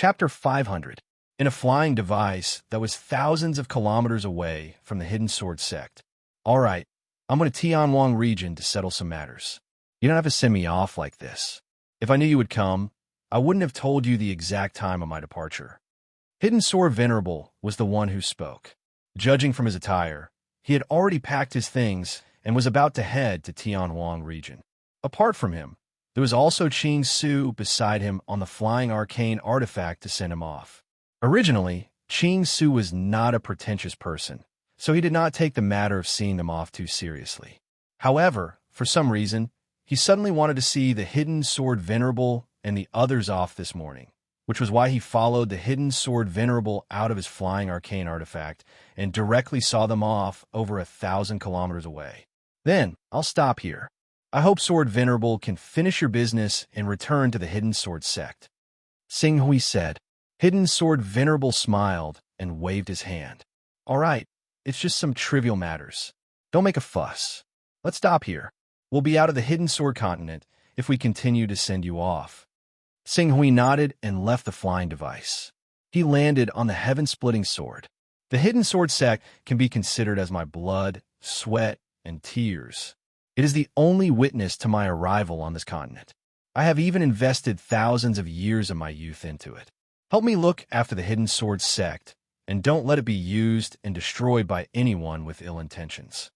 Chapter 500. In a flying device that was thousands of kilometers away from the Hidden Sword sect. All right, I'm going to Tianwang region to settle some matters. You don't have to send me off like this. If I knew you would come, I wouldn't have told you the exact time of my departure. Hidden Sword Venerable was the one who spoke. Judging from his attire, he had already packed his things and was about to head to Tianwang region. Apart from him, there was also Qing Su beside him on the flying arcane artifact to send him off. Originally, Qing Su was not a pretentious person, so he did not take the matter of seeing them off too seriously. However, for some reason, he suddenly wanted to see the Hidden Sword Venerable and the others off this morning, which was why he followed the Hidden Sword Venerable out of his flying arcane artifact and directly saw them off over 1,000 kilometers away. Then, I'll stop here. I hope Sword Venerable can finish your business and return to the Hidden Sword sect. Sing Hui said. Hidden Sword Venerable smiled and waved his hand. All right, it's just some trivial matters. Don't make a fuss. Let's stop here. We'll be out of the Hidden Sword continent if we continue to send you off. Sing Hui nodded and left the flying device. He landed on the heaven-splitting sword. The Hidden Sword sect can be considered as my blood, sweat, and tears. It is the only witness to my arrival on this continent. I have even invested thousands of years of my youth into it. Help me look after the Hidden Sword sect, and don't let it be used and destroyed by anyone with ill intentions.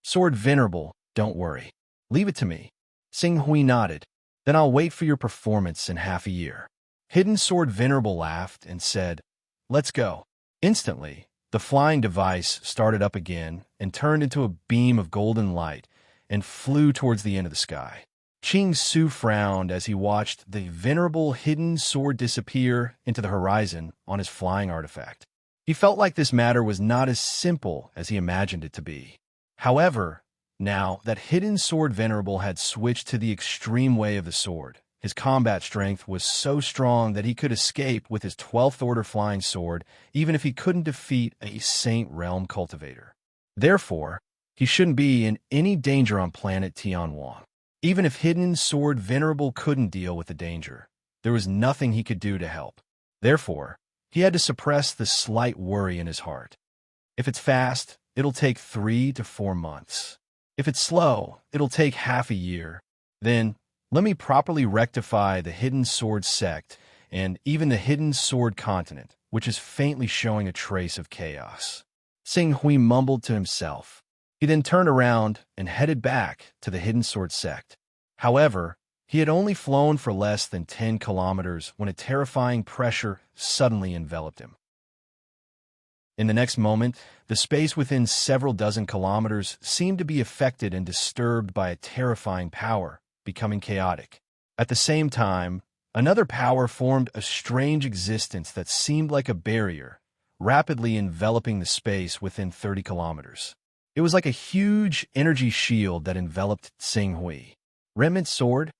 Sword Venerable, don't worry. Leave it to me. Sing Hui nodded. Then I'll wait for your performance in half a year. Hidden Sword Venerable laughed and said, Let's go. Instantly, the flying device started up again and turned into a beam of golden light and flew towards the end of the sky. Qing Su frowned as he watched the venerable hidden sword disappear into the horizon on his flying artifact. He felt like this matter was not as simple as he imagined it to be. However, now that Hidden Sword Venerable had switched to the extreme way of the sword, his combat strength was so strong that he could escape with his 12th Order flying sword even if he couldn't defeat a Saint Realm cultivator. Therefore, he shouldn't be in any danger on planet Tianwang. Even if Hidden Sword Venerable couldn't deal with the danger, there was nothing he could do to help. Therefore, he had to suppress the slight worry in his heart. If it's fast, it'll take 3 to 4 months. If it's slow, it'll take half a year. Then, let me properly rectify the Hidden Sword sect and even the Hidden Sword continent, which is faintly showing a trace of chaos. Sing Hui mumbled to himself. He then turned around and headed back to the Hidden Sword sect. However, he had only flown for less than 10 kilometers when a terrifying pressure suddenly enveloped him. In the next moment, the space within several dozen kilometers seemed to be affected and disturbed by a terrifying power, becoming chaotic. At the same time, another power formed a strange existence that seemed like a barrier, rapidly enveloping the space within 30 kilometers. It was like a huge energy shield that enveloped Sing Hui. Remnant Sword?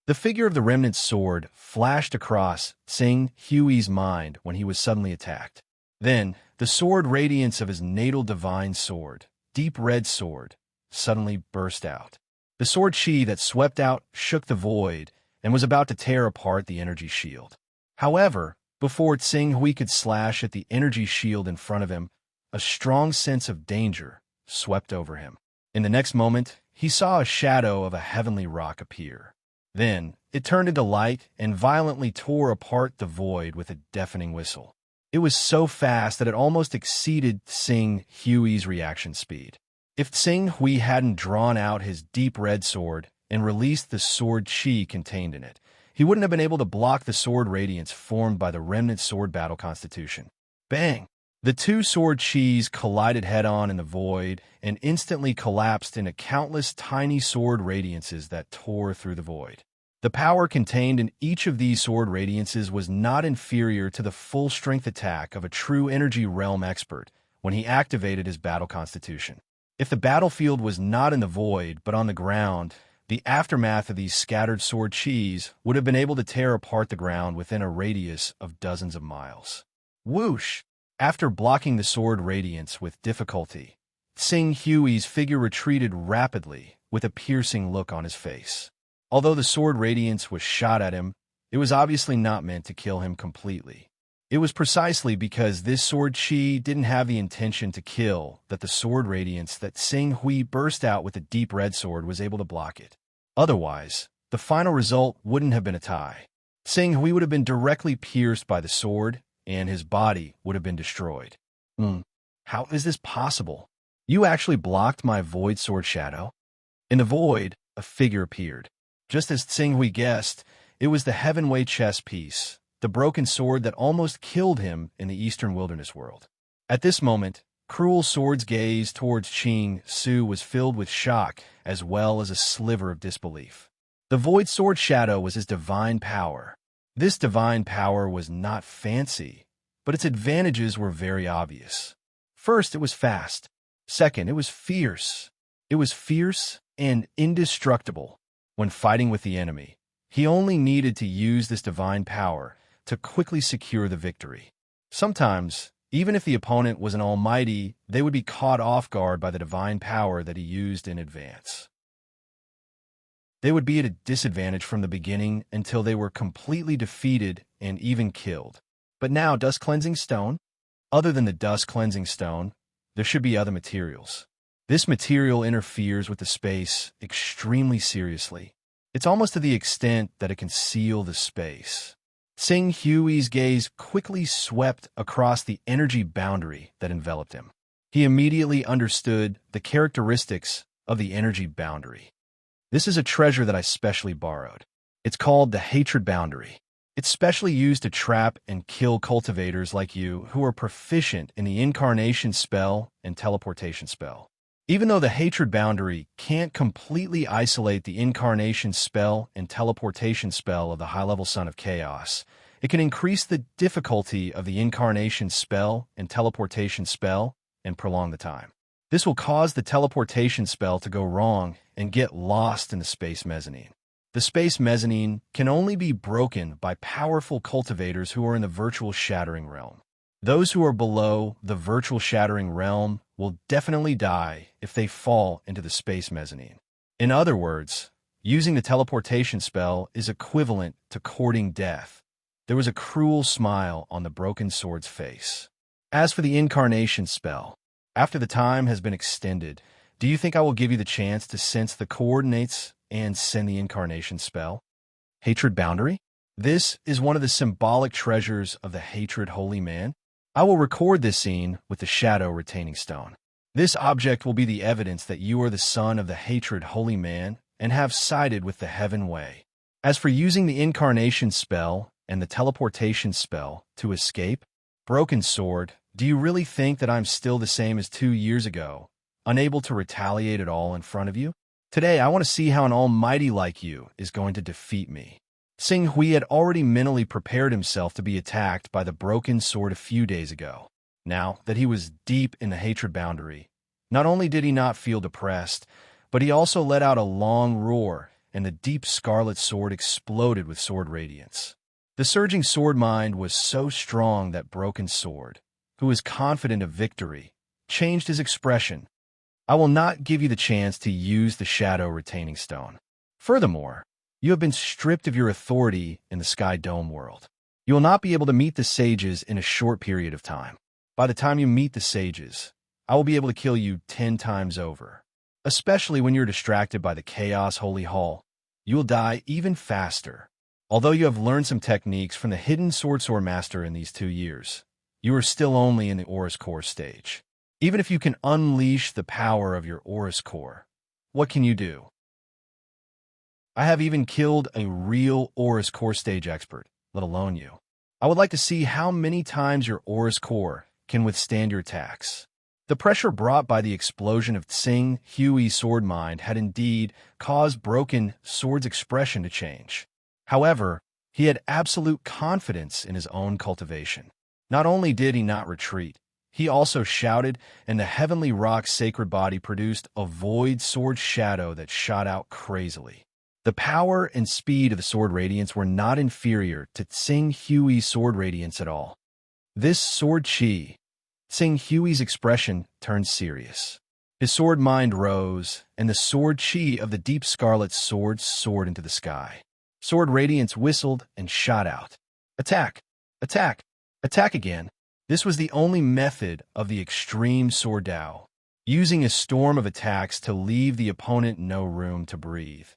The figure of the Remnant Sword flashed across Sing Hui's mind when he was suddenly attacked. Then, the sword radiance of his natal divine sword, Deep Red Sword, suddenly burst out. The sword chi that swept out shook the void and was about to tear apart the energy shield. However, before Sing Hui could slash at the energy shield in front of him, a strong sense of danger swept over him. In the next moment, he saw a shadow of a heavenly rock appear. Then, it turned into light and violently tore apart the void with a deafening whistle. It was so fast that it almost exceeded Sing Hui's reaction speed. If Sing Hui hadn't drawn out his deep red sword and released the sword chi contained in it, he wouldn't have been able to block the sword radiance formed by the Remnant Sword battle constitution. Bang! The two sword chis collided head-on in the void and instantly collapsed into countless tiny sword radiances that tore through the void. The power contained in each of these sword radiances was not inferior to the full-strength attack of a true energy realm expert when he activated his battle constitution. If the battlefield was not in the void but on the ground, the aftermath of these scattered sword chis would have been able to tear apart the ground within a radius of dozens of miles. Whoosh! After blocking the sword radiance with difficulty, Sing Hui's figure retreated rapidly with a piercing look on his face. Although the sword radiance was shot at him, It was obviously not meant to kill him completely. It was precisely because this sword chi didn't have the intention to kill that the sword radiance that Sing Hui burst out with the deep red sword was able to block it. Otherwise, the final result wouldn't have been a tie. Sing Hui would have been directly pierced by the sword, and his body would have been destroyed. How is this possible? You actually blocked my void sword shadow? In the void, a figure appeared. Just as Sing Hui guessed, it was the Heavenway chess piece, the broken sword that almost killed him in the Eastern Wilderness world. At this moment, Cruel Sword's gaze towards Ching Su was filled with shock as well as a sliver of disbelief. The Void Sword Shadow was his divine power. This divine power was not fancy, but its advantages were very obvious. First, it was fast. Second, it was fierce. It was fierce and indestructible. When fighting with the enemy, he only needed to use this divine power to quickly secure the victory. Sometimes, even if the opponent was an almighty, they would be caught off guard by the divine power that he used in advance. They would be at a disadvantage from the beginning until they were completely defeated and even killed. But now, Dust Cleansing Stone? Other than the Dust Cleansing Stone, there should be other materials. This material interferes with the space extremely seriously. It's almost to the extent that it can seal the space. Sing Hui's gaze quickly swept across the energy boundary that enveloped him. He immediately understood the characteristics of the energy boundary. This is a treasure that I specially borrowed. It's called the Hatred Boundary. It's specially used to trap and kill cultivators like you who are proficient in the Incarnation spell and Teleportation spell. Even though the Hatred Boundary can't completely isolate the Incarnation spell and Teleportation spell of the high-level Son of Chaos, it can increase the difficulty of the Incarnation spell and Teleportation spell and prolong the time. This will cause the Teleportation spell to go wrong and get lost in the Space Mezzanine. The Space Mezzanine can only be broken by powerful cultivators who are in the Virtual Shattering Realm. Those who are below the Virtual Shattering Realm will definitely die if they fall into the Space Mezzanine. In other words, using the Teleportation spell is equivalent to courting death. There was a cruel smile on the Broken Sword's face. As for the Incarnation spell, after the time has been extended, do you think I will give you the chance to sense the coordinates and send the Incarnation spell? Hatred Boundary? This is one of the symbolic treasures of the Hatred Holy Man. I will record this scene with the Shadow Retaining Stone. This object will be the evidence that you are the son of the Hatred Holy Man and have sided with the Heaven Way. As for using the Incarnation spell and the Teleportation spell to escape, Broken Sword, do you really think that I'm still the same as 2 years ago, unable to retaliate at all in front of you? Today, I want to see how an almighty like you is going to defeat me. Sing Hui had already mentally prepared himself to be attacked by the Broken Sword a few days ago. Now that he was deep in the Hatred Boundary, not only did he not feel depressed, but he also let out a long roar, and the deep scarlet sword exploded with sword radiance. The surging sword mind was so strong that Broken Sword, who was confident of victory, changed his expression. I will not give you the chance to use the Shadow Retaining Stone. Furthermore, you have been stripped of your authority in the Sky Dome world. You will not be able to meet the sages in a short period of time. By the time you meet the sages, I will be able to kill you 10 times over. Especially when you're distracted by the Chaos Holy Hall, you will die even faster. Although you have learned some techniques from the hidden Sword Master in these 2 years, you are still only in the Aurus Core stage. Even if you can unleash the power of your Aurus Core, what can you do? I have even killed a real Aurus Core stage expert, let alone you. I would like to see how many times your Aurus Core can withstand your attacks. The pressure brought by the explosion of Sing Hui's sword mind had indeed caused Broken Sword's expression to change. However, he had absolute confidence in his own cultivation. Not only did he not retreat, he also shouted, and the heavenly rock's sacred body produced a void sword shadow that shot out crazily. The power and speed of the sword radiance were not inferior to Sing Hui's sword radiance at all. This sword chi, Sing Hui's expression turned serious. His sword mind rose, and the sword chi of the deep scarlet sword soared into the sky. Sword Radiance whistled and shot out. Attack! Attack! Attack again! This was the only method of the extreme Sword Dao, using a storm of attacks to leave the opponent no room to breathe,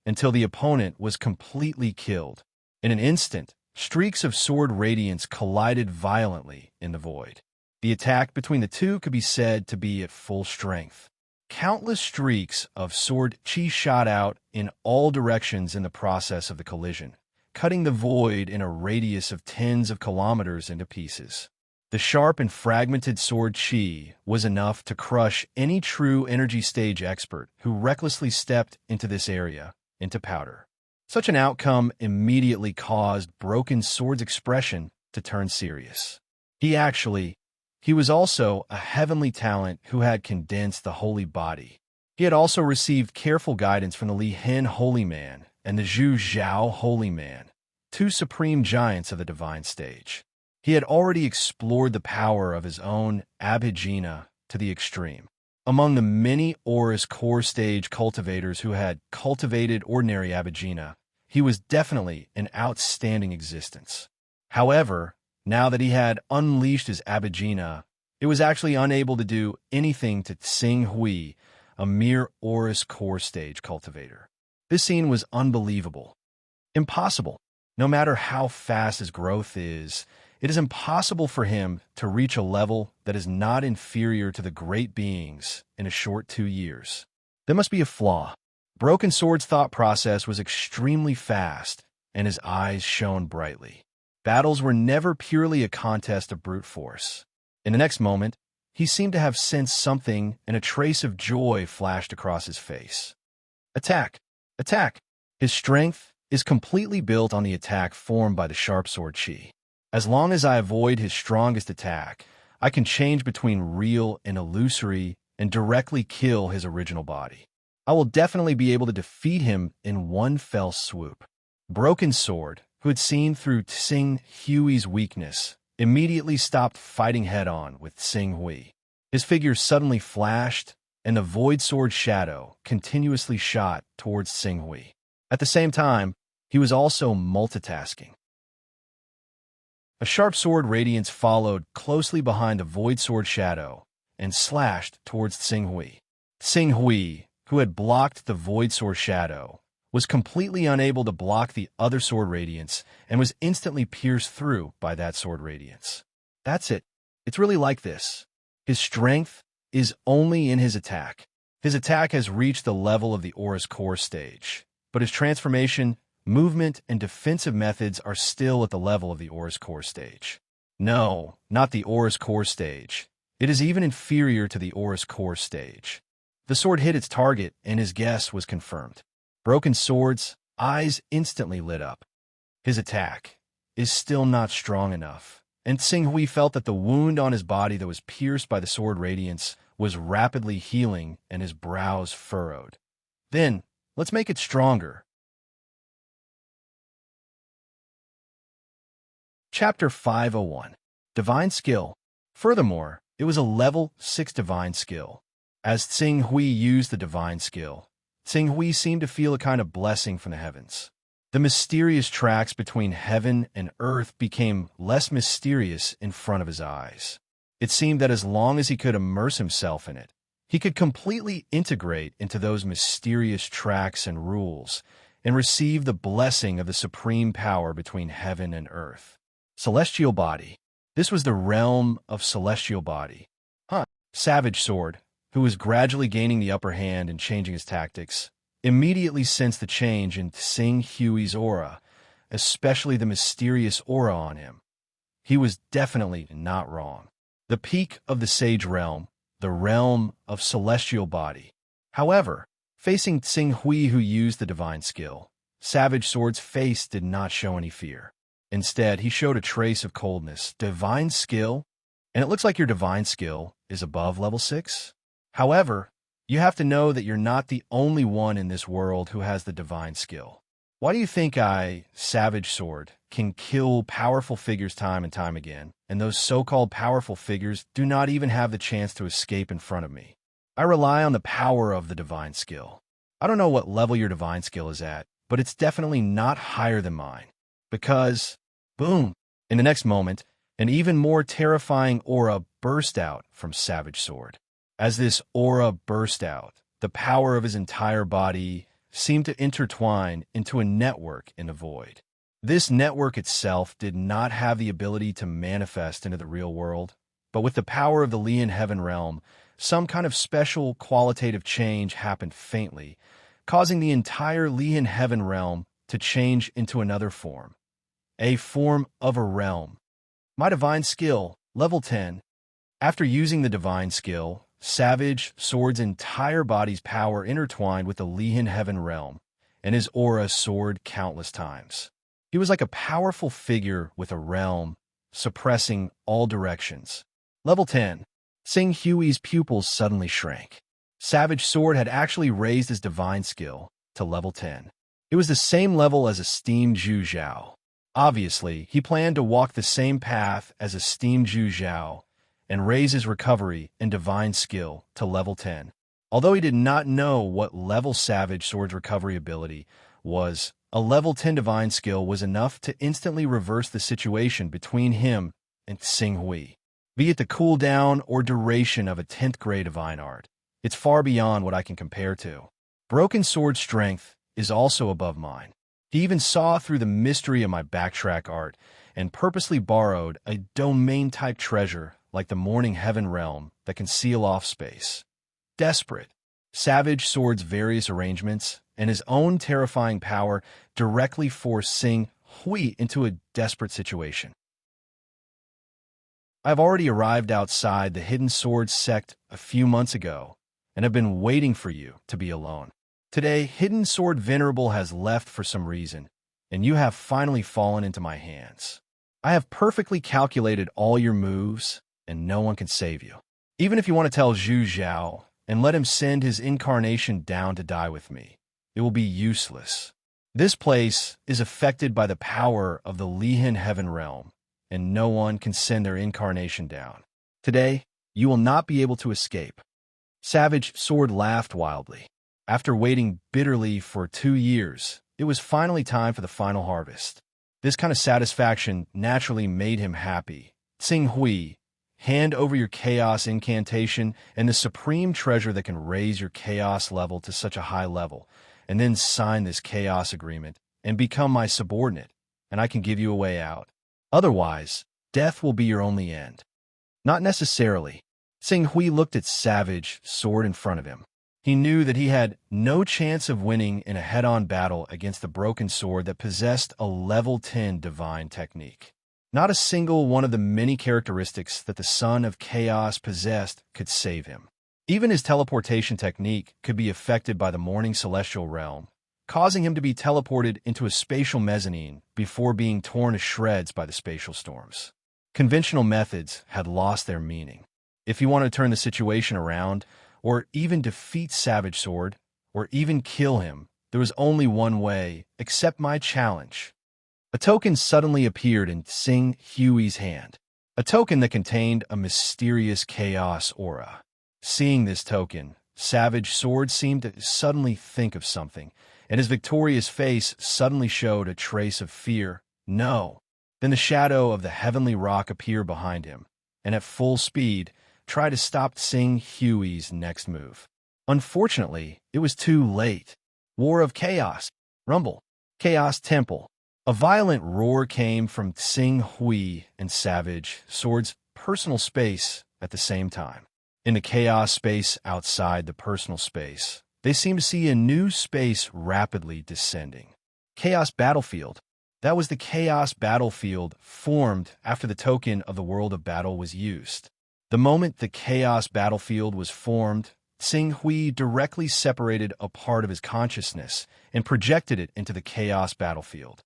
until the opponent was completely killed. In an instant, streaks of Sword Radiance collided violently in the void. The attack between the two could be said to be at full strength. Countless streaks of Sword Chi shot out in all directions in the process of the collision, cutting the void in a radius of tens of kilometers into pieces. The sharp and fragmented Sword Chi was enough to crush any true energy stage expert who recklessly stepped into this area into powder. Such an outcome immediately caused Broken Sword's expression to turn serious. He was also a heavenly talent who had condensed the holy body. He had also received careful guidance from the Li Hen Holy Man and the Zhu Zhao Holy Man, two supreme giants of the divine stage. He had already explored the power of his own Abhijna to the extreme. Among the many Aurus core stage cultivators who had cultivated ordinary Abhijna, he was definitely an outstanding existence. However, now that he had unleashed his Abhijna, it was actually unable to do anything to Tsing Hui, a mere Aurus core stage cultivator. This scene was unbelievable. Impossible. No matter how fast his growth is, it is impossible for him to reach a level that is not inferior to the great beings in a short 2 years. There must be a flaw. Broken Sword's thought process was extremely fast, and his eyes shone brightly. Battles were never purely a contest of brute force. In the next moment, he seemed to have sensed something, and a trace of joy flashed across his face. Attack! Attack! His strength is completely built on the attack formed by the sharp Sword Chi. As long as I avoid his strongest attack, I can change between real and illusory and directly kill his original body. I will definitely be able to defeat him in one fell swoop. Broken Sword, who had seen through Tsing Hui's weakness, immediately stopped fighting head-on with Tsing Hui. His figure suddenly flashed, and the Void Sword shadow continuously shot towards Tsing Hui. At the same time, he was also multitasking. A sharp Sword Radiance followed closely behind the Void Sword shadow and slashed towards Tsing Hui. Tsing Hui, who had blocked the Void Sword shadow, was completely unable to block the other Sword Radiance and was instantly pierced through by that Sword Radiance. That's it. It's really like this. His strength is only in his attack. His attack has reached the level of the Aurus core stage, but his transformation, movement, and defensive methods are still at the level of the Aurus core stage. No, not the Aurus core stage. It is even inferior to the Aurus core stage. The sword hit its target, and his guess was confirmed. Broken Sword's eyes instantly lit up. His attack is still not strong enough, and Tsing Hui felt that the wound on his body that was pierced by the Sword Radiance was rapidly healing, and his brows furrowed. Then, let's make it stronger. Chapter 501. Divine Skill. Furthermore, it was a level 6 divine skill. As Tsing Hui used the divine skill, Tsing Hui seemed to feel a kind of blessing from the heavens. The mysterious tracks between heaven and earth became less mysterious in front of his eyes. It seemed that as long as he could immerse himself in it, he could completely integrate into those mysterious tracks and rules and receive the blessing of the supreme power between heaven and earth. Celestial Body. This was the realm of Celestial Body. Savage Sword, who was gradually gaining the upper hand and changing his tactics, immediately sensed the change in Tsing Hui's aura, especially the mysterious aura on him. He was definitely not wrong. The peak of the Sage Realm, the realm of Celestial Body. However, facing Tsing Hui, who used the divine skill, Savage Sword's face did not show any fear. Instead, he showed a trace of coldness. Divine skill? And it looks like your divine skill is above level 6? However, you have to know that you're not the only one in this world who has the divine skill. Why do you think I, Savage Sword, can kill powerful figures time and time again, and those so-called powerful figures do not even have the chance to escape in front of me? I rely on the power of the divine skill. I don't know what level your divine skill is at, but it's definitely not higher than mine. Because, boom, in the next moment, an even more terrifying aura burst out from Savage Sword. As this aura burst out, the power of his entire body seemed to intertwine into a network in the void. This network itself did not have the ability to manifest into the real world, but with the power of the Lian Heaven Realm, some kind of special qualitative change happened faintly, causing the entire Lian Heaven Realm to change into another form. A form of a realm. My divine skill, level 10. After using the divine skill, Savage Sword's entire body's power intertwined with the Lian Heaven Realm, and his aura soared countless times. He was like a powerful figure with a realm, suppressing all directions. Level 10. Sing Hui's pupils suddenly shrank. Savage Sword had actually raised his divine skill to level 10. It was the same level as esteemed Zhu Zhao. Obviously, he planned to walk the same path as esteemed Zhu Zhao and raise his recovery and divine skill to level 10. Although he did not know what level Savage Sword's recovery ability was, a level 10 divine skill was enough to instantly reverse the situation between him and Sing Hui. Be it the cooldown or duration of a 10th grade divine art, it's far beyond what I can compare to. Broken Sword strength is also above mine. He even saw through the mystery of my backtrack art and purposely borrowed a domain-type treasure like the Morning Heaven Realm that can seal off space. Desperate, Savage Sword's various arrangements and his own terrifying power directly forced Sing Hui into a desperate situation. I've already arrived outside the Hidden Sword sect a few months ago and have been waiting for you to be alone. Today, Hidden Sword Venerable has left for some reason, and you have finally fallen into my hands. I have perfectly calculated all your moves, and no one can save you. Even if you want to tell Zhu Zhao and let him send his incarnation down to die with me, it will be useless. This place is affected by the power of the Lian Heaven Realm, and no one can send their incarnation down. Today, you will not be able to escape. Savage Sword laughed wildly. After waiting bitterly for 2 years, it was finally time for the final harvest. This kind of satisfaction naturally made him happy. Sing Hui, hand over your chaos incantation and the supreme treasure that can raise your chaos level to such a high level, and then sign this chaos agreement and become my subordinate, and I can give you a way out. Otherwise, death will be your only end. Not necessarily. Sing Hui looked at Savage Sword in front of him. He knew that he had no chance of winning in a head-on battle against the broken sword that possessed a level 10 divine technique. Not a single one of the many characteristics that the Son of Chaos possessed could save him. Even his teleportation technique could be affected by the Morning Celestial Realm, causing him to be teleported into a spatial mezzanine before being torn to shreds by the spatial storms. Conventional methods had lost their meaning. If he wanted to turn the situation around, or even defeat Savage Sword, or even kill him, there was only one way: accept my challenge. A token suddenly appeared in Sing Hui's hand, a token that contained a mysterious chaos aura. Seeing this token, Savage Sword seemed to suddenly think of something, and his victorious face suddenly showed a trace of fear. No. Then the shadow of the heavenly rock appeared behind him, and at full speed, tried to stop Sing Hui's next move. Unfortunately, it was too late. War of Chaos. Rumble. Chaos Temple. A violent roar came from Sing Hui and Savage Sword's personal space at the same time. In the chaos space outside the personal space, they seemed to see a new space rapidly descending. Chaos Battlefield. That was the Chaos Battlefield formed after the token of the World of Battle was used. The moment the Chaos Battlefield was formed, Sing Hui directly separated a part of his consciousness and projected it into the Chaos Battlefield.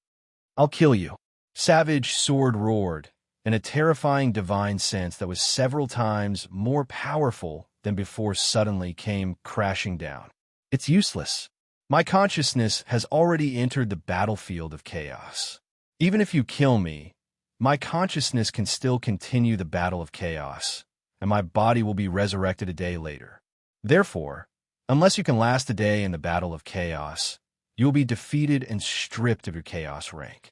I'll kill you. Savage Sword roared, in a terrifying divine sense that was several times more powerful than before suddenly came crashing down. It's useless. My consciousness has already entered the battlefield of chaos. Even if you kill me, my consciousness can still continue the battle of chaos, and my body will be resurrected a day later. Therefore, unless you can last a day in the battle of chaos, you will be defeated and stripped of your chaos rank.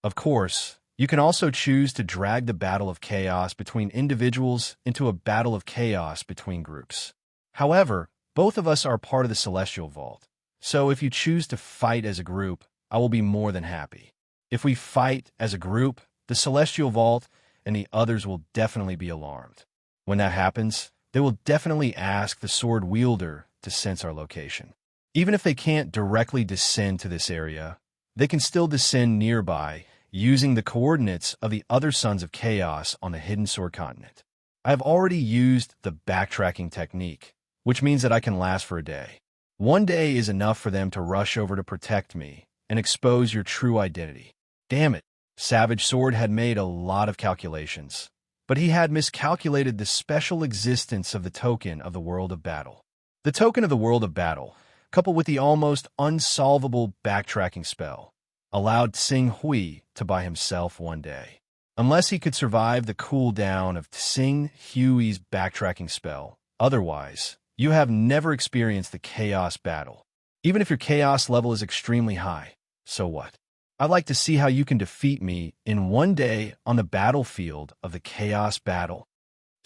Of course, you can also choose to drag the battle of chaos between individuals into a battle of chaos between groups. However, both of us are part of the Celestial Vault, so if you choose to fight as a group, I will be more than happy. If we fight as a group, the Celestial Vault and the others will definitely be alarmed. When that happens, they will definitely ask the sword wielder to sense our location. Even if they can't directly descend to this area, they can still descend nearby using the coordinates of the other Sons of Chaos on the Hidden Sword Continent. I have already used the backtracking technique, which means that I can last for a day. One day is enough for them to rush over to protect me and expose your true identity. Damn it, Savage Sword had made a lot of calculations, but he had miscalculated the special existence of the token of the World of Battle. The token of the World of Battle, coupled with the almost unsolvable backtracking spell, allowed Tsing Hui to buy himself one day. Unless he could survive the cooldown of Tsing Hui's backtracking spell, otherwise, you have never experienced the Chaos Battle. Even if your Chaos level is extremely high, so what? I'd like to see how you can defeat me in one day on the battlefield of the Chaos Battle.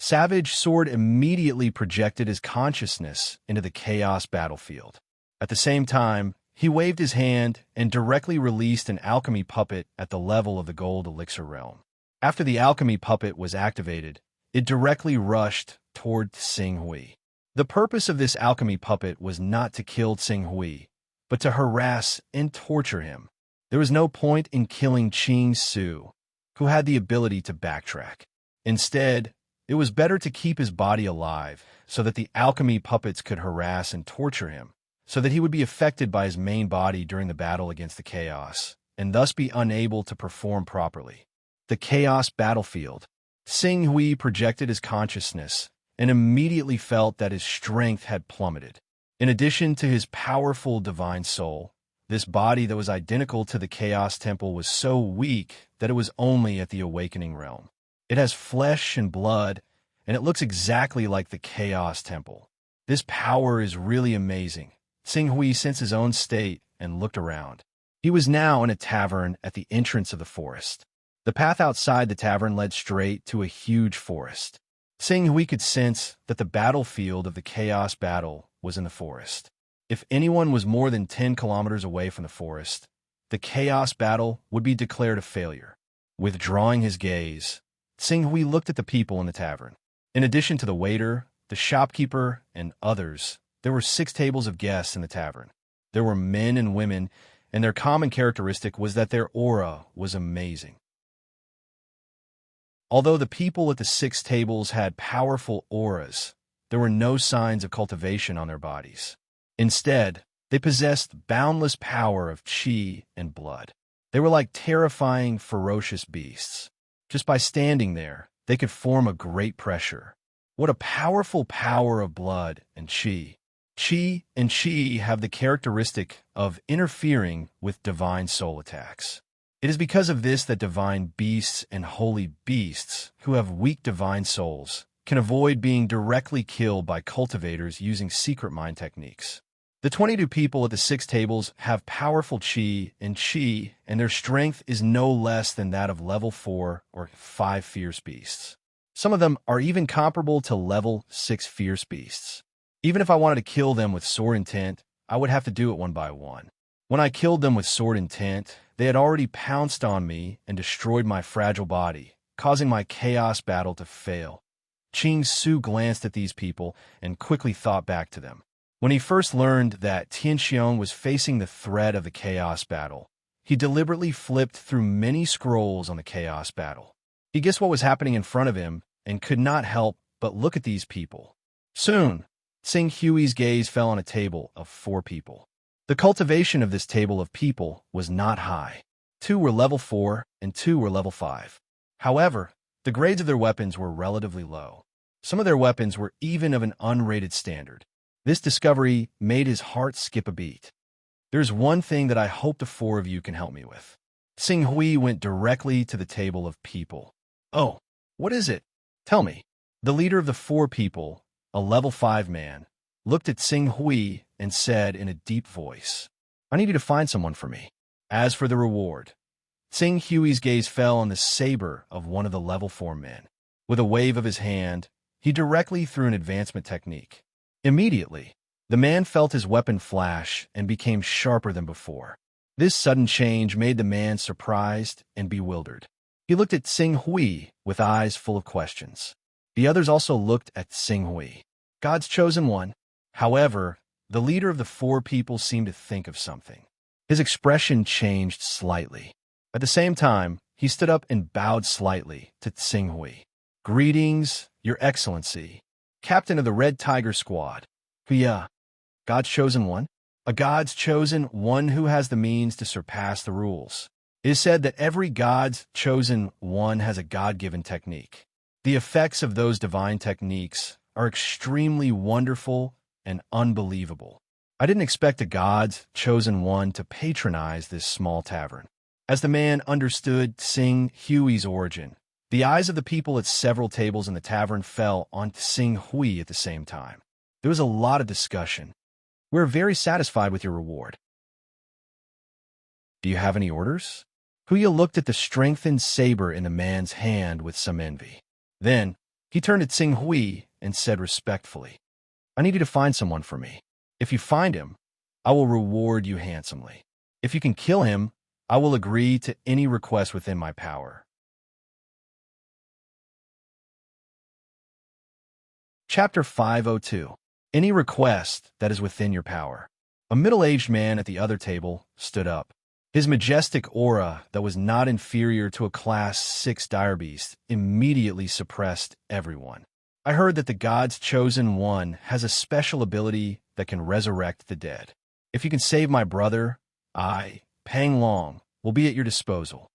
Savage Sword immediately projected his consciousness into the Chaos battlefield. At the same time, he waved his hand and directly released an alchemy puppet at the level of the Gold Elixir realm. After the alchemy puppet was activated, it directly rushed toward Tsing Hui. The purpose of this alchemy puppet was not to kill Tsing Hui, but to harass and torture him. There was no point in killing Qing Su, who had the ability to backtrack. Instead, it was better to keep his body alive so that the alchemy puppets could harass and torture him, so that he would be affected by his main body during the battle against the Chaos, and thus be unable to perform properly. The Chaos battlefield. Tsing Hui projected his consciousness and immediately felt that his strength had plummeted. In addition to his powerful divine soul, this body that was identical to the Chaos Temple was so weak that it was only at the Awakening Realm. It has flesh and blood, and it looks exactly like the Chaos Temple. This power is really amazing. Tsing Hui sensed his own state and looked around. He was now in a tavern at the entrance of the forest. The path outside the tavern led straight to a huge forest. Tsing Hui could sense that the battlefield of the Chaos Battle was in the forest. If anyone was more than 10 kilometers away from the forest, the Chaos Battle would be declared a failure. Withdrawing his gaze, Tsing Hui looked at the people in the tavern. In addition to the waiter, the shopkeeper, and others, there were 6 tables of guests in the tavern. There were men and women, and their common characteristic was that their aura was amazing. Although the people at the 6 tables had powerful auras, there were no signs of cultivation on their bodies. Instead, they possessed boundless power of qi and blood. They were like terrifying, ferocious beasts. Just by standing there, they could form a great pressure. What a powerful power of blood and qi. Qi and qi have the characteristic of interfering with divine soul attacks. It is because of this that divine beasts and holy beasts, who have weak divine souls, can avoid being directly killed by cultivators using secret mind techniques. The 22 people at the 6 tables have powerful qi, and their strength is no less than that of level 4 or 5 fierce beasts. Some of them are even comparable to level 6 fierce beasts. Even if I wanted to kill them with sword intent, I would have to do it one by one. When I killed them with sword intent, they had already pounced on me and destroyed my fragile body, causing my chaos battle to fail. Qing Su glanced at these people and quickly thought back to them. When he first learned that Tianxiong was facing the threat of the chaos battle, he deliberately flipped through many scrolls on the chaos battle. He guessed what was happening in front of him and could not help but look at these people. Soon, Tsing Hui's gaze fell on a table of 4 people. The cultivation of this table of people was not high. 2 were level 4 and 2 were level 5. However, the grades of their weapons were relatively low. Some of their weapons were even of an unrated standard. This discovery made his heart skip a beat. There's one thing that I hope the 4 of you can help me with. Tsing Hui went directly to the table of people. Oh, what is it? Tell me. The leader of the 4 people, a level 5 man, looked at Tsing Hui and said in a deep voice, "I need you to find someone for me. As for the reward." Tsing Hui's gaze fell on the saber of one of the level 4 men. With a wave of his hand, he directly threw an advancement technique. Immediately, the man felt his weapon flash and became sharper than before. This sudden change made the man surprised and bewildered. He looked at Tsing Hui with eyes full of questions. The others also looked at Tsing Hui, God's chosen one. However, the leader of the 4 people seemed to think of something. His expression changed slightly. At the same time, he stood up and bowed slightly to Tsing Hui. "Greetings, Your Excellency, Captain of the Red Tiger Squad." "Huya, God's chosen one?" "A God's chosen one who has the means to surpass the rules. It is said that every God's chosen one has a God-given technique. The effects of those divine techniques are extremely wonderful and unbelievable. I didn't expect a God's chosen one to patronize this small tavern." As the man understood Tsing Hui's origin, the eyes of the people at several tables in the tavern fell on Tsing Hui at the same time. There was a lot of discussion. "We're very satisfied with your reward. Do you have any orders?" Huya looked at the strengthened saber in the man's hand with some envy. Then, he turned to Tsing Hui and said respectfully, "I need you to find someone for me. If you find him, I will reward you handsomely. If you can kill him, I will agree to any request within my power." Chapter 502. Any request that is within your power. A middle-aged man at the other table stood up. His majestic aura that was not inferior to a Class 6 dire beast immediately suppressed everyone. "I heard that the God's chosen one has a special ability that can resurrect the dead. If you can save my brother, I, Pang Long, will be at your disposal."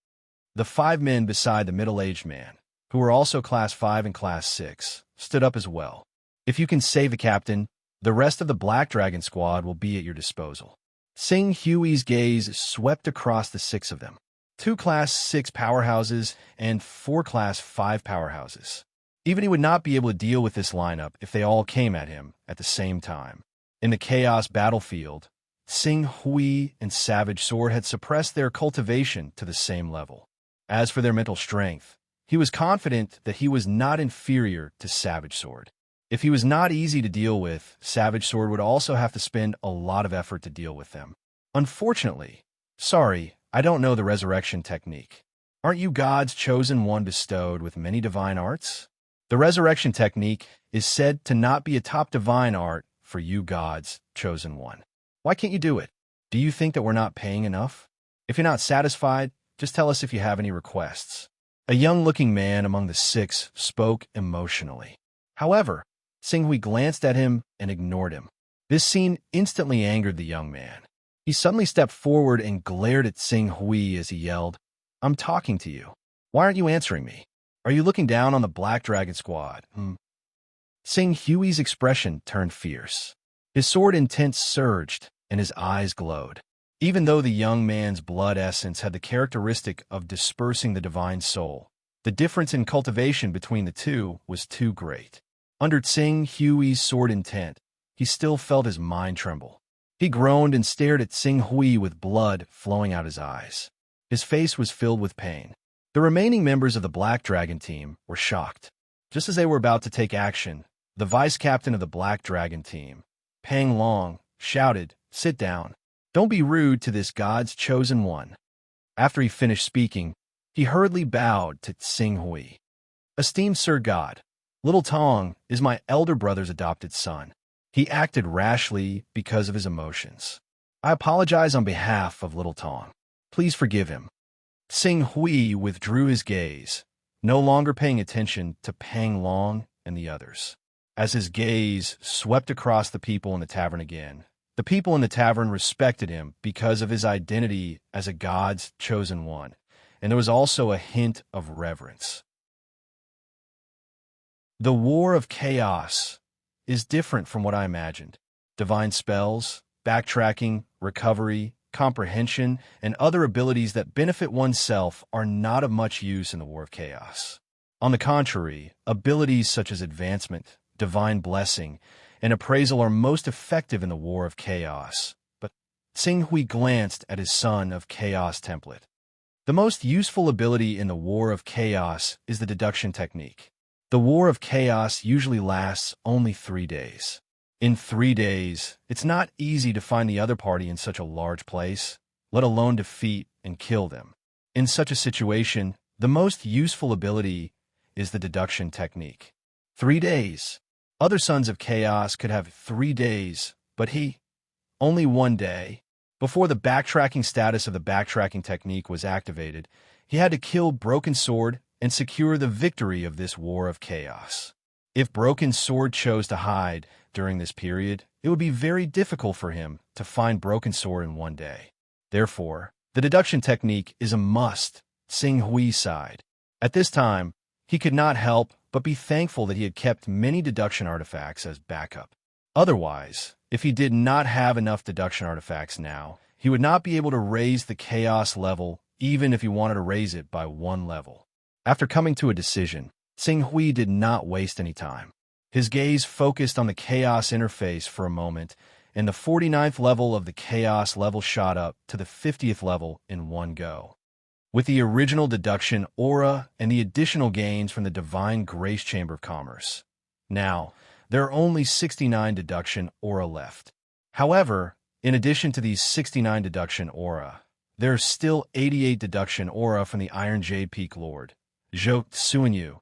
The 5 men beside the middle-aged man, who were also Class 5 and Class 6, stood up as well. "If you can save the captain, the rest of the Black Dragon squad will be at your disposal." Tsing Hui's gaze swept across the 6 of them. 2 Class 6 powerhouses and 4 Class 5 powerhouses. Even he would not be able to deal with this lineup if they all came at him at the same time. In the chaos battlefield, Tsing Hui and Savage Sword had suppressed their cultivation to the same level. As for their mental strength, he was confident that he was not inferior to Savage Sword. If he was not easy to deal with, Savage Sword would also have to spend a lot of effort to deal with them. "Unfortunately, sorry, I don't know the resurrection technique. Aren't you God's chosen one bestowed with many divine arts? The resurrection technique is said to not be a top divine art for you God's chosen one. Why can't you do it? Do you think that we're not paying enough? If you're not satisfied, just tell us if you have any requests." A young-looking man among the 6 spoke emotionally. However, Tsing Hui glanced at him and ignored him. This scene instantly angered the young man. He suddenly stepped forward and glared at Tsing Hui as he yelled, "I'm talking to you. Why aren't you answering me? Are you looking down on the Black Dragon squad?" Tsing Hui's expression turned fierce. His sword intent surged, and his eyes glowed. Even though the young man's blood essence had the characteristic of dispersing the divine soul, the difference in cultivation between the two was too great. Under Tsing Hui's sword intent, he still felt his mind tremble. He groaned and stared at Tsing Hui with blood flowing out his eyes. His face was filled with pain. The remaining members of the Black Dragon team were shocked. Just as they were about to take action, the vice-captain of the Black Dragon team, Pang Long, shouted, "Sit down. Don't be rude to this God's chosen one." After he finished speaking, he hurriedly bowed to Tsing Hui. "Esteemed Sir God, Little Tong is my elder brother's adopted son. He acted rashly because of his emotions. I apologize on behalf of Little Tong. Please forgive him." Tsing Hui withdrew his gaze, no longer paying attention to Pang Long and the others. As his gaze swept across the people in the tavern again, the people in the tavern respected him because of his identity as a God's chosen one, and there was also a hint of reverence. The War of Chaos is different from what I imagined. Divine spells, backtracking, recovery, comprehension, and other abilities that benefit oneself are not of much use in the War of Chaos. On the contrary, abilities such as advancement, divine blessing, and appraisal are most effective in the War of Chaos. But Xing Hui glanced at his Son of Chaos template. The most useful ability in the War of Chaos is the deduction technique. The War of Chaos usually lasts only 3 days. In 3 days, it's not easy to find the other party in such a large place, let alone defeat and kill them. In such a situation, the most useful ability is the deduction technique. 3 days. Other Sons of Chaos could have 3 days, but he, only 1 day. Before the backtracking status of the backtracking technique was activated, he had to kill Broken Sword and secure the victory of this War of Chaos. If Broken Sword chose to hide during this period, it would be very difficult for him to find Broken Sword in 1 day. Therefore, the deduction technique is a must. Xing Hui sighed. At this time, he could not help but be thankful that he had kept many deduction artifacts as backup. Otherwise, if he did not have enough deduction artifacts now, he would not be able to raise the chaos level even if he wanted to raise it by 1 level. After coming to a decision, Xing Hui did not waste any time. His gaze focused on the chaos interface for a moment, and the 49th level of the chaos level shot up to the 50th level in one go. With the original deduction aura and the additional gains from the Divine Grace Chamber of Commerce. Now, there are only 69 deduction aura left. However, in addition to these 69 deduction aura, there are still 88 deduction aura from the Iron Jade Peak Lord, Zhou Suanyu.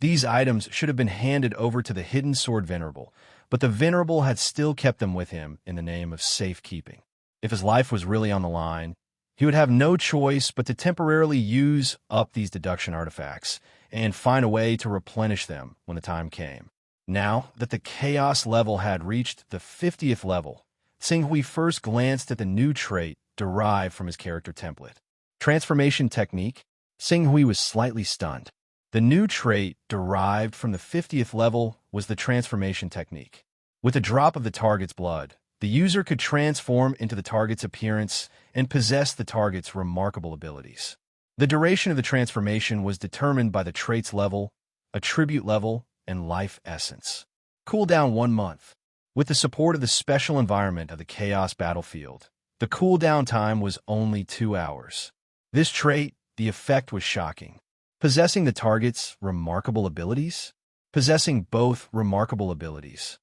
These items should have been handed over to the Hidden Sword Venerable, but the Venerable had still kept them with him in the name of safekeeping. If his life was really on the line, he would have no choice but to temporarily use up these deduction artifacts and find a way to replenish them when the time came. Now that the chaos level had reached the 50th level, Xing Hui first glanced at the new trait derived from his character template. Transformation technique. Xing Hui was slightly stunned. The new trait derived from the 50th level was the transformation technique. With a drop of the target's blood, the user could transform into the target's appearance and possess the target's remarkable abilities. The duration of the transformation was determined by the trait's level, attribute level, and life essence. Cooldown 1 month. With the support of the special environment of the Chaos Battlefield, the cooldown time was only 2 hours. This trait, the effect was shocking. Possessing the target's remarkable abilities? Possessing both remarkable abilities.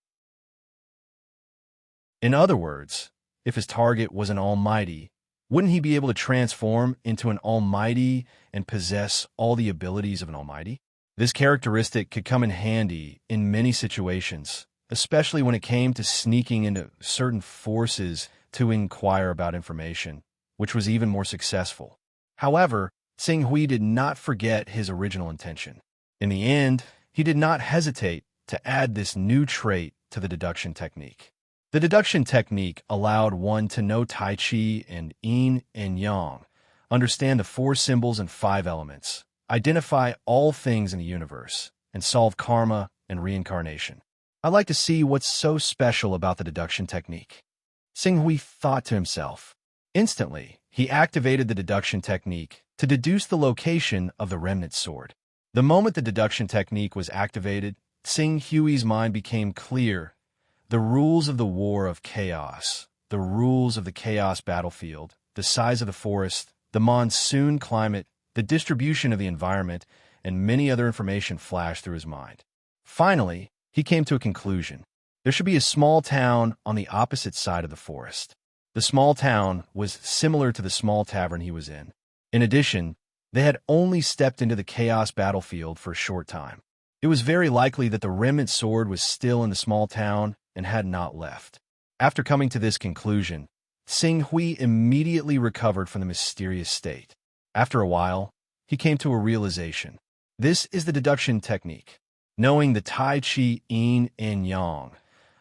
In other words, if his target was an almighty, wouldn't he be able to transform into an almighty and possess all the abilities of an almighty? This characteristic could come in handy in many situations, especially when it came to sneaking into certain forces to inquire about information, which was even more successful. However, Xing Hui did not forget his original intention. In the end, he did not hesitate to add this new trait to the deduction technique. The deduction technique allowed one to know Tai Chi and Yin and Yang, understand the 4 symbols and 5 elements, identify all things in the universe, and solve karma and reincarnation. I'd like to see what's so special about the deduction technique. Xing Hui thought to himself. Instantly, he activated the deduction technique to deduce the location of the remnant sword. The moment the deduction technique was activated, Xing Hui's mind became clear. The rules of the War of Chaos, the rules of the Chaos Battlefield, the size of the forest, the monsoon climate, the distribution of the environment, and many other information flashed through his mind. Finally, he came to a conclusion. There should be a small town on the opposite side of the forest. The small town was similar to the small tavern he was in. In addition, they had only stepped into the Chaos Battlefield for a short time. It was very likely that the remnant sword was still in the small town and had not left. After coming to this conclusion, Xing Hui immediately recovered from the mysterious state. After a while, he came to a realization. This is the deduction technique. Knowing the Tai Chi Yin and Yang,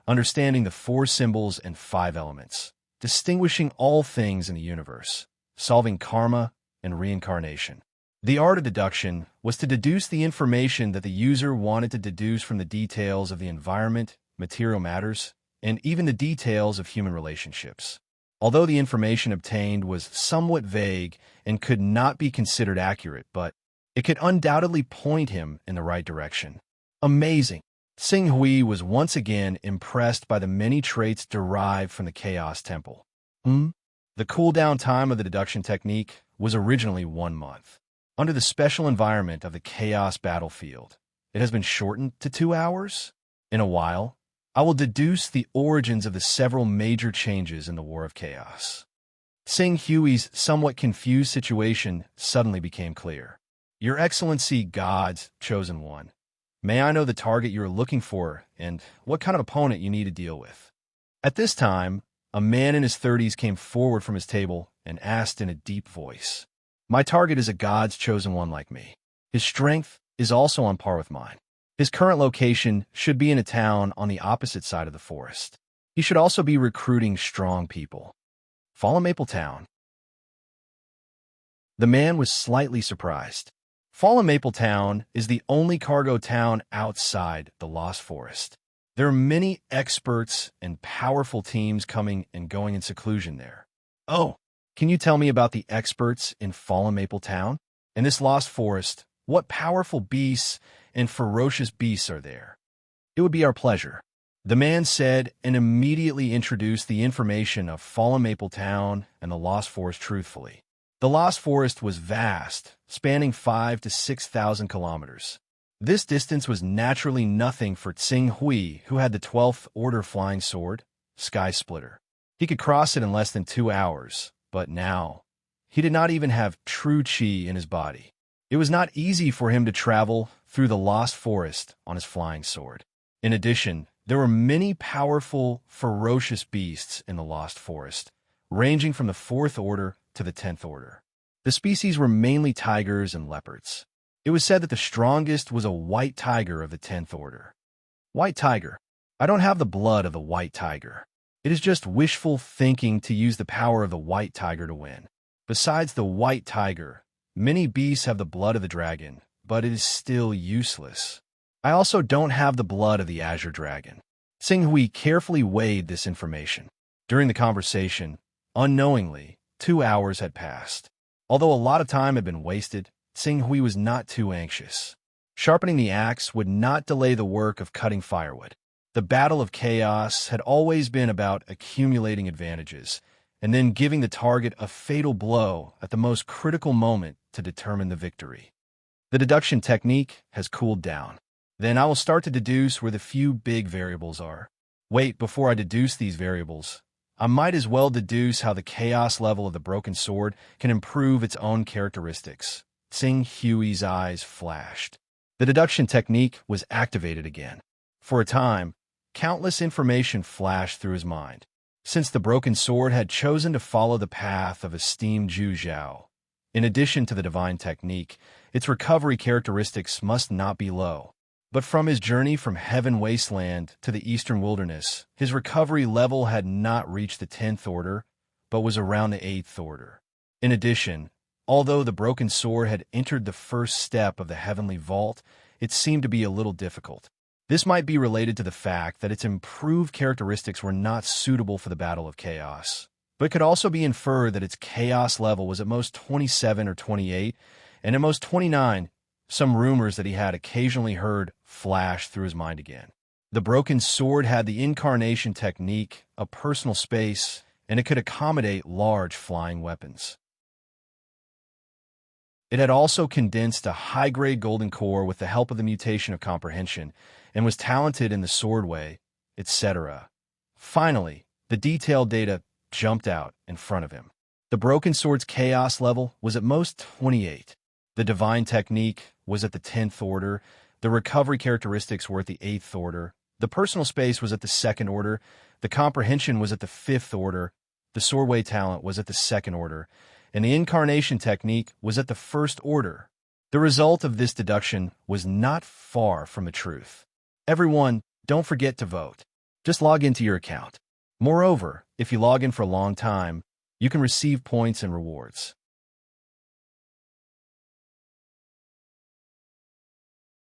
understanding the 4 symbols and 5 elements, distinguishing all things in the universe, solving karma and reincarnation. The art of deduction was to deduce the information that the user wanted to deduce from the details of the environment, material matters, and even the details of human relationships. Although the information obtained was somewhat vague and could not be considered accurate, but it could undoubtedly point him in the right direction. Amazing! Xing Hui was once again impressed by the many traits derived from the Chaos Temple. The cooldown time of the deduction technique was originally 1 month. Under the special environment of the Chaos battlefield, it has been shortened to 2 hours. In a while, I will deduce the origins of the several major changes in the War of Chaos. Xing Hui's somewhat confused situation suddenly became clear. Your Excellency, God's chosen one, may I know the target you are looking for and what kind of opponent you need to deal with? At this time, a man in his 30s came forward from his table and asked in a deep voice, "My target is a God's chosen one like me. His strength is also on par with mine. His current location should be in a town on the opposite side of the forest. He should also be recruiting strong people. Fallen Maple Town." The man was slightly surprised. Fallen Maple Town is the only cargo town outside the Lost Forest. There are many experts and powerful teams coming and going in seclusion there. Oh, can you tell me about the experts in Fallen Maple Town? In this Lost Forest, what powerful beasts and ferocious beasts are there? It would be our pleasure, the man said, and immediately introduced the information of Fallen Maple Town and the Lost Forest truthfully. The Lost Forest was vast, spanning 5,000 to 6,000 kilometers. This distance was naturally nothing for Xing Hui, who had the 12th Order flying sword, Sky Splitter. He could cross it in less than 2 hours, but now, he did not even have true Qi in his body. It was not easy for him to travel through the Lost Forest on his flying sword. In addition, there were many powerful, ferocious beasts in the Lost Forest, ranging from the 4th Order to the 10th Order. The species were mainly tigers and leopards. It was said that the strongest was a white tiger of the 10th Order. White tiger. I don't have the blood of the white tiger. It is just wishful thinking to use the power of the white tiger to win. Besides the white tiger, many beasts have the blood of the dragon, but it is still useless. I also don't have the blood of the azure dragon. Xing Hui carefully weighed this information. During the conversation, unknowingly, 2 hours had passed. Although a lot of time had been wasted, Xing Hui was not too anxious. Sharpening the axe would not delay the work of cutting firewood. The battle of chaos had always been about accumulating advantages, and then giving the target a fatal blow at the most critical moment to determine the victory. The deduction technique has cooled down. Then I will start to deduce where the few big variables are. Wait, before I deduce these variables, I might as well deduce how the chaos level of the broken sword can improve its own characteristics. Xing Hui's eyes flashed. The deduction technique was activated again. For a time, countless information flashed through his mind. Since the broken sword had chosen to follow the path of esteemed Zhu Zhao, in addition to the divine technique, its recovery characteristics must not be low. But from his journey from Heaven Wasteland to the Eastern Wilderness, his recovery level had not reached the 10th Order, but was around the 8th Order. In addition, although the broken sword had entered the first step of the Heavenly Vault, it seemed to be a little difficult. This might be related to the fact that its improved characteristics were not suitable for the Battle of Chaos, but it could also be inferred that its chaos level was at most 27 or 28, and at most 29. Some rumors that he had occasionally heard flashed through his mind again. The broken sword had the incarnation technique, a personal space, and it could accommodate large flying weapons. It had also condensed a high-grade golden core with the help of the mutation of comprehension, and was talented in the swordway, etc. Finally, the detailed data jumped out in front of him. The broken sword's chaos level was at most 28. The divine technique was at the 10th Order, the recovery characteristics were at the 8th Order, the personal space was at the 2nd Order, the comprehension was at the 5th Order, the swordway talent was at the 2nd Order, and the incarnation technique was at the 1st Order. The result of this deduction was not far from the truth. Everyone, don't forget to vote. Just log into your account. Moreover, if you log in for a long time, you can receive points and rewards.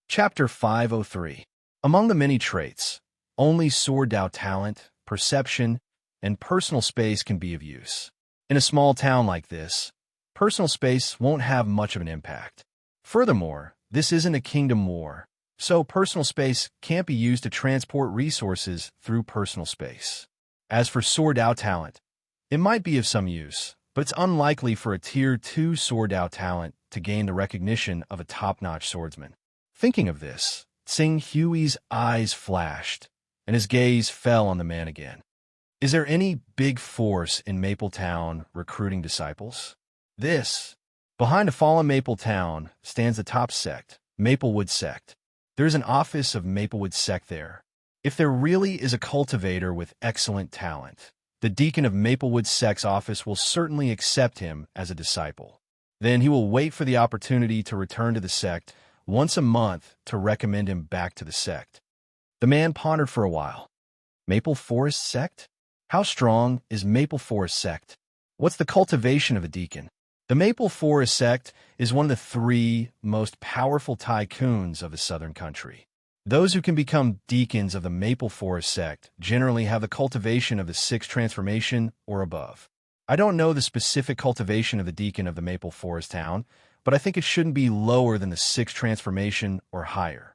Chapter 503. Among the many traits, only Sword Dao talent, perception, and personal space can be of use. In a small town like this, personal space won't have much of an impact. Furthermore, this isn't a kingdom war. So personal space can't be used to transport resources through personal space. As for Sword Dao talent, it might be of some use, but it's unlikely for a Tier 2 Sword Dao talent to gain the recognition of a top-notch swordsman. Thinking of this, Tsing Hui's eyes flashed, and his gaze fell on the man again. Is there any big force in Maple Town recruiting disciples? Behind a fallen Maple Town stands the top sect, Maplewood Sect. There is an office of Maplewood Sect there. If there really is a cultivator with excellent talent, the deacon of Maplewood Sect's office will certainly accept him as a disciple. Then he will wait for the opportunity to return to the sect once a month to recommend him back to the sect. The man pondered for a while. Maple Forest Sect? How strong is Maple Forest Sect? What's the cultivation of a deacon? The Maple Forest Sect is one of the 3 most powerful tycoons of the southern country. Those who can become deacons of the Maple Forest Sect generally have the cultivation of the 6th transformation or above. I don't know the specific cultivation of the deacon of the Maple Forest Town, but I think it shouldn't be lower than the 6th transformation or higher.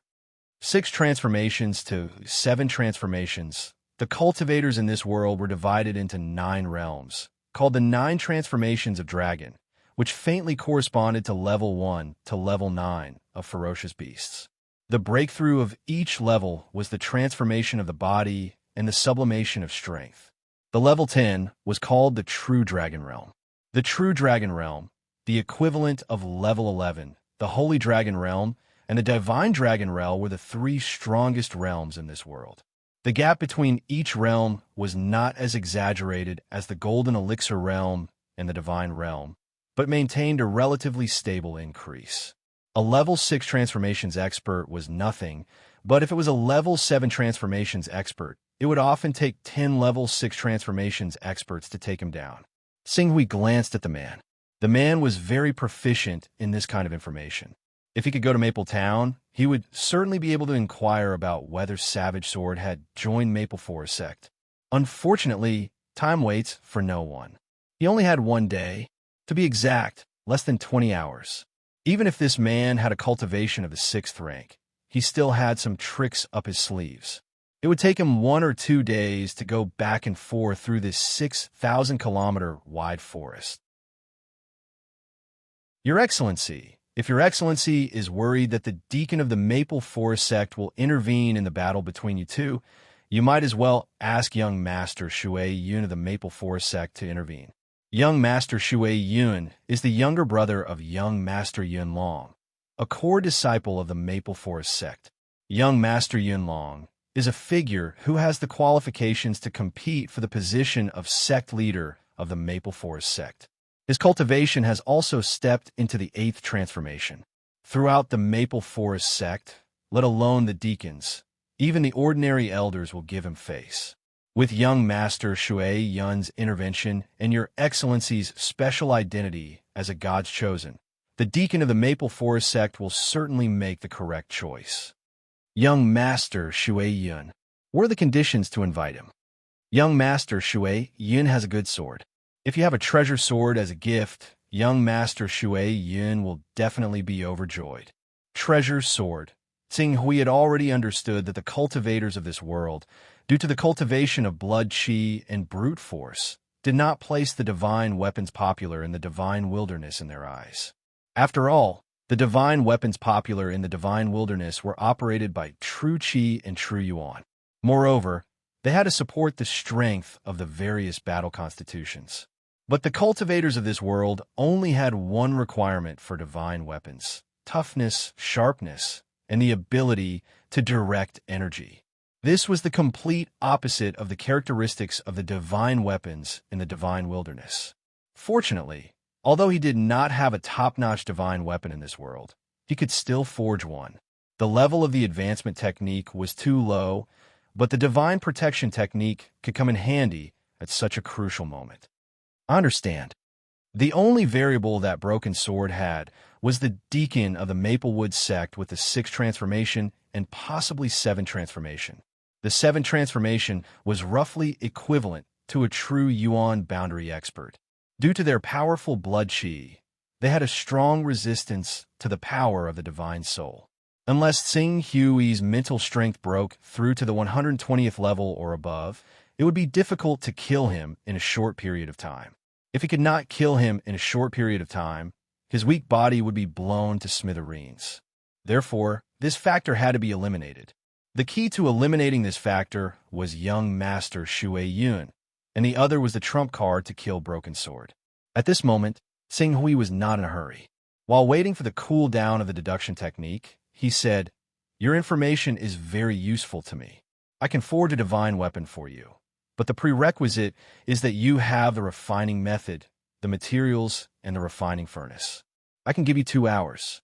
6 transformations to 7 transformations. The cultivators in this world were divided into 9 realms, called the 9 transformations of dragon, which faintly corresponded to level 1 to level 9 of ferocious beasts. The breakthrough of each level was the transformation of the body and the sublimation of strength. The level 10 was called the True Dragon Realm. The True Dragon Realm, the equivalent of level 11, the Holy Dragon Realm, and the Divine Dragon Realm were the 3 strongest realms in this world. The gap between each realm was not as exaggerated as the Golden Elixir Realm and the Divine Realm, but maintained a relatively stable increase. A level 6 transformations expert was nothing, but if it was a level 7 transformations expert, it would often take 10 level 6 transformations experts to take him down. Tsing Hui glanced at the man. The man was very proficient in this kind of information. If he could go to Maple Town, he would certainly be able to inquire about whether Savage Sword had joined Maple Forest Sect. Unfortunately, time waits for no one. He only had 1 day. To be exact, less than 20 hours. Even if this man had a cultivation of the 6th rank, he still had some tricks up his sleeves. It would take him 1 or 2 days to go back and forth through this 6,000-kilometer wide forest. Your Excellency, if Your Excellency is worried that the deacon of the Maple Forest Sect will intervene in the battle between you two, you might as well ask young Master Shui Yun of the Maple Forest Sect to intervene. Young Master Shui Yun is the younger brother of young Master Yun Long, a core disciple of the Maple Forest Sect. Young Master Yun Long is a figure who has the qualifications to compete for the position of sect leader of the Maple Forest Sect. His cultivation has also stepped into the 8th transformation. Throughout the Maple Forest Sect, let alone the deacons, even the ordinary elders will give him face. With young Master Shui Yun's intervention and Your Excellency's special identity as a God's chosen, the deacon of the Maple Forest Sect will certainly make the correct choice. Young Master Shui Yun. What are the conditions to invite him? Young Master Shui Yun has a good sword. If you have a treasure sword as a gift, young Master Shui Yun will definitely be overjoyed. Treasure sword. Tsing Hui had already understood that the cultivators of this world, due to the cultivation of blood chi and brute force, did not place the divine weapons popular in the divine wilderness in their eyes. After all, the divine weapons popular in the divine wilderness were operated by true chi and true yuan. Moreover, they had to support the strength of the various battle constitutions. But the cultivators of this world only had one requirement for divine weapons: toughness, sharpness, and the ability to direct energy. This was the complete opposite of the characteristics of the divine weapons in the divine wilderness. Fortunately, although he did not have a top-notch divine weapon in this world, he could still forge one. The level of the advancement technique was too low, but the divine protection technique could come in handy at such a crucial moment. I understand. The only variable that Broken Sword had was the deacon of the Maplewood Sect with the 6th transformation and possibly 7th transformation. The 7th transformation was roughly equivalent to a true Yuan boundary expert. Due to their powerful blood chi, they had a strong resistance to the power of the divine soul. Unless Tsing Hui's mental strength broke through to the 120th level or above, it would be difficult to kill him in a short period of time. If he could not kill him in a short period of time, his weak body would be blown to smithereens. Therefore, this factor had to be eliminated. The key to eliminating this factor was young master Hunyuan, and the other was the trump card to kill Broken Sword. At this moment, Tsing Hui was not in a hurry. While waiting for the cool down of the deduction technique, he said, "Your information is very useful to me. I can forge a divine weapon for you. But the prerequisite is that you have the refining method, the materials, and the refining furnace. I can give you 2 hours."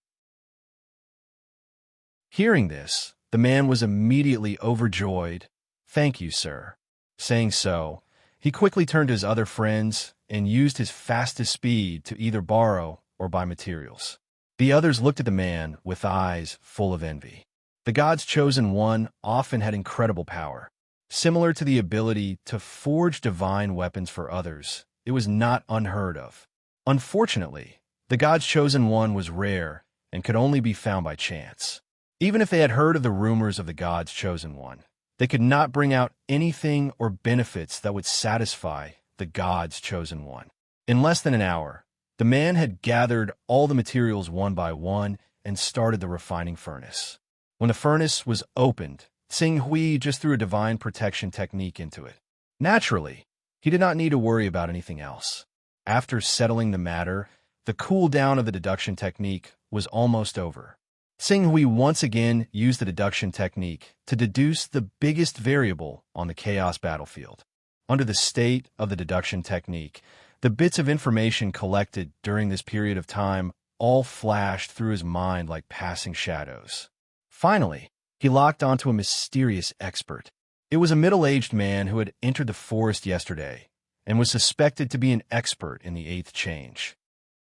Hearing this, the man was immediately overjoyed. "Thank you, sir." Saying so, he quickly turned to his other friends and used his fastest speed to either borrow or buy materials. The others looked at the man with eyes full of envy. The God's chosen one often had incredible power. Similar to the ability to forge divine weapons for others, it was not unheard of. Unfortunately, the God's chosen one was rare and could only be found by chance. Even if they had heard of the rumors of the God's chosen one, they could not bring out anything or benefits that would satisfy the God's chosen one. In less than an hour, the man had gathered all the materials one by one and started the refining furnace. When the furnace was opened, Tsing Hui just threw a divine protection technique into it. Naturally, he did not need to worry about anything else. After settling the matter, the cool down of the deduction technique was almost over. Tsing Hui once again used the deduction technique to deduce the biggest variable on the chaos battlefield. Under the state of the deduction technique, the bits of information collected during this period of time all flashed through his mind like passing shadows. Finally, he locked onto a mysterious expert. It was a middle-aged man who had entered the forest yesterday and was suspected to be an expert in the 8th change.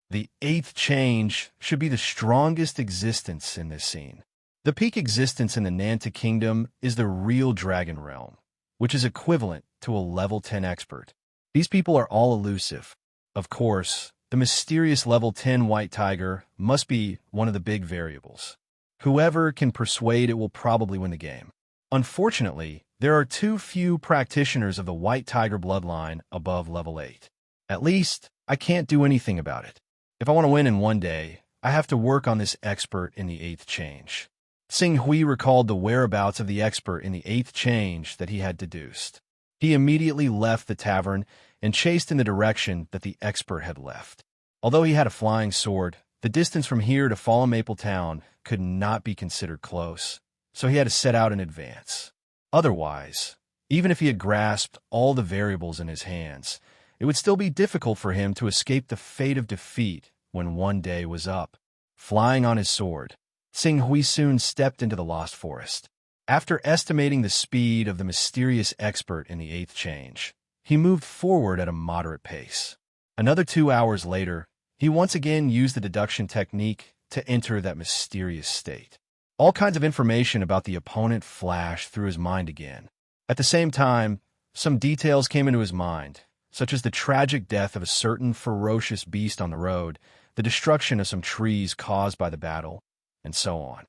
The 8th change should be the strongest existence in this scene. The peak existence in the Nanta Kingdom is the real Dragon Realm, which is equivalent to a level 10 expert. These people are all elusive. Of course, the mysterious level 10 White Tiger must be one of the big variables. Whoever can persuade it will probably win the game. Unfortunately, there are too few practitioners of the White Tiger bloodline above level 8. At least, I can't do anything about it. If I want to win in one day, I have to work on this expert in the 8th change. Tsing Hui recalled the whereabouts of the expert in the 8th change that he had deduced. He immediately left the tavern and chased in the direction that the expert had left. Although he had a flying sword, the distance from here to Fallen Maple Town could not be considered close, so he had to set out in advance. Otherwise, even if he had grasped all the variables in his hands, it would still be difficult for him to escape the fate of defeat when one day was up. Flying on his sword, Tsing Hui soon stepped into the Lost Forest. After estimating the speed of the mysterious expert in the 8th change, he moved forward at a moderate pace. Another 2 hours later, he once again used the deduction technique to enter that mysterious state. All kinds of information about the opponent flashed through his mind again. At the same time, some details came into his mind, such as the tragic death of a certain ferocious beast on the road, the destruction of some trees caused by the battle, and so on.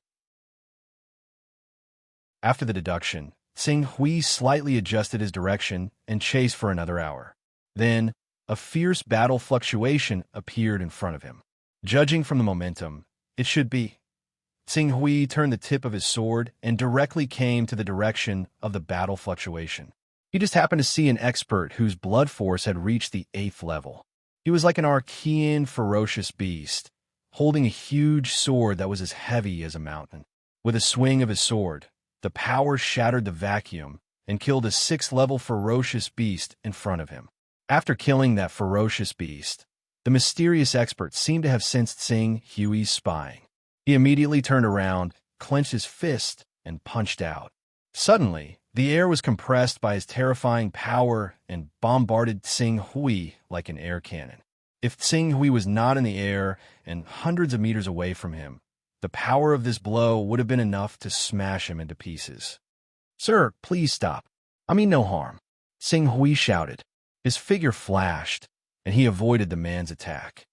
After the deduction, Tsing Hui slightly adjusted his direction and chased for another hour. Then, a fierce battle fluctuation appeared in front of him. Judging from the momentum, it should be. Tsing Hui turned the tip of his sword and directly came to the direction of the battle fluctuation. He just happened to see an expert whose blood force had reached the 8th level. He was like an Archean ferocious beast, holding a huge sword that was as heavy as a mountain. With a swing of his sword, the power shattered the vacuum and killed a 6th-level ferocious beast in front of him. After killing that ferocious beast, the mysterious expert seemed to have sensed Tsing Hui's spying. He immediately turned around, clenched his fist, and punched out. Suddenly, the air was compressed by his terrifying power and bombarded Tsing Hui like an air cannon. If Tsing Hui was not in the air and hundreds of meters away from him, the power of this blow would have been enough to smash him into pieces. "Sir, please stop. I mean no harm," Tsing Hui shouted. His figure flashed, and he avoided the man's attack.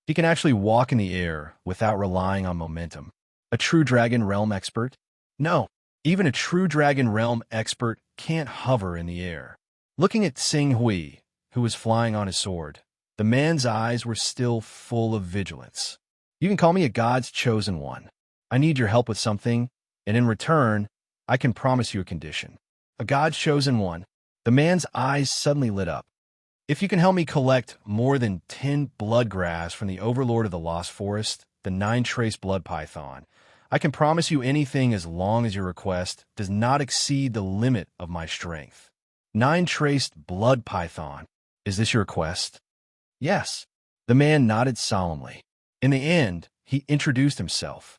He can actually walk in the air without relying on momentum. A A true Dragon Realm expert? No, even a true Dragon Realm expert can't hover in the air. Looking at Sing Hui, who was flying on his sword, the man's eyes were still full of vigilance. You can call me a God's chosen one. I need your help with something, and in return, I can promise you a condition. A God's chosen one. The man's eyes suddenly lit up. If you can help me collect more than 10 bloodgrass from the overlord of the Lost Forest, the 9-trace blood python, I can promise you anything as long as your request does not exceed the limit of my strength. 9-traced blood python. Is this your request? Yes. The man nodded solemnly. In the end, he introduced himself.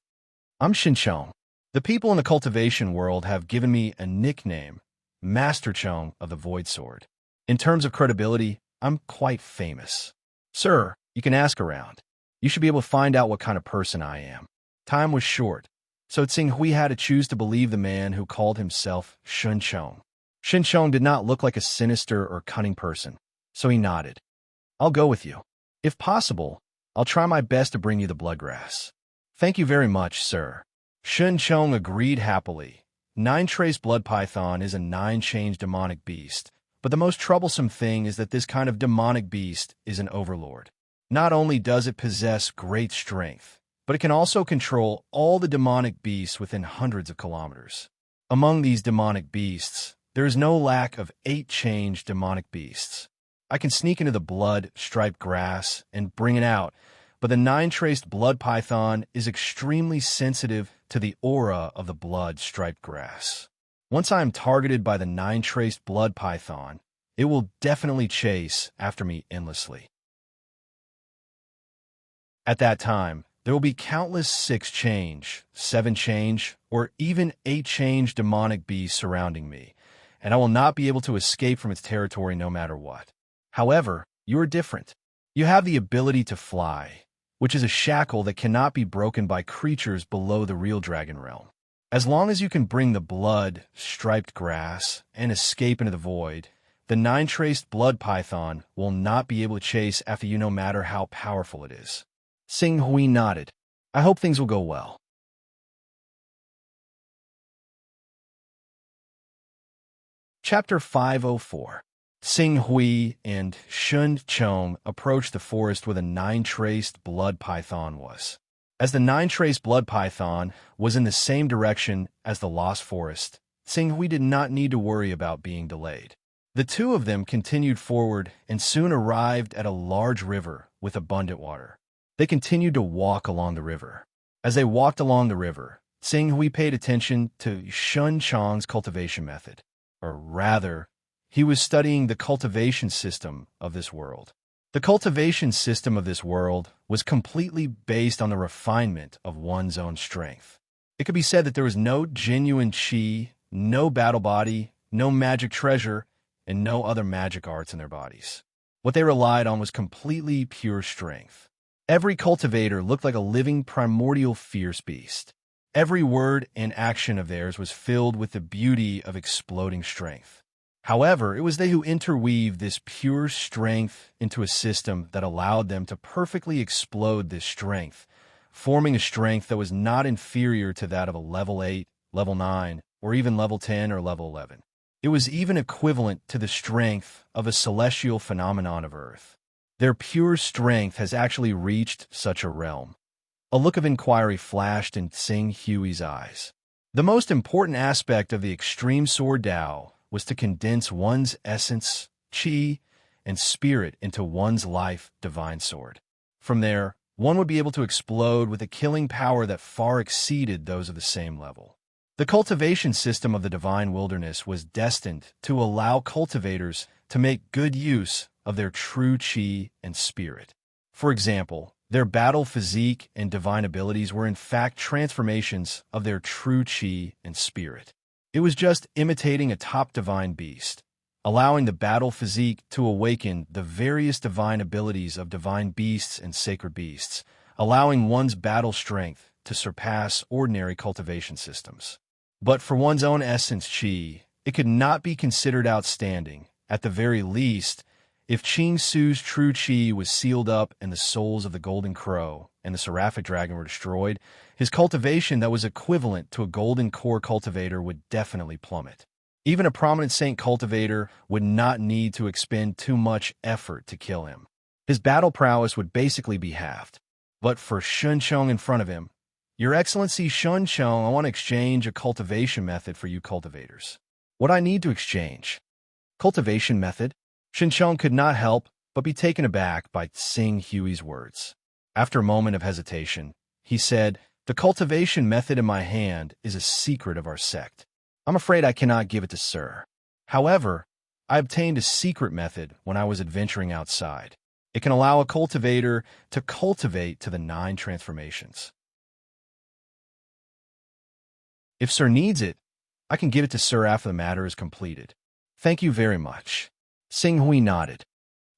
I'm Xinqiang. The people in the cultivation world have given me a nickname, Master Chong of the Void Sword. In terms of credibility, I'm quite famous. Sir, you can ask around. You should be able to find out what kind of person I am. Time was short, so Tsing Hui had to choose to believe the man who called himself Xinqiang. Xinqiang did not look like a sinister or cunning person, so he nodded. I'll go with you. If possible, I'll try my best to bring you the bloodgrass. Thank you very much, sir. Xinqiang agreed happily. 9-trace blood python is a 9-change demonic beast, but the most troublesome thing is that this kind of demonic beast is an overlord. Not only does it possess great strength, but it can also control all the demonic beasts within hundreds of kilometers. Among these demonic beasts, there is no lack of 8-change demonic beasts. I can sneak into the blood-striped grass and bring it out, but the 9-traced blood python is extremely sensitive to the aura of the blood-striped grass. Once I am targeted by the 9-traced blood python, it will definitely chase after me endlessly. At that time, there will be countless 6-change, 7-change, or even 8-change demonic beasts surrounding me, and I will not be able to escape from its territory no matter what. However, you are different. You have the ability to fly, which is a shackle that cannot be broken by creatures below the real dragon realm. As long as you can bring the blood-striped grass and escape into the void, the 9-traced blood python will not be able to chase after you no matter how powerful it is. Sing Hui nodded. I hope things will go well. Chapter 504. Sing Hui and Xinqiang approached the forest where the 9-traced blood python was. As the 9-traced blood python was in the same direction as the Lost Forest, Sing Hui did not need to worry about being delayed. The two of them continued forward and soon arrived at a large river with abundant water. They continued to walk along the river. As they walked along the river, Sing Hui paid attention to Xinqiang's cultivation method, or rather, he was studying the cultivation system of this world. The cultivation system of this world was completely based on the refinement of one's own strength. It could be said that there was no genuine chi, no battle body, no magic treasure, and no other magic arts in their bodies. What they relied on was completely pure strength. Every cultivator looked like a living primordial fierce beast. Every word and action of theirs was filled with the beauty of exploding strength. However, it was they who interweaved this pure strength into a system that allowed them to perfectly explode this strength, forming a strength that was not inferior to that of a level 8, level 9, or even level 10 or level 11. It was even equivalent to the strength of a celestial phenomenon of Earth. Their pure strength has actually reached such a realm. A look of inquiry flashed in Sing Hui's eyes. The most important aspect of the extreme sword Dao was to condense one's essence, chi, and spirit into one's life divine sword. From there, one would be able to explode with a killing power that far exceeded those of the same level. The cultivation system of the divine wilderness was destined to allow cultivators to make good use of their true chi and spirit. For example, their battle physique and divine abilities were in fact transformations of their true chi and spirit. It was just imitating a top divine beast, allowing the battle physique to awaken the various divine abilities of divine beasts and sacred beasts, allowing one's battle strength to surpass ordinary cultivation systems. But for one's own essence chi, it could not be considered outstanding. At the very least, If Ching Su's true chi was sealed up in the souls of the golden crow and the seraphic dragon were destroyed, his cultivation that was equivalent to a golden core cultivator would definitely plummet. Even a prominent saint cultivator would not need to expend too much effort to kill him. His battle prowess would basically be halved. But for Shunchong in front of him, "Your Excellency Shunchong, I want to exchange a cultivation method for you cultivators." "What I need to exchange?" "Cultivation method?" Shunchong could not help but be taken aback by Sing Hui's words. After a moment of hesitation, he said, "The cultivation method in my hand is a secret of our sect. I'm afraid I cannot give it to Sir. However, I obtained a secret method when I was adventuring outside. It can allow a cultivator to cultivate to the 9 transformations. If Sir needs it, I can give it to Sir after the matter is completed." "Thank you very much." Sing Hui nodded.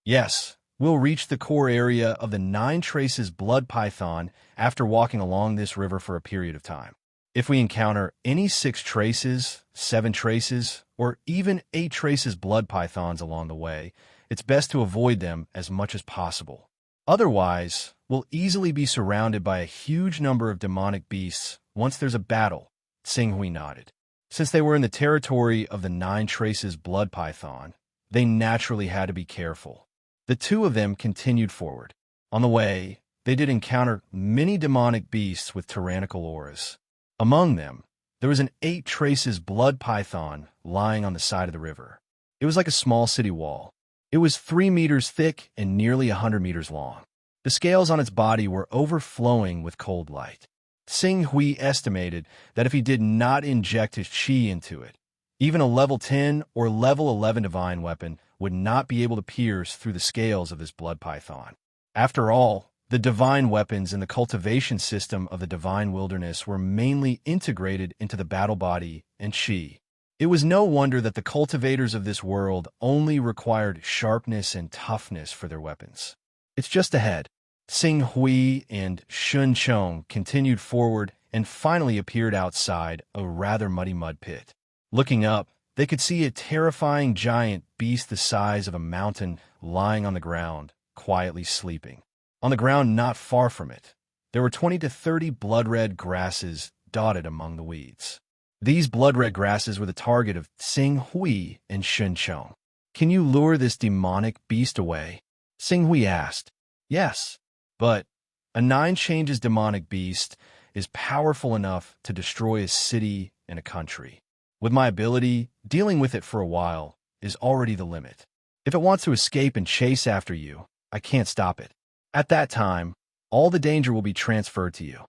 "Yes, we'll reach the core area of the 9 Traces Blood Python after walking along this river for a period of time. If we encounter any 6 traces, 7 traces, or even 8 traces blood pythons along the way, it's best to avoid them as much as possible. Otherwise, we'll easily be surrounded by a huge number of demonic beasts once there's a battle." Sing Hui nodded. Since they were in the territory of the 9 Traces blood python, they naturally had to be careful. The 2 of them continued forward. On the way, they did encounter many demonic beasts with tyrannical auras. Among them, there was an 8 Traces blood python lying on the side of the river. It was like a small city wall. It was 3 meters thick and nearly 100 meters long. The scales on its body were overflowing with cold light. Sing Hui estimated that if he did not inject his chi into it, even a level 10 or level 11 divine weapon would not be able to pierce through the scales of this blood python. After all, the divine weapons in the cultivation system of the divine wilderness were mainly integrated into the battle body and chi. It was no wonder that the cultivators of this world only required sharpness and toughness for their weapons. "It's just ahead." Sing Hui and Shun Chong continued forward and finally appeared outside a rather muddy mud pit. Looking up, they could see a terrifying giant beast the size of a mountain lying on the ground, quietly sleeping. On the ground not far from it, there were 20 to 30 blood-red grasses dotted among the weeds. These blood-red grasses were the target of Sing Hui and Shun Chong. "Can you lure this demonic beast away?" Sing Hui asked. "Yes, but a 9 changes demonic beast is powerful enough to destroy a city and a country. With my ability, dealing with it for a while is already the limit. If it wants to escape and chase after you, I can't stop it. At that time, all the danger will be transferred to you."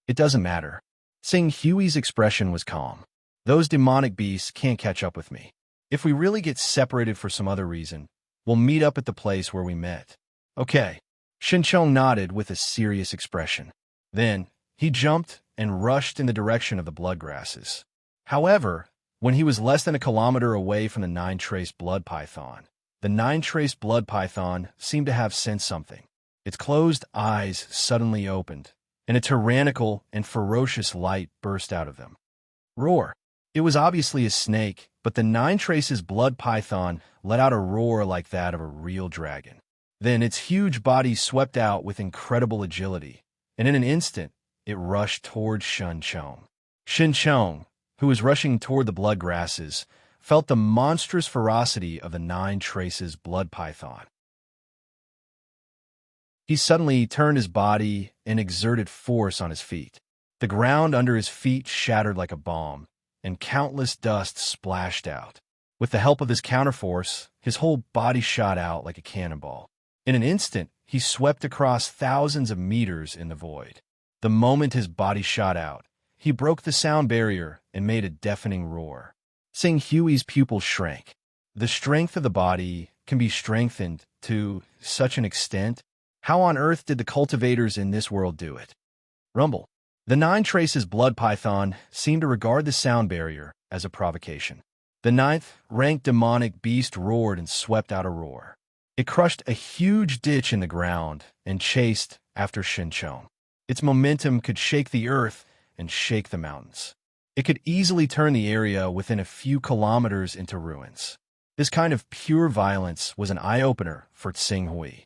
"It doesn't matter." Sing Hui's expression was calm. "Those demonic beasts can't catch up with me. If we really get separated for some other reason, we'll meet up at the place where we met." "Okay." Shinchong nodded with a serious expression. Then, he jumped and rushed in the direction of the blood grasses. However, when he was less than a kilometer away from the 9 Trace blood python, the 9 Trace blood python seemed to have sensed something. Its closed eyes suddenly opened, and a tyrannical and ferocious light burst out of them. Roar. It was obviously a snake, but the 9 Traces blood python let out a roar like that of a real dragon. Then its huge body swept out with incredible agility, and in an instant, it rushed toward Shun Chong. Shin Chong, who was rushing toward the blood grasses, felt the monstrous ferocity of the 9 Traces blood python. He suddenly turned his body and exerted force on his feet. The ground under his feet shattered like a bomb, and countless dust splashed out. With the help of this counterforce, his whole body shot out like a cannonball. In an instant, he swept across thousands of meters in the void. The moment his body shot out, he broke the sound barrier and made a deafening roar. Sing Hui's pupils shrank. The strength of the body can be strengthened to such an extent. How on earth did the cultivators in this world do it? Rumble. The 9 Traces blood python seemed to regard the sound barrier as a provocation. The 9th-ranked demonic beast roared and swept out a roar. It crushed a huge ditch in the ground and chased after Shinchong. Its momentum could shake the earth and shake the mountains. It could easily turn the area within a few kilometers into ruins. This kind of pure violence was an eye-opener for Tsing Hui.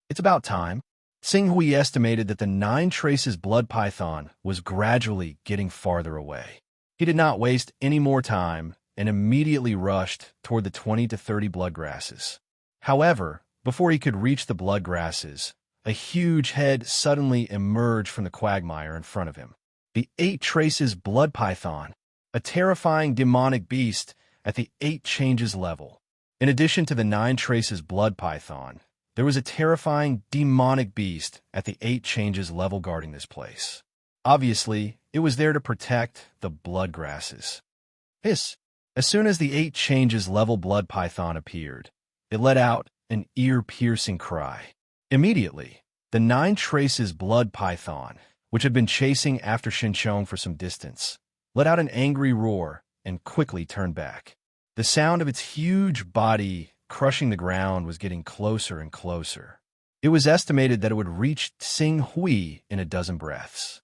It's about time. Tsing Hui estimated that the 9 traces blood python was gradually getting farther away. He did not waste any more time and immediately rushed toward the 20 to 30 blood grasses. However, before he could reach the blood grasses, a huge head suddenly emerged from the quagmire in front of him. The 8 traces blood python, a terrifying demonic beast at the 8 changes level. In addition to the 9 traces blood python, there was a terrifying demonic beast at the 8 changes level guarding this place. Obviously, it was there to protect the blood grasses. Hiss! As soon as the 8 changes level blood python appeared, it let out an ear-piercing cry. Immediately, the 9 traces blood python, which had been chasing after Shinchong for some distance, let out an angry roar and quickly turned back. The sound of its huge body crushing the ground was getting closer and closer. It was estimated that it would reach Tsing Hui in a dozen breaths.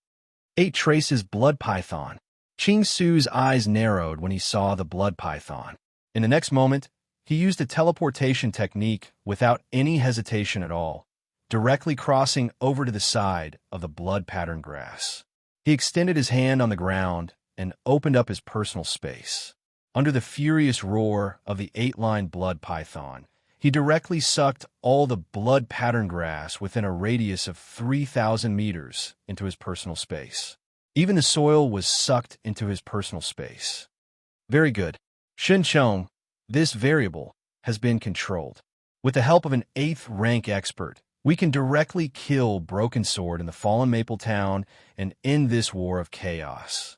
8 traces blood python. Ching Su's eyes narrowed when he saw the blood python. In the next moment, he used a teleportation technique without any hesitation at all, directly crossing over to the side of the blood-patterned grass. He extended his hand on the ground and opened up his personal space. Under the furious roar of the 8-line blood python, he directly sucked all the blood-patterned grass within a radius of 3,000 meters into his personal space. Even the soil was sucked into his personal space. Very good. Shinchong, this variable has been controlled. With the help of an 8th rank expert, we can directly kill Broken Sword in the fallen Maple Town and end this war of chaos.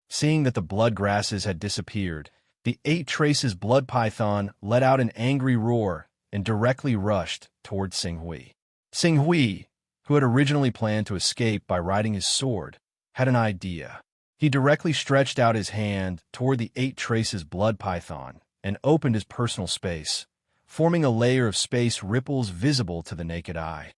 Seeing that the blood grasses had disappeared, the 8 traces blood python let out an angry roar and directly rushed toward Tsing Hui. Tsing Hui, who had originally planned to escape by riding his sword, had an idea. He directly stretched out his hand toward the 8 traces blood python and opened his personal space, forming a layer of space ripples visible to the naked eye.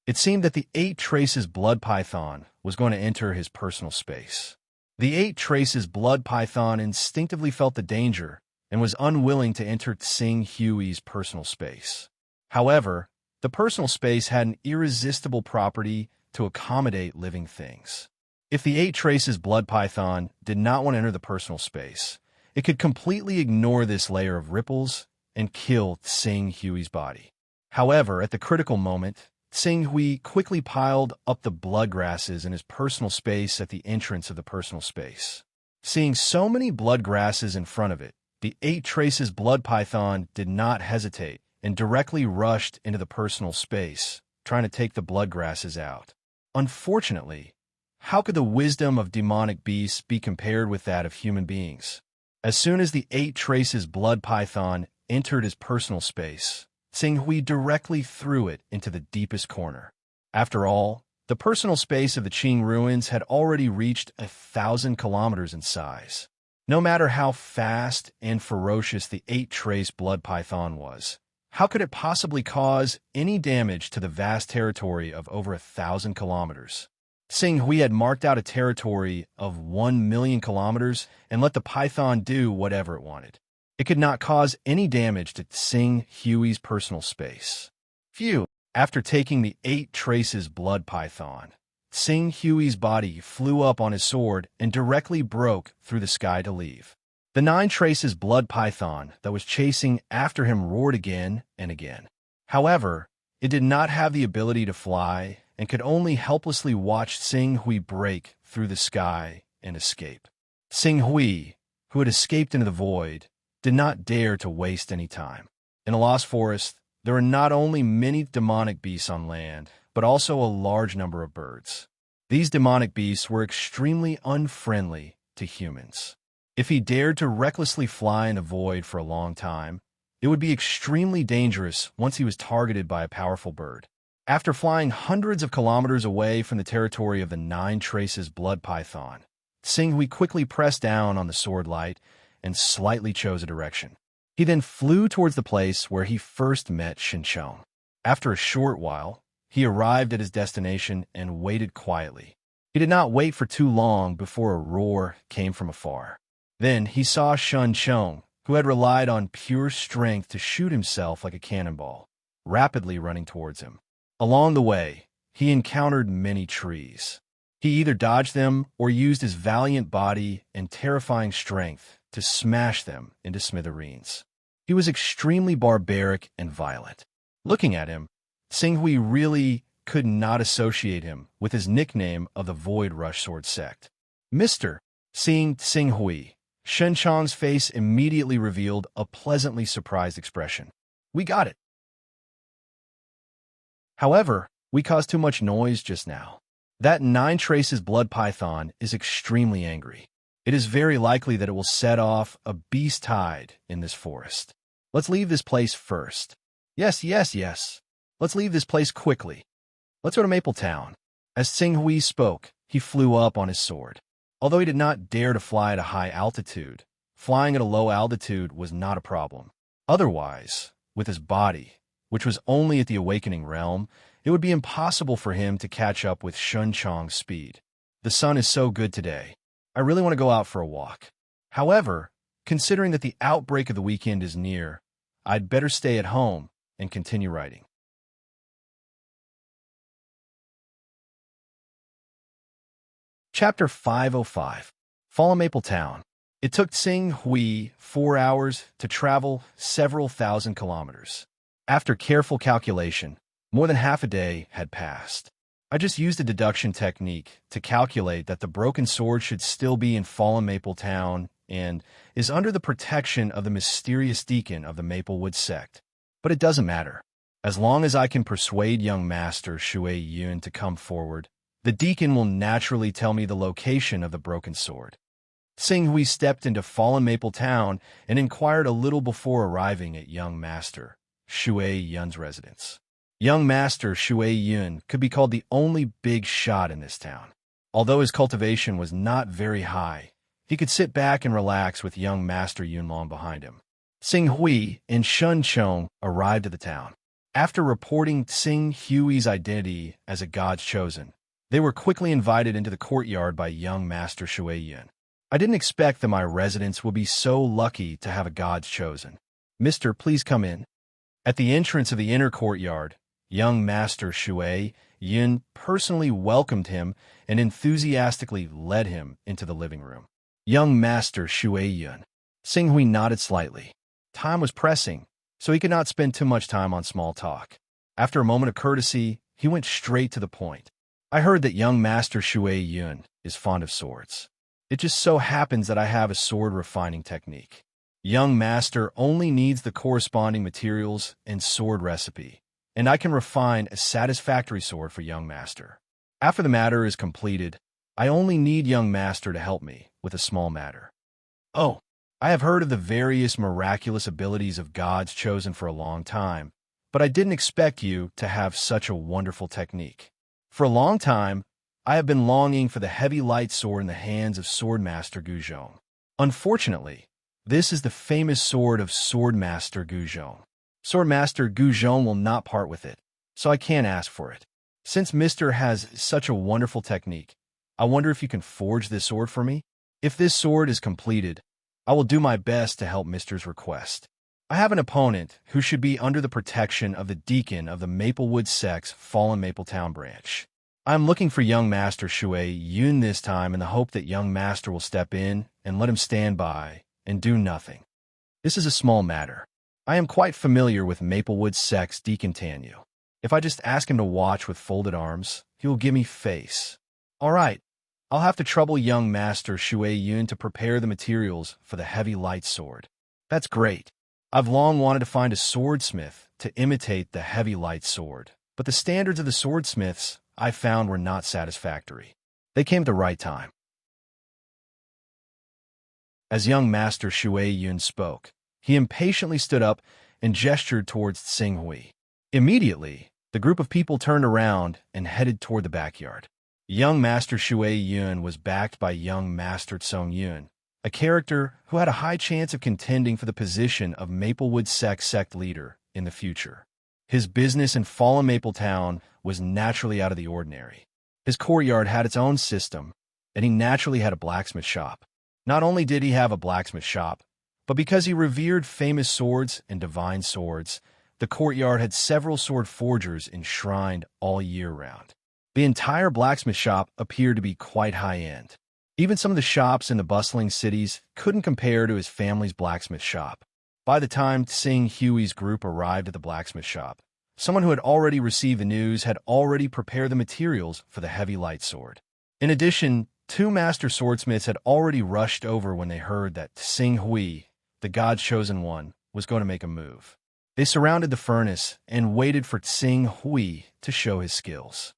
It seemed that the 8 traces blood python was going to enter his personal space. The 8 traces blood python instinctively felt the danger and was unwilling to enter Tsing Hui's personal space. However, the personal space had an irresistible property to accommodate living things. If the 8 traces blood python did not want to enter the personal space, it could completely ignore this layer of ripples and kill Tsing Hui's body. However, at the critical moment, Tsing Hui quickly piled up the blood grasses in his personal space at the entrance of the personal space. Seeing so many blood grasses in front of it, the 8 traces blood python did not hesitate and directly rushed into the personal space, trying to take the blood grasses out. Unfortunately, how could the wisdom of demonic beasts be compared with that of human beings? As soon as the 8 traces blood python entered his personal space, Tsing Hui directly threw it into the deepest corner. After all, the personal space of the Qing ruins had already reached 1,000 kilometers in size. No matter how fast and ferocious the 8-trace blood python was, how could it possibly cause any damage to the vast territory of over 1,000 kilometers? Tsing Hui had marked out a territory of 1 million kilometers and let the python do whatever it wanted. It could not cause any damage to Tsing Hui's personal space. Phew! After taking the 8 traces blood python, Tsing Hui's body flew up on his sword and directly broke through the sky to leave. The 9 traces blood python that was chasing after him roared again and again. However, it did not have the ability to fly and could only helplessly watch Tsing Hui break through the sky and escape. Tsing Hui, who had escaped into the void, did not dare to waste any time. In a lost forest, there were not only many demonic beasts on land, but also a large number of birds. These demonic beasts were extremely unfriendly to humans. If he dared to recklessly fly in the void for a long time, it would be extremely dangerous once he was targeted by a powerful bird. After flying hundreds of kilometers away from the territory of the 9 traces blood python, Tsing Hui quickly pressed down on the sword light and slightly chose a direction. He then flew towards the place where he first met Shinchong. After a short while, he arrived at his destination and waited quietly. He did not wait for too long before a roar came from afar. Then he saw Shun Chong, who had relied on pure strength to shoot himself like a cannonball, rapidly running towards him. Along the way, he encountered many trees. He either dodged them or used his valiant body and terrifying strength to smash them into smithereens. He was extremely barbaric and violent. Looking at him, Xinghui really could not associate him with his nickname of the Void Rush Sword Sect. Mr. Seeing Xinghui, Shen Chong's face immediately revealed a pleasantly surprised expression. We got it. However, we caused too much noise just now. That 9 Traces blood python is extremely angry. It is very likely that it will set off a beast tide in this forest. Let's leave this place first. Yes. Let's leave this place quickly. Let's go to Maple Town. As Xinghui spoke, he flew up on his sword. Although he did not dare to fly at a high altitude, flying at a low altitude was not a problem. Otherwise, with his body, which was only at the awakening realm, it would be impossible for him to catch up with Shun Chong's speed. The sun is so good today. I really want to go out for a walk. However, considering that the outbreak of the weekend is near, I'd better stay at home and continue writing. Chapter 505. Fallen Maple Town. It took Xinghui 4 hours to travel several thousand kilometers. After careful calculation, more than half a day had passed. I just used a deduction technique to calculate that the broken sword should still be in Fallen Maple Town and is under the protection of the mysterious deacon of the Maplewood sect. But it doesn't matter. As long as I can persuade young master Hunyuan to come forward, the deacon will naturally tell me the location of the broken sword. Xinghui stepped into Fallen Maple Town and inquired a little before arriving at young master Hunyuan's residence. Young master Hunyuan could be called the only big shot in this town. Although his cultivation was not very high, he could sit back and relax with young master Yunlong behind him. Xinghui and Shun Chong arrived at the town. After reporting Xinghui's identity as a god's chosen, they were quickly invited into the courtyard by young master Hunyuan. I didn't expect that my residents would be so lucky to have a god's chosen. Mister, please come in. At the entrance of the inner courtyard, young master Hunyuan personally welcomed him and enthusiastically led him into the living room. Young master Hunyuan. Xinghui nodded slightly. Time was pressing, so he could not spend too much time on small talk. After a moment of courtesy, he went straight to the point. I heard that young master Hunyuan is fond of swords. It just so happens that I have a sword refining technique. Young master only needs the corresponding materials and sword recipe, and I can refine a satisfactory sword for young master. After the matter is completed, I only need young master to help me with a small matter. Oh, I have heard of the various miraculous abilities of gods chosen for a long time, but I didn't expect you to have such a wonderful technique. For a long time, I have been longing for the heavy light sword in the hands of Swordmaster Guzhong. Unfortunately, this is the famous sword of Swordmaster Guzhong. Swordmaster Guzhong will not part with it, so I can't ask for it. Since Mister has such a wonderful technique, I wonder if you can forge this sword for me? If this sword is completed, I will do my best to help Mister's request. I have an opponent who should be under the protection of the deacon of the Maplewood sect's Fallen Maple Town branch. I am looking for young master Hunyuan this time in the hope that young master will step in and let him stand by and do nothing. This is a small matter. I am quite familiar with Maplewood sect's deacon Tanyu. If I just ask him to watch with folded arms, he will give me face. All right, I'll have to trouble young master Hunyuan to prepare the materials for the heavy light sword. That's great. I've long wanted to find a swordsmith to imitate the heavy light sword, but the standards of the swordsmiths I found were not satisfactory. They came at the right time. As young master Hunyuan spoke, he impatiently stood up and gestured towards Xinghui. Immediately, the group of people turned around and headed toward the backyard. Young master Hunyuan was backed by young master Songyun, a character who had a high chance of contending for the position of Maplewood sect leader in the future. His business in Fallen Maple Town was naturally out of the ordinary. His courtyard had its own system, and he naturally had a blacksmith shop. Not only did he have a blacksmith shop, but because he revered famous swords and divine swords, the courtyard had several sword forgers enshrined all year round. The entire blacksmith shop appeared to be quite high-end. Even some of the shops in the bustling cities couldn't compare to his family's blacksmith shop. By the time Tsing Hui's group arrived at the blacksmith shop, someone who had already received the news had already prepared the materials for the heavy light sword. In addition, 2 master swordsmiths had already rushed over when they heard that Tsing Hui, the God's chosen one, was going to make a move. They surrounded the furnace and waited for Tsing Hui to show his skills.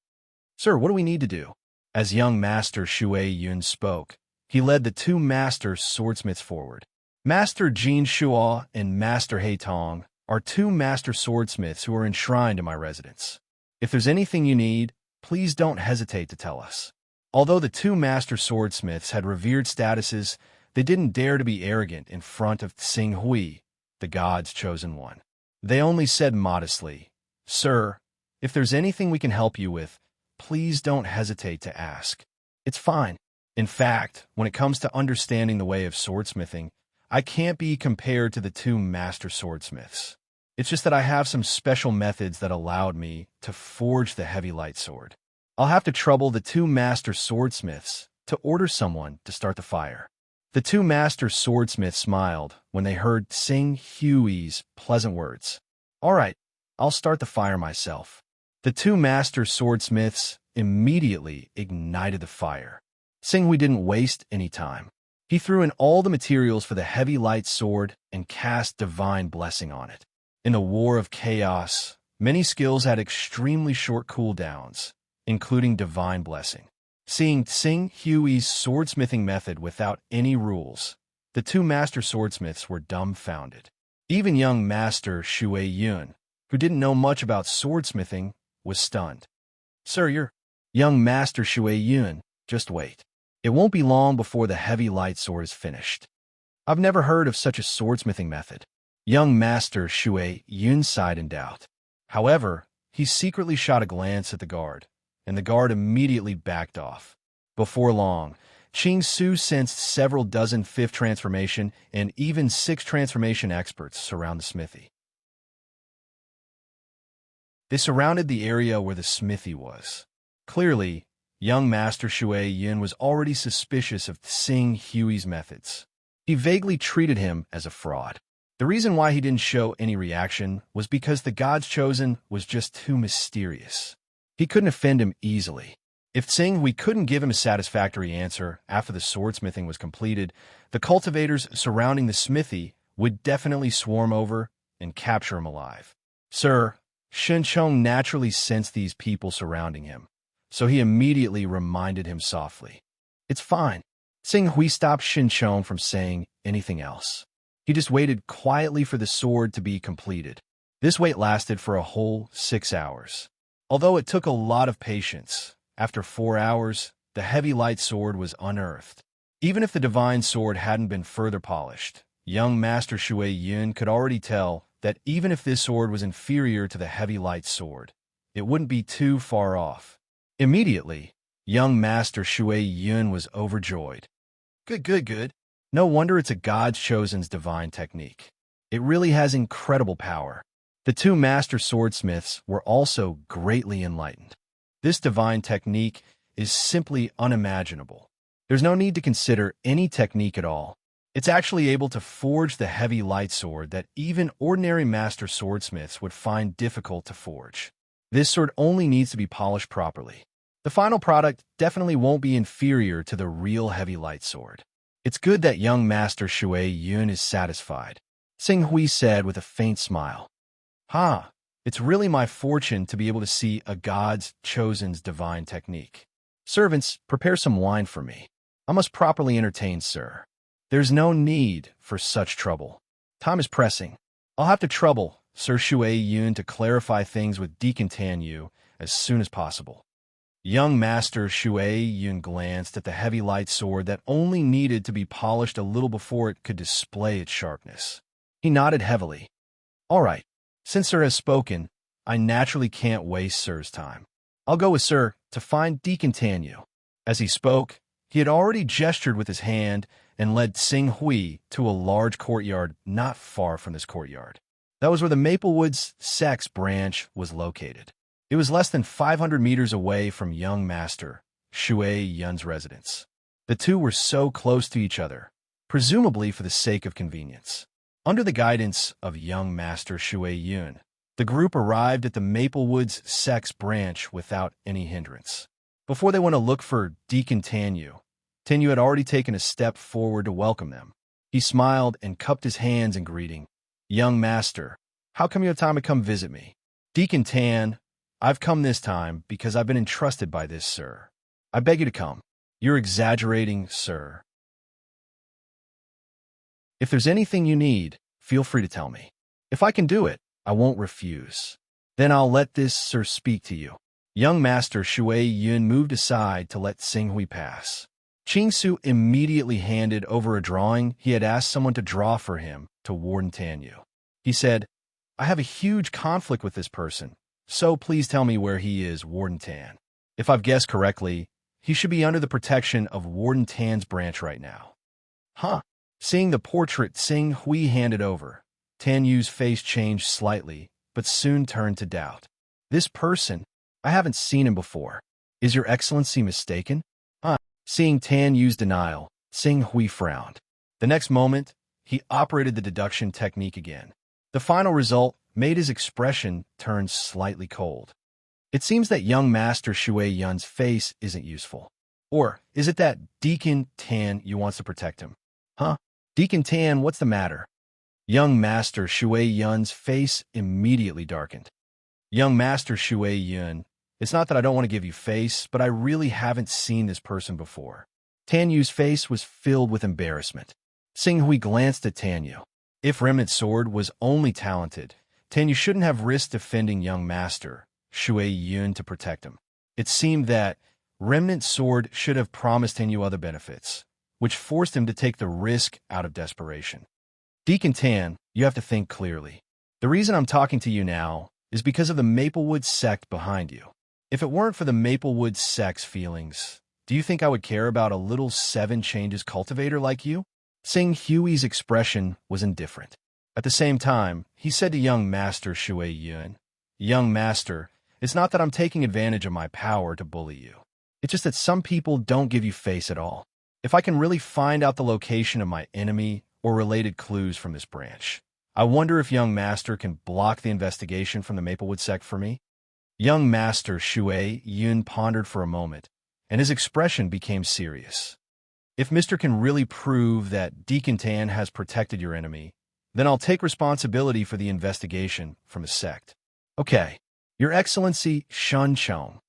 "Sir, what do we need to do?" As young Master Shui Yun spoke, he led the 2 master swordsmiths forward. Master Jin Shua and Master He Tong are 2 master swordsmiths who are enshrined in my residence. If there's anything you need, please don't hesitate to tell us. Although the 2 master swordsmiths had revered statuses, they didn't dare to be arrogant in front of Tsing Hui, the God's chosen one. They only said modestly, "Sir, if there's anything we can help you with, please don't hesitate to ask. It's fine. In fact, when it comes to understanding the way of swordsmithing, I can't be compared to the 2 master swordsmiths. It's just that I have some special methods that allowed me to forge the heavy light sword. I'll have to trouble the 2 master swordsmiths to order someone to start the fire." The 2 master swordsmiths smiled when they heard Tsing Hui's pleasant words. "All right, I'll start the fire myself." The 2 master swordsmiths immediately ignited the fire. Tsing Hui didn't waste any time. He threw in all the materials for the heavy light sword and cast divine blessing on it. In a war of chaos, many skills had extremely short cooldowns, including divine blessing. Seeing Tsing Hui's swordsmithing method without any rules, the 2 master swordsmiths were dumbfounded. Even young Master Shui Yun, who didn't know much about swordsmithing, was stunned. "Sir, you're..." "Young Master Shui Yun, just wait. It won't be long before the heavy light sword is finished. I've never heard of such a swordsmithing method." Young Master Shui Yun sighed in doubt. However, he secretly shot a glance at the guard, and the guard immediately backed off. Before long, Ching Su sensed several dozen 5th transformation and even 6th transformation experts surround the smithy. They surrounded the area where the smithy was. Clearly, young Master Shui Yun was already suspicious of Tsing Hui's methods. He vaguely treated him as a fraud. The reason why he didn't show any reaction was because the God's chosen was just too mysterious. He couldn't offend him easily. If Tsing Hui couldn't give him a satisfactory answer after the swordsmithing was completed, the cultivators surrounding the smithy would definitely swarm over and capture him alive. "Sir," Shen Chong naturally sensed these people surrounding him, so he immediately reminded him softly. "It's fine." Tsing Hui stopped Shen Chong from saying anything else. He just waited quietly for the sword to be completed. This wait lasted for a whole 6 hours. Although it took a lot of patience, after 4 hours, the heavy light sword was unearthed. Even if the divine sword hadn't been further polished, young Master Shui Yun could already tell that even if this sword was inferior to the heavy light sword, it wouldn't be too far off. Immediately, young Master Shui Yun was overjoyed. Good. No wonder it's a God's chosen's divine technique. It really has incredible power." The 2 master swordsmiths were also greatly enlightened. This divine technique is simply unimaginable. There's no need to consider any technique at all. It's actually able to forge the heavy light sword that even ordinary master swordsmiths would find difficult to forge. This sword only needs to be polished properly. The final product definitely won't be inferior to the real heavy light sword. "It's good that young Master Shui Yun is satisfied," Tsing Hui said with a faint smile. It's really my fortune to be able to see a God's chosen's divine technique. Servants, prepare some wine for me. I must properly entertain, sir." "There's no need for such trouble. Time is pressing. I'll have to trouble Sir Shui Yun to clarify things with Deacon Tan Yu as soon as possible." Young Master Shui Yun glanced at the heavy light sword that only needed to be polished a little before it could display its sharpness. He nodded heavily. "All right. Since Sir has spoken, I naturally can't waste Sir's time. I'll go with Sir to find Deacon Tan Yu." As he spoke, He had already gestured with his hand and led Sing Hui to a large courtyard not far from this courtyard. That was where the Maplewoods Sex branch was located. It was less than 500 meters away from young master Shui Yun's residence. The two were so close to each other, presumably for the sake of convenience. Under the guidance of young master Shui Yun, the group arrived at the Maplewoods Sex branch without any hindrance. Before they went to look for Deacon Tanyu, Tanyu had already taken a step forward to welcome them. He smiled and cupped his hands in greeting. "Young master, how come you have time to come visit me?" "Deacon Tan, I've come this time because I've been entrusted by this, sir. I beg you to come." "You're exaggerating, sir. If there's anything you need, feel free to tell me. If I can do it, I won't refuse. Then I'll let this sir speak to you." Young master Shui Yun moved aside to let Sing Hui pass. Ching Su immediately handed over a drawing he had asked someone to draw for him to Warden Tanyu. He said, "I have a huge conflict with this person, so please tell me where he is, Warden Tan. If I've guessed correctly, he should be under the protection of Warden Tan's branch right now." "Huh?" Seeing the portrait Sing Hui handed over, Tanyu's face changed slightly, but soon turned to doubt. "This person? I haven't seen him before. Is your excellency mistaken?" Seeing Tanyu's denial, Sing Hui frowned. The next moment, he operated the deduction technique again. The final result made his expression turn slightly cold. "It seems that young master Shui Yun's face isn't useful. Or is it that Deacon Tan you wants to protect him?" "Huh? Deacon Tan, what's the matter?" Young master Shui Yun's face immediately darkened. "Young master Shui Yun, it's not that I don't want to give you face, but I really haven't seen this person before." Tanyu's face was filled with embarrassment. Sing Hui glanced at Tanyu. If Remnant Sword was only talented, Tanyu shouldn't have risked defending young master Shui Yun to protect him. It seemed that Remnant Sword should have promised Tanyu other benefits, which forced him to take the risk out of desperation. "Deacon Tan, you have to think clearly. The reason I'm talking to you now is because of the Maplewood sect behind you. If it weren't for the Maplewood sect's feelings, do you think I would care about a little seven changes cultivator like you?" Sing Hui's expression was indifferent. At the same time, he said to young master Shui Yun, "Young master, it's not that I'm taking advantage of my power to bully you. It's just that some people don't give you face at all. If I can really find out the location of my enemy or related clues from this branch, I wonder if young master can block the investigation from the Maplewood sect for me." Young master Shui Yun pondered for a moment, and his expression became serious. "If Mr. can really prove that Deacon Tan has protected your enemy, then I'll take responsibility for the investigation from the sect." "Okay, Your Excellency Shun Chong,"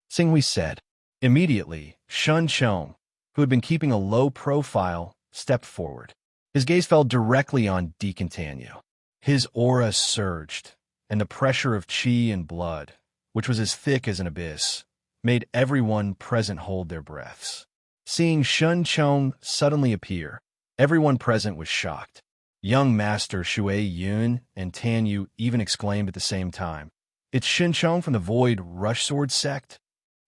Sing Hui said. Immediately, Shun Chong, who had been keeping a low profile, stepped forward. His gaze fell directly on Deacon Tanyu. His aura surged, and the pressure of qi and blood, which was as thick as an abyss, made everyone present hold their breaths. Seeing Shun Chong suddenly appear, everyone present was shocked. Young master Shui Yun and Tanyu even exclaimed at the same time, "It's Shun Chong from the Void Rush Sword sect?"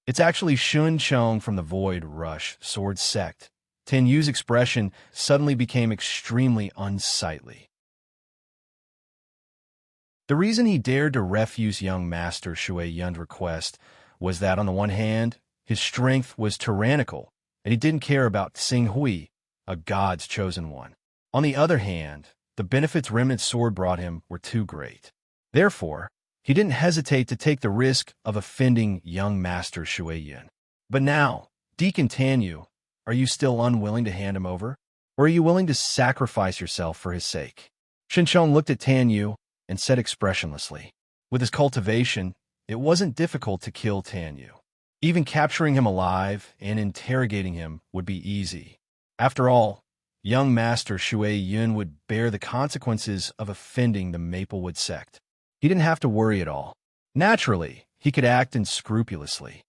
"It's actually Shun Chong from the Void Rush Sword sect." Tanyu's expression suddenly became extremely unsightly. The reason he dared to refuse young master Shui Yun's request was that, on the one hand, his strength was tyrannical, and he didn't care about Sing Hui, a god's chosen one. On the other hand, the benefits Remnant Sword brought him were too great. Therefore, he didn't hesitate to take the risk of offending young master Shui Yun. But now, Deacon Tanyu, are you still unwilling to hand him over? Or are you willing to sacrifice yourself for his sake? Shinchong looked at Tanyu and said expressionlessly, with his cultivation, it wasn't difficult to kill Tanyu. Even capturing him alive and interrogating him would be easy. After all, young master Shui Yun would bear the consequences of offending the Maplewood sect. He didn't have to worry at all. Naturally, he could act unscrupulously.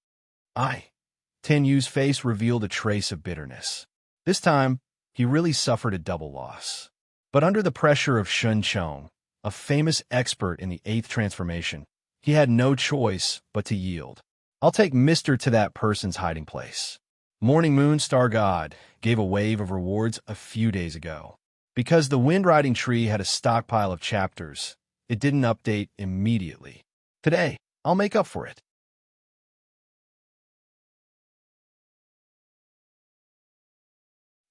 Tanyu's face revealed a trace of bitterness. This time, he really suffered a double loss. But under the pressure of Shun Chong, a famous expert in the 8th transformation, he had no choice but to yield. "I'll take Mr. to that person's hiding place." Morning Moon Star God gave a wave of rewards a few days ago. Because the Wind Riding Tree had a stockpile of chapters, it didn't update immediately. Today, I'll make up for it.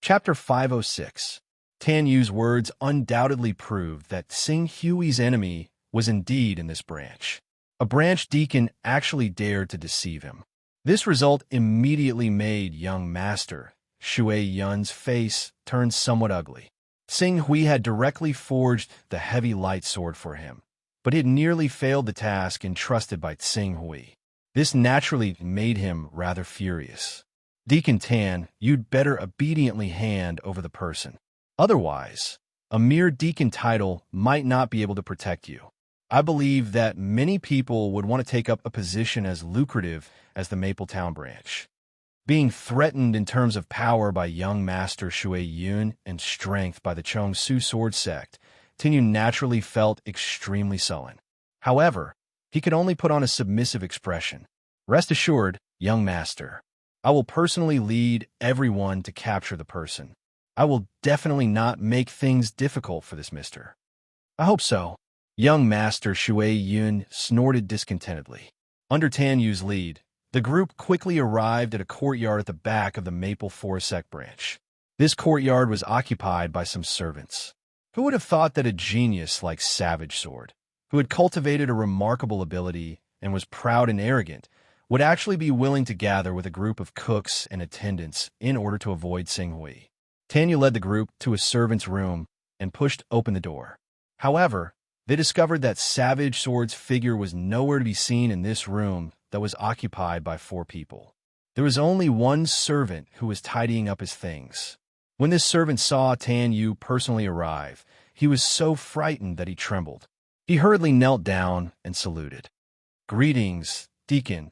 Chapter 506. Tan Yu's words undoubtedly proved that Sing Hui's enemy was indeed in this branch. A branch deacon actually dared to deceive him. This result immediately made young Master Shui Yun's face turn somewhat ugly. Sing Hui had directly forged the heavy light sword for him, but he had nearly failed the task entrusted by Sing Hui. This naturally made him rather furious. Deacon Tan, you'd better obediently hand over the person. Otherwise, a mere deacon title might not be able to protect you. I believe that many people would want to take up a position as lucrative as the Mapletown branch. Being threatened in terms of power by young Master Shui Yun and strength by the Chongsu sword sect, Tinyu naturally felt extremely sullen. However, he could only put on a submissive expression. Rest assured, young Master, I will personally lead everyone to capture the person. I will definitely not make things difficult for this mister. I hope so. Young Master Shui Yun snorted discontentedly. Under Tan Yu's lead, the group quickly arrived at a courtyard at the back of the Maple Forest Sect branch. This courtyard was occupied by some servants. Who would have thought that a genius like Savage Sword, who had cultivated a remarkable ability and was proud and arrogant, would actually be willing to gather with a group of cooks and attendants in order to avoid Sing Hui? Tan Yu led the group to a servant's room and pushed open the door. However, they discovered that Savage Sword's figure was nowhere to be seen in this room that was occupied by 4 people. There was only one servant who was tidying up his things. When this servant saw Tan Yu personally arrive, he was so frightened that he trembled. He hurriedly knelt down and saluted. Greetings, Deacon.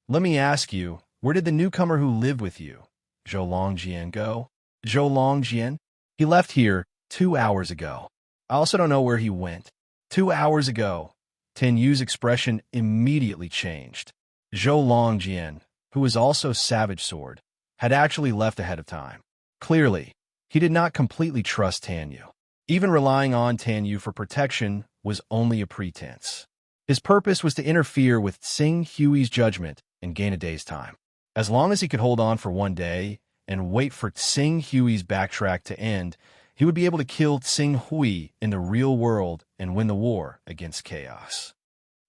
Let me ask you, where did the newcomer who lived with you, Zhou Longjian, go? Zhou Longjian? He left here 2 hours ago. I also don't know where he went. 2 hours ago, Tan Yu's expression immediately changed. Zhou Longjian, who was also Savage Sword, had actually left ahead of time. Clearly, he did not completely trust Tan Yu. Even relying on Tan Yu for protection was only a pretense. His purpose was to interfere with Sing Hui's judgment and gain a day's time. As long as he could hold on for 1 day and wait for Sing Hui's backtrack to end, he would be able to kill Sing Hui in the real world and win the war against chaos.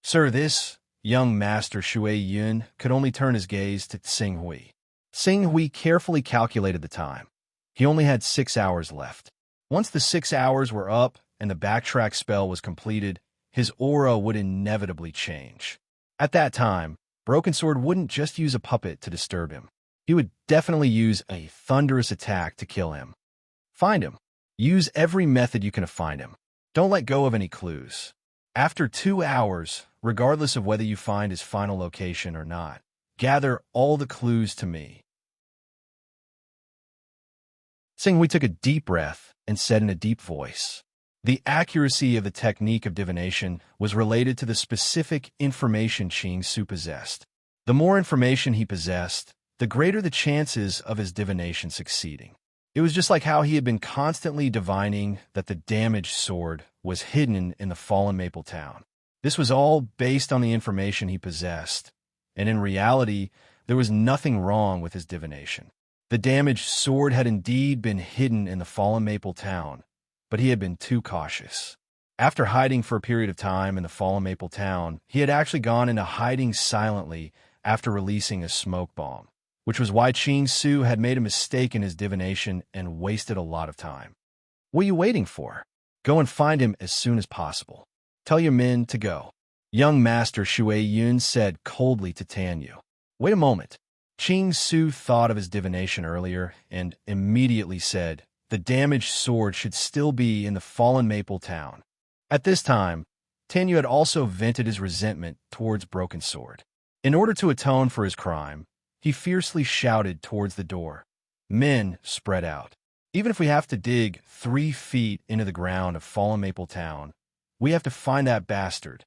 Sir, this young Master Shui Yun could only turn his gaze to Sing Hui. Sing Hui carefully calculated the time. He only had 6 hours left. Once the 6 hours were up and the backtrack spell was completed, his aura would inevitably change. At that time, Broken Sword wouldn't just use a puppet to disturb him. He would definitely use a thunderous attack to kill him. Find him. Use every method you can to find him. Don't let go of any clues. After 2 hours, regardless of whether you find his final location or not, gather all the clues to me. Sing Hui took a deep breath and said in a deep voice, the accuracy of the technique of divination was related to the specific information Qing Su possessed. The more information he possessed, the greater the chances of his divination succeeding. It was just like how he had been constantly divining that the damaged sword was hidden in the fallen Mapletown. This was all based on the information he possessed, and in reality, there was nothing wrong with his divination. The damaged sword had indeed been hidden in the fallen Mapletown, but he had been too cautious. After hiding for a period of time in the fallen Mapletown, he had actually gone into hiding silently after releasing a smoke bomb, which was why Qing Su had made a mistake in his divination and wasted a lot of time. What are you waiting for? Go and find him as soon as possible. Tell your men to go. Young Master Shui Yun said coldly to Tan Yu. Wait a moment. Qing Su thought of his divination earlier and immediately said, the damaged sword should still be in the fallen Mapletown. At this time, Tan Yu had also vented his resentment towards Broken Sword. In order to atone for his crime, he fiercely shouted towards the door. Men, spread out. Even if we have to dig 3 feet into the ground of fallen Mapletown, we have to find that bastard.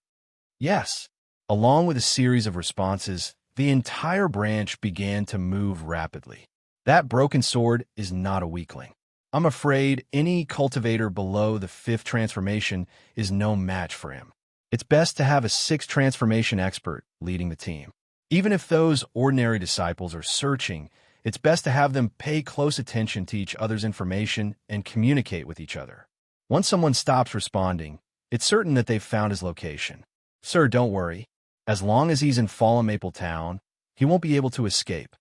Yes. Along with a series of responses, the entire branch began to move rapidly. That broken sword is not a weakling. I'm afraid any cultivator below the 5th transformation is no match for him. It's best to have a 6th transformation expert leading the team. Even if those ordinary disciples are searching, it's best to have them pay close attention to each other's information and communicate with each other. Once someone stops responding, it's certain that they've found his location. Sir, don't worry. As long as he's in Fallen Maple Town, he won't be able to escape.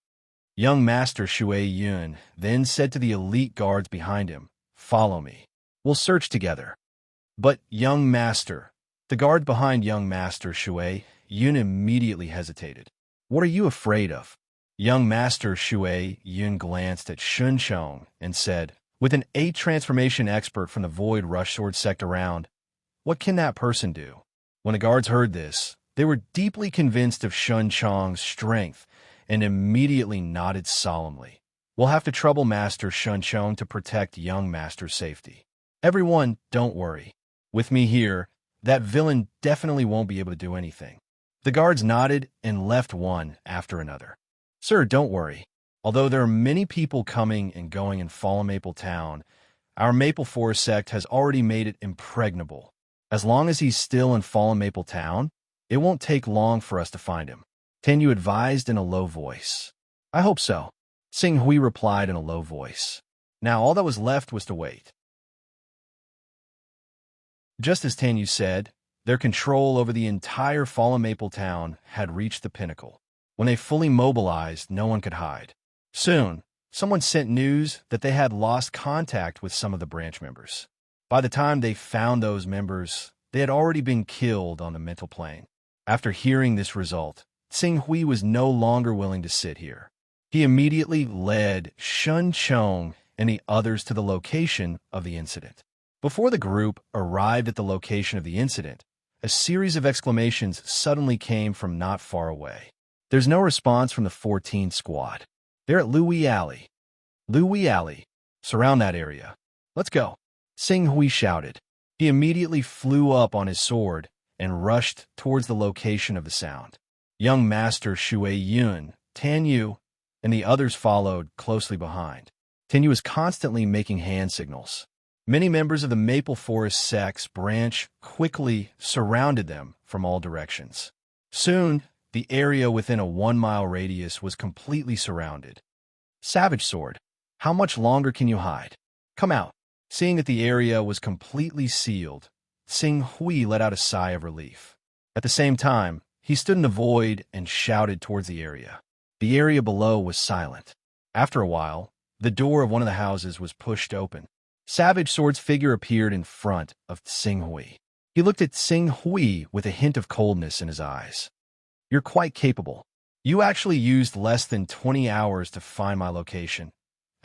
Young Master Hunyuan then said to the elite guards behind him, "Follow me. We'll search together." But young Master, the guard behind young Master Hunyuan immediately hesitated. "What are you afraid of?" Young Master Hunyuan glanced at Shunchong and said, with an 8 transformation expert from the Void Rush Sword sect around, "What can that person do?" When the guards heard this, they were deeply convinced of Shunchong's strength and immediately nodded solemnly. "We'll have to trouble Master Shunchong to protect young Master's safety. Everyone, don't worry. With me here, that villain definitely won't be able to do anything." The guards nodded and left one after another. "Sir, don't worry. Although there are many people coming and going in Fallen Maple Town, our Maple Forest sect has already made it impregnable. As long as he's still in Fallen Maple Town, it won't take long for us to find him," Tenyu advised in a low voice. "I hope so," Sing Hui replied in a low voice. Now all that was left was to wait. Just as Tenyu said, their control over the entire Fallen Maple Town had reached the pinnacle. When they fully mobilized, no one could hide. Soon, someone sent news that they had lost contact with some of the branch members. By the time they found those members, they had already been killed on the mental plane. After hearing this result, Sing Hui was no longer willing to sit here. He immediately led Shun Chong and the others to the location of the incident. Before the group arrived at the location of the incident, a series of exclamations suddenly came from not far away. There's no response from the 14 squad. They're at Louis Alley. Louis Alley. Surround that area. Let's go. Sing Hui shouted. He immediately flew up on his sword and rushed towards the location of the sound. Young Master Hunyuan, Tenyu, and the others followed closely behind. Tenyu was constantly making hand signals. Many members of the Maple Forest sect's branch quickly surrounded them from all directions. Soon, the area within a 1-mile radius was completely surrounded. Savage Sword, how much longer can you hide? Come out. Seeing that the area was completely sealed, Sing Hui let out a sigh of relief. At the same time, he stood in the void and shouted towards the area. The area below was silent. After a while, the door of one of the houses was pushed open. Savage Sword's figure appeared in front of Sing Hui. He looked at Sing Hui with a hint of coldness in his eyes. "You're quite capable. You actually used less than 20 hours to find my location."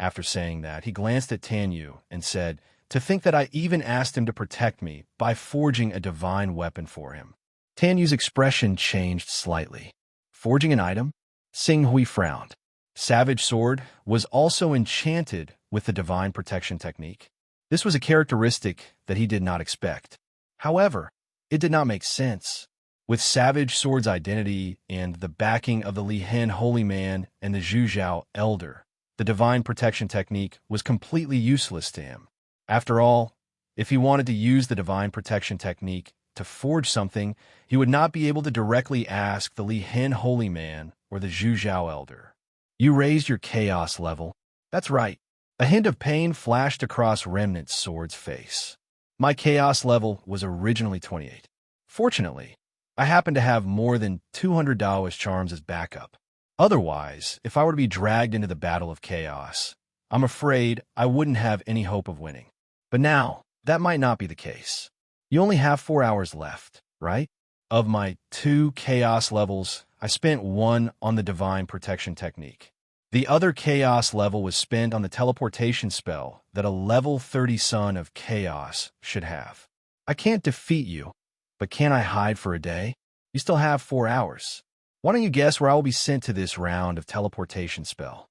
After saying that, he glanced at Tenyu and said, "To think that I even asked him to protect me by forging a divine weapon for him." Tanyu's expression changed slightly. "Forging an item?" Sing Hui frowned. Savage Sword was also enchanted with the divine protection technique. This was a characteristic that he did not expect. However, it did not make sense. With Savage Sword's identity and the backing of the Li Hen Holy Man and the Zhujiao Elder, the divine protection technique was completely useless to him. After all, if he wanted to use the divine protection technique to forge something, he would not be able to directly ask the Li Hen Holy Man or the Zhujiao Elder. "You raised your chaos level." "That's right." A hint of pain flashed across Remnant Sword's face. "My chaos level was originally 28. Fortunately, I happen to have more than 200 Taoist charms as backup. Otherwise, if I were to be dragged into the battle of chaos, I'm afraid I wouldn't have any hope of winning. But now, that might not be the case. You only have 4 hours left, right? Of my 2 chaos levels, I spent 1 on the divine protection technique. The other chaos level was spent on the teleportation spell that a level 30 son of chaos should have. I can't defeat you, but can I hide for a day? You still have 4 hours. Why don't you guess where I will be sent to this round of teleportation spell?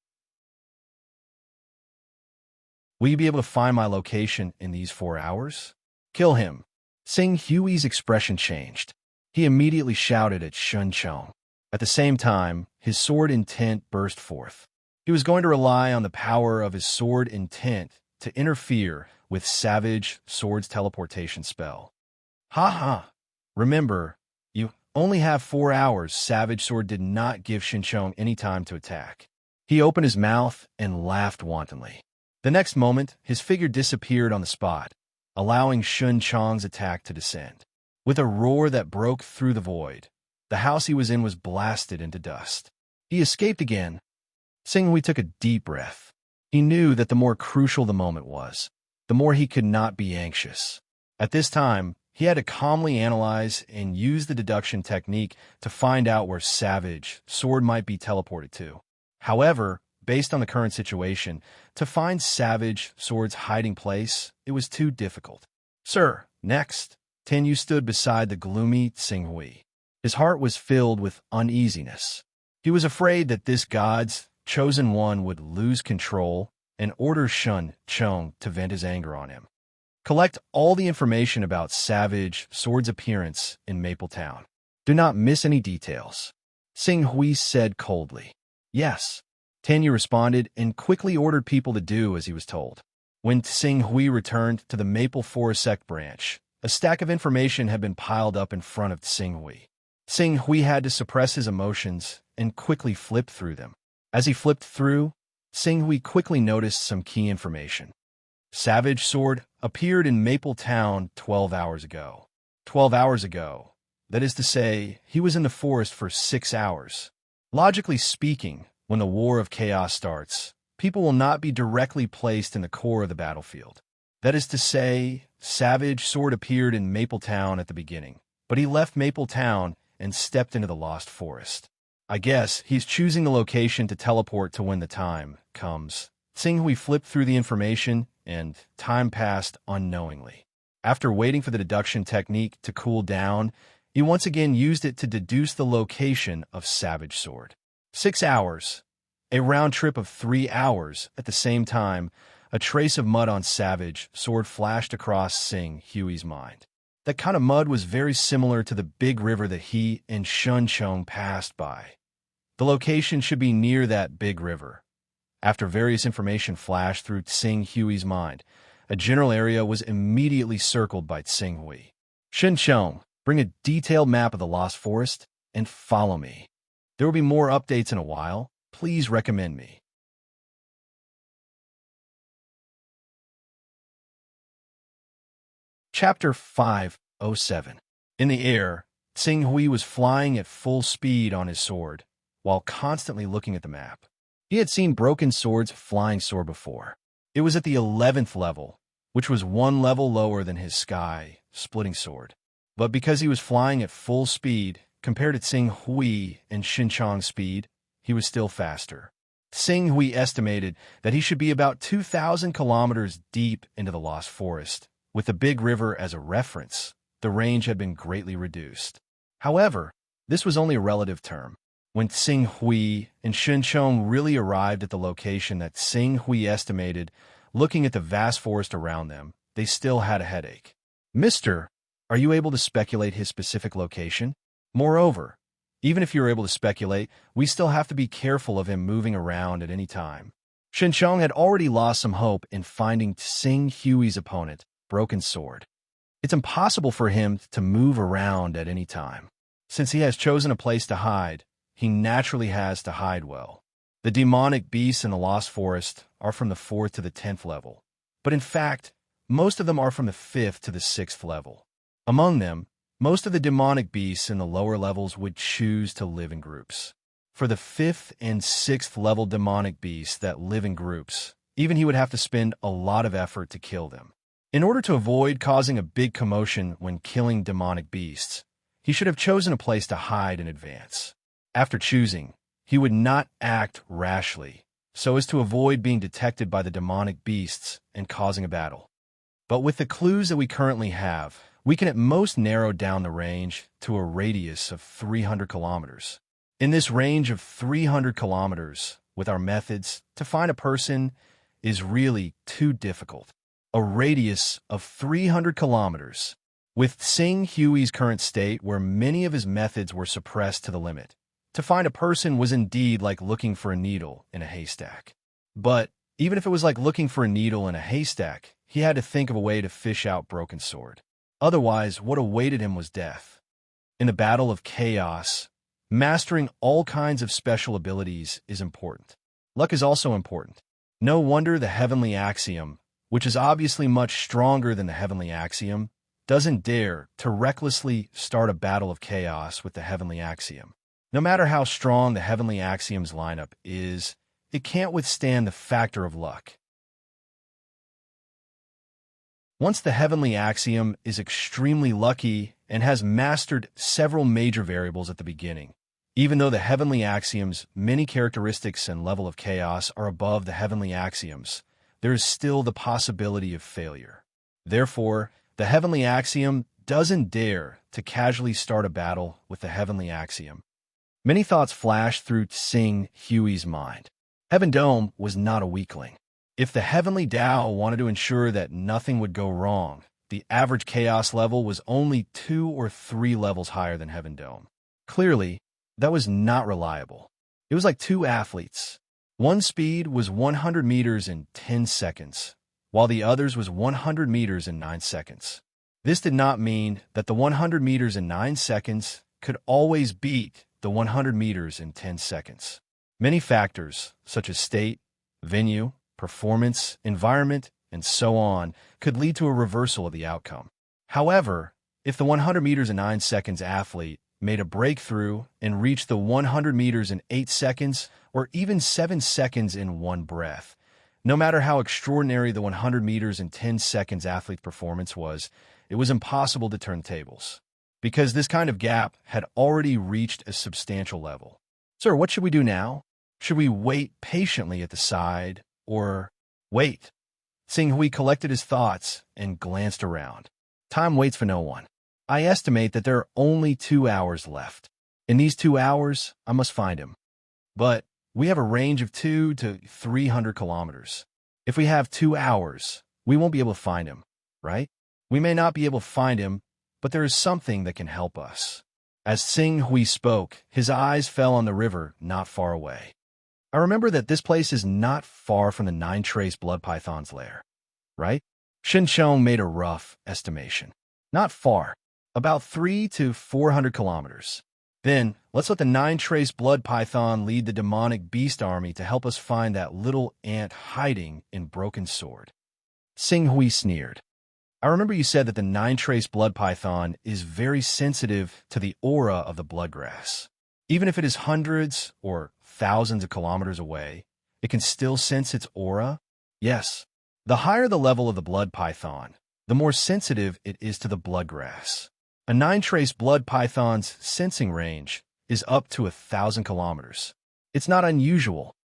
Will you be able to find my location in these 4 hours? Kill him." Sing Hui's expression changed. He immediately shouted at Shun Chong. At the same time, his sword intent burst forth. He was going to rely on the power of his sword intent to interfere with Savage Sword's teleportation spell. Ha ha! Remember, you only have 4 hours. Savage Sword did not give Xinqiang any time to attack. He opened his mouth and laughed wantonly. The next moment, his figure disappeared on the spot, allowing Xinqiang's attack to descend. With a roar that broke through the void, the house he was in was blasted into dust. He escaped again. Xinghui took a deep breath. He knew that the more crucial the moment was, the more he could not be anxious. At this time, he had to calmly analyze and use the deduction technique to find out where Savage Sword might be teleported to. However, based on the current situation, to find Savage Sword's hiding place, it was too difficult. Sir, next, Tenyu stood beside the gloomy Xinghui. His heart was filled with uneasiness. He was afraid that this god's chosen one would lose control and order Xinqiang to vent his anger on him. Collect all the information about Savage Sword's appearance in Maple Town. Do not miss any details. Xinghui said coldly. Yes, Tenyu responded and quickly ordered people to do as he was told. When Xinghui returned to the Maple Forest Sect branch, a stack of information had been piled up in front of Xinghui. Xinghui had to suppress his emotions and quickly flip through them. As he flipped through, Xinghui quickly noticed some key information. Savage Sword appeared in Maple Town 12 hours ago. 12 hours ago. That is to say, he was in the forest for 6 hours. Logically speaking, when the War of Chaos starts, people will not be directly placed in the core of the battlefield. That is to say, Savage Sword appeared in Maple Town at the beginning, but he left Maple Town and stepped into the Lost Forest. I guess he's choosing the location to teleport to when the time comes. Xinghui flipped through the information, and time passed unknowingly. After waiting for the deduction technique to cool down, he once again used it to deduce the location of Savage Sword. 6 hours. A round trip of 3 hours. At the same time, a trace of mud on Savage Sword flashed across Xinghui's mind. That kind of mud was very similar to the big river that he and Xinqiang passed by. The location should be near that big river. After various information flashed through Xinghui's mind, a general area was immediately circled by Xinghui. Xinqiang, bring a detailed map of the Lost Forest and follow me. There will be more updates in a while. Please recommend me. Chapter 507. In the air, Xinghui was flying at full speed on his sword, while constantly looking at the map. He had seen Broken Sword's flying sword before. It was at the 11th level, which was 1 level lower than his sky-splitting sword. But because he was flying at full speed, compared to Xinghui and Xinqiang's speed, he was still faster. Xinghui estimated that he should be about 2,000 kilometers deep into the Lost Forest. With the big river as a reference, the range had been greatly reduced. However, this was only a relative term. When Xinghui and Xinqiang really arrived at the location that Xinghui estimated, looking at the vast forest around them, they still had a headache. Mister, are you able to speculate his specific location? Moreover, even if you're able to speculate, we still have to be careful of him moving around at any time. Xinqiang had already lost some hope in finding Xinghui's opponent, Broken Sword. It's impossible for him to move around at any time. Since he has chosen a place to hide, he naturally has to hide well. The demonic beasts in the Lost Forest are from the 4th to the 10th level, but in fact, most of them are from the 5th to the 6th level. Among them, most of the demonic beasts in the lower levels would choose to live in groups. For the 5th and 6th level demonic beasts that live in groups, even he would have to spend a lot of effort to kill them. In order to avoid causing a big commotion when killing demonic beasts, he should have chosen a place to hide in advance. After choosing, he would not act rashly, so as to avoid being detected by the demonic beasts and causing a battle. But with the clues that we currently have, we can at most narrow down the range to a radius of 300 kilometers. In this range of 300 kilometers, with our methods, to find a person is really too difficult. A radius of 300 kilometers. With Xinghui's current state, where many of his methods were suppressed to the limit, To find a person was indeed like looking for a needle in a haystack. But even if it was like looking for a needle in a haystack, he had to think of a way to fish out Broken Sword. Otherwise, what awaited him was death. In the battle of chaos, mastering all kinds of special abilities is important. Luck is also important. No wonder the heavenly axiom, which is obviously much stronger than the heavenly axiom, doesn't dare to recklessly start a battle of chaos with the heavenly axiom. No matter how strong the heavenly axiom's lineup is, it can't withstand the factor of luck. Once the heavenly axiom is extremely lucky and has mastered several major variables at the beginning, even though the heavenly axiom's many characteristics and level of chaos are above the heavenly axioms, there is still the possibility of failure. Therefore, the heavenly axiom doesn't dare to casually start a battle with the heavenly axiom. Many thoughts flashed through Tsing Hui's mind. Heaven Dome was not a weakling. If the heavenly Tao wanted to ensure that nothing would go wrong, the average chaos level was only 2 or 3 levels higher than Heaven Dome. Clearly, that was not reliable. It was like two athletes. One speed was 100 meters in 10 seconds, while the other's was 100 meters in 9 seconds. This did not mean that the 100 meters in 9 seconds could always beat the 100 meters in 10 seconds. Many factors, such as state, venue, performance, environment, and so on, could lead to a reversal of the outcome. However, if the 100 meters in 9 seconds athlete made a breakthrough and reached the 100 meters in 8 seconds or even 7 seconds in one breath, no matter how extraordinary the 100 meters in 10 seconds athlete's performance was, it was impossible to turn tables, because this kind of gap had already reached a substantial level. Sir, what should we do now? Should we wait patiently at the side, or wait? Tsing Hui collected his thoughts and glanced around. Time waits for no one. I estimate that there are only 2 hours left. In these 2 hours, I must find him. But we have a range of 200 to 300 kilometers. If we have 2 hours, we won't be able to find him, right? We may not be able to find him, but there is something that can help us. As Tsing Hui spoke, his eyes fell on the river not far away. I remember that this place is not far from the 9-trace blood python's lair, right? Shen Chong made a rough estimation. Not far, about 300 to 400 kilometers. Then, let's let the 9-trace blood python lead the demonic beast army to help us find that little ant hiding in Broken Sword. Tsing Hui sneered. I remember you said that the 9-trace blood python is very sensitive to the aura of the bloodgrass. Even if it is hundreds or thousands of kilometers away, it can still sense its aura? Yes. The higher the level of the blood python, the more sensitive it is to the bloodgrass. A 9-trace blood python's sensing range is up to 1,000 kilometers. It's not unusual.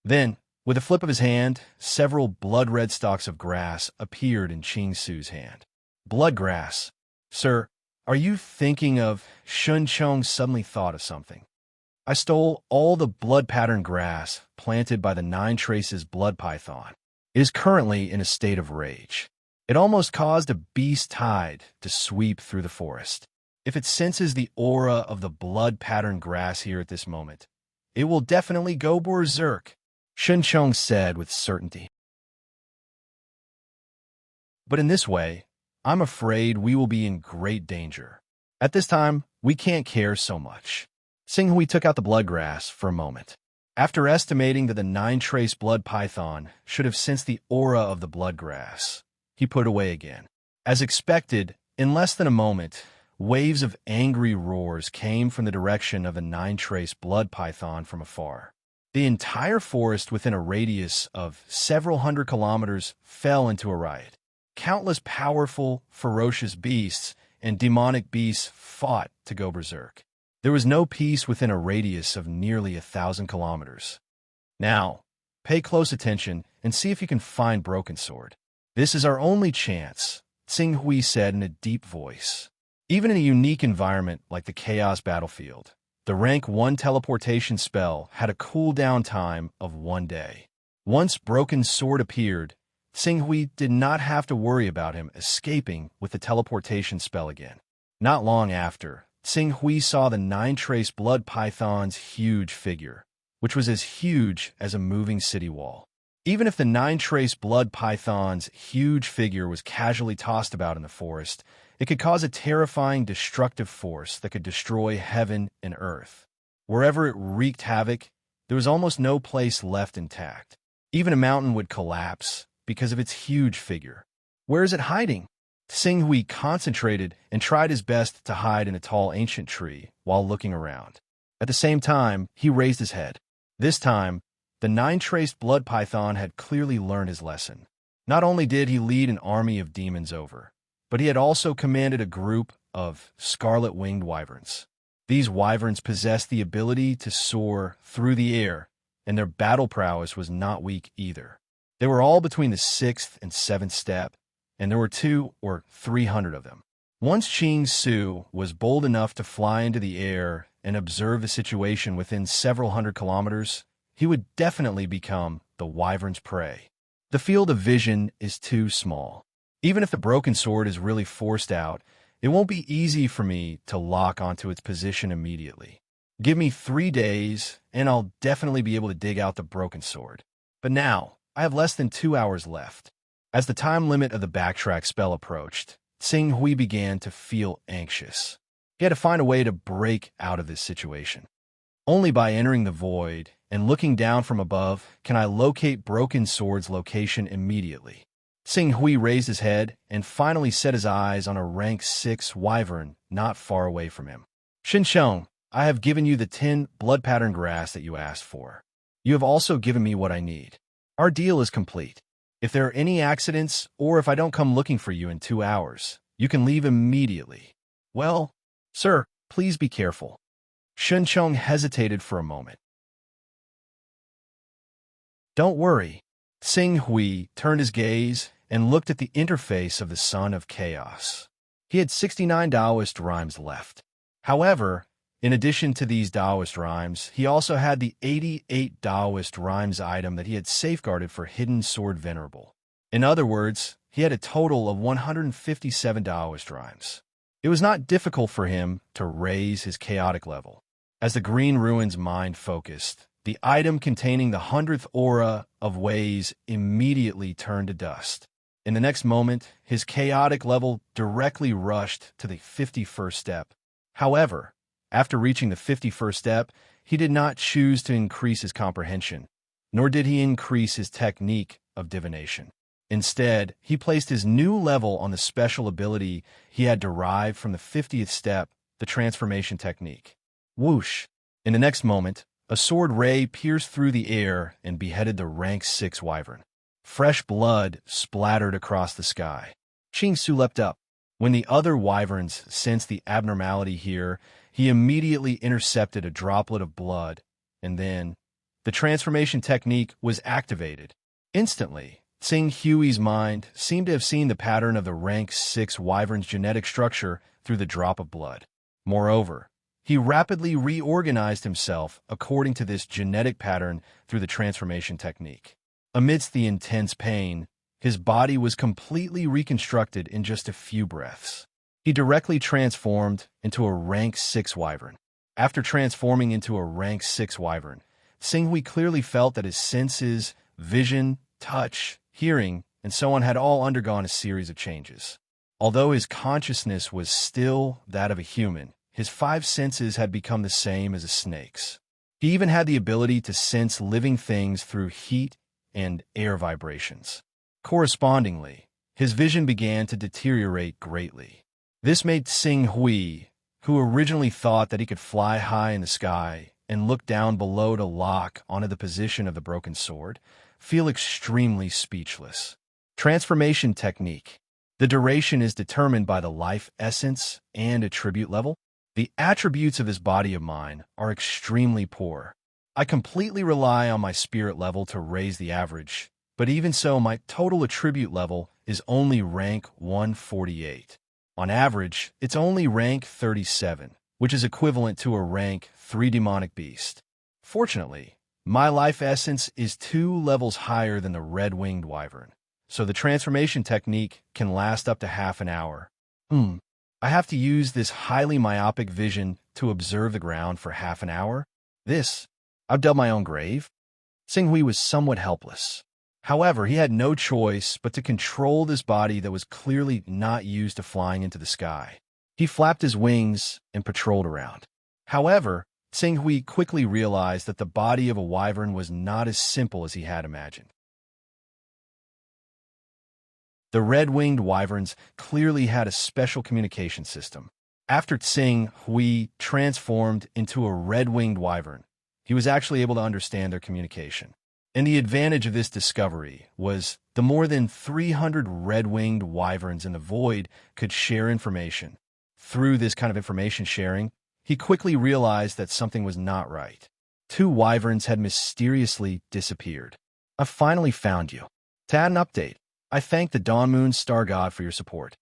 Then, with a flip of his hand, several blood-red stalks of grass appeared in Ching Su's hand. Bloodgrass. Sir, are you thinking of... Shun Chong suddenly thought of something. I stole all the blood-patterned grass planted by the 9-trace's blood python. It is currently in a state of rage. It almost caused a beast tide to sweep through the forest. If it senses the aura of the blood-patterned grass here at this moment, it will definitely go berserk, Shun Chong said with certainty. But in this way, I'm afraid we will be in great danger. At this time, we can't care so much. Tsing Hui took out the bloodgrass for a moment. After estimating that the 9-trace blood python should have sensed the aura of the bloodgrass, he put it away again. As expected, in less than a moment, waves of angry roars came from the direction of the 9-trace blood python from afar. The entire forest within a radius of several hundred kilometers fell into a riot. Countless powerful, ferocious beasts and demonic beasts fought to go berserk. There was no peace within a radius of nearly 1,000 kilometers. Now, pay close attention and see if you can find Broken Sword. This is our only chance, Tsing Hui said in a deep voice. Even in a unique environment like the Chaos Battlefield, the rank 1 teleportation spell had a cooldown time of 1 day. Once Broken Sword appeared, Tsing Hui did not have to worry about him escaping with the teleportation spell again. Not long after, Sing Hui saw the nine-trace blood python's huge figure, which was as huge as a moving city wall. Even if the nine-trace blood python's huge figure was casually tossed about in the forest, it could cause a terrifying, destructive force that could destroy heaven and earth. Wherever it wreaked havoc, there was almost no place left intact. Even a mountain would collapse because of its huge figure. Where is it hiding? Sing Hui concentrated and tried his best to hide in a tall ancient tree while looking around. At the same time, he raised his head. This time, the nine-traced blood python had clearly learned his lesson. Not only did he lead an army of demons over, but he had also commanded a group of scarlet-winged wyverns. These wyverns possessed the ability to soar through the air, and their battle prowess was not weak either. They were all between the 6th and 7th step, and there were 200 or 300 of them. Once Ching Su was bold enough to fly into the air and observe the situation within several hundred kilometers, he would definitely become the wyvern's prey. The field of vision is too small. Even if the broken sword is really forced out, it won't be easy for me to lock onto its position immediately. Give me 3 days, and I'll definitely be able to dig out the broken sword. But now, I have less than 2 hours left. As the time limit of the backtrack spell approached, Sing Hui began to feel anxious. He had to find a way to break out of this situation. Only by entering the void and looking down from above can I locate Broken Sword's location immediately. Sing Hui raised his head and finally set his eyes on a rank 6 wyvern not far away from him. Shinsheng, I have given you the 10 blood pattern grass that you asked for. You have also given me what I need. Our deal is complete. If there are any accidents, or if I don't come looking for you in 2 hours, you can leave immediately. Well, sir, please be careful. Shinsheng hesitated for a moment. Don't worry. Sing Hui turned his gaze and looked at the interface of the Son of Chaos. He had 69 Taoist rhymes left. However, in addition to these Taoist rhymes, he also had the 88 Taoist rhymes item that he had safeguarded for Hidden Sword Venerable. In other words, he had a total of 157 Taoist rhymes. It was not difficult for him to raise his chaotic level. As the Green Ruin's mind focused, the item containing the 100th aura of ways immediately turned to dust. In the next moment, his chaotic level directly rushed to the 51st step. However, after reaching the 51st step, he did not choose to increase his comprehension, nor did he increase his technique of divination. Instead, he placed his new level on the special ability he had derived from the 50th step, the transformation technique. Whoosh! In the next moment, a sword ray pierced through the air and beheaded the rank 6 wyvern. Fresh blood splattered across the sky. Ching Su leapt up. When the other wyverns sensed the abnormality here, he immediately intercepted a droplet of blood, and then the transformation technique was activated. Instantly, Sing Hui's mind seemed to have seen the pattern of the rank 6 wyvern's genetic structure through the drop of blood. Moreover, he rapidly reorganized himself according to this genetic pattern through the transformation technique. Amidst the intense pain, his body was completely reconstructed in just a few breaths. He directly transformed into a rank 6 wyvern. After transforming into a rank 6 wyvern, Sing Hui clearly felt that his senses, vision, touch, hearing, and so on had all undergone a series of changes. Although his consciousness was still that of a human, his 5 senses had become the same as a snake's. He even had the ability to sense living things through heat and air vibrations. Correspondingly, his vision began to deteriorate greatly. This made Sing Hui, who originally thought that he could fly high in the sky and look down below to lock onto the position of the broken sword, feel extremely speechless. Transformation technique. The duration is determined by the life essence and attribute level. The attributes of this body of mine are extremely poor. I completely rely on my spirit level to raise the average, but even so, my total attribute level is only rank 148. On average, it's only rank 37, which is equivalent to a rank 3 demonic beast. Fortunately, my life essence is 2 levels higher than the red-winged wyvern, so the transformation technique can last up to half an hour. I have to use this highly myopic vision to observe the ground for half an hour? I've dug my own grave? Xinghui was somewhat helpless. However, he had no choice but to control this body that was clearly not used to flying into the sky. He flapped his wings and patrolled around. However, Xinghui quickly realized that the body of a wyvern was not as simple as he had imagined. The red-winged wyverns clearly had a special communication system. After Tsing Hui transformed into a red-winged wyvern, he was actually able to understand their communication. And the advantage of this discovery was the more than 300 red-winged wyverns in the void could share information. Through this kind of information sharing, he quickly realized that something was not right. 2 wyverns had mysteriously disappeared. I finally found you. To add an update, I thank the Dawn Moon Star God for your support.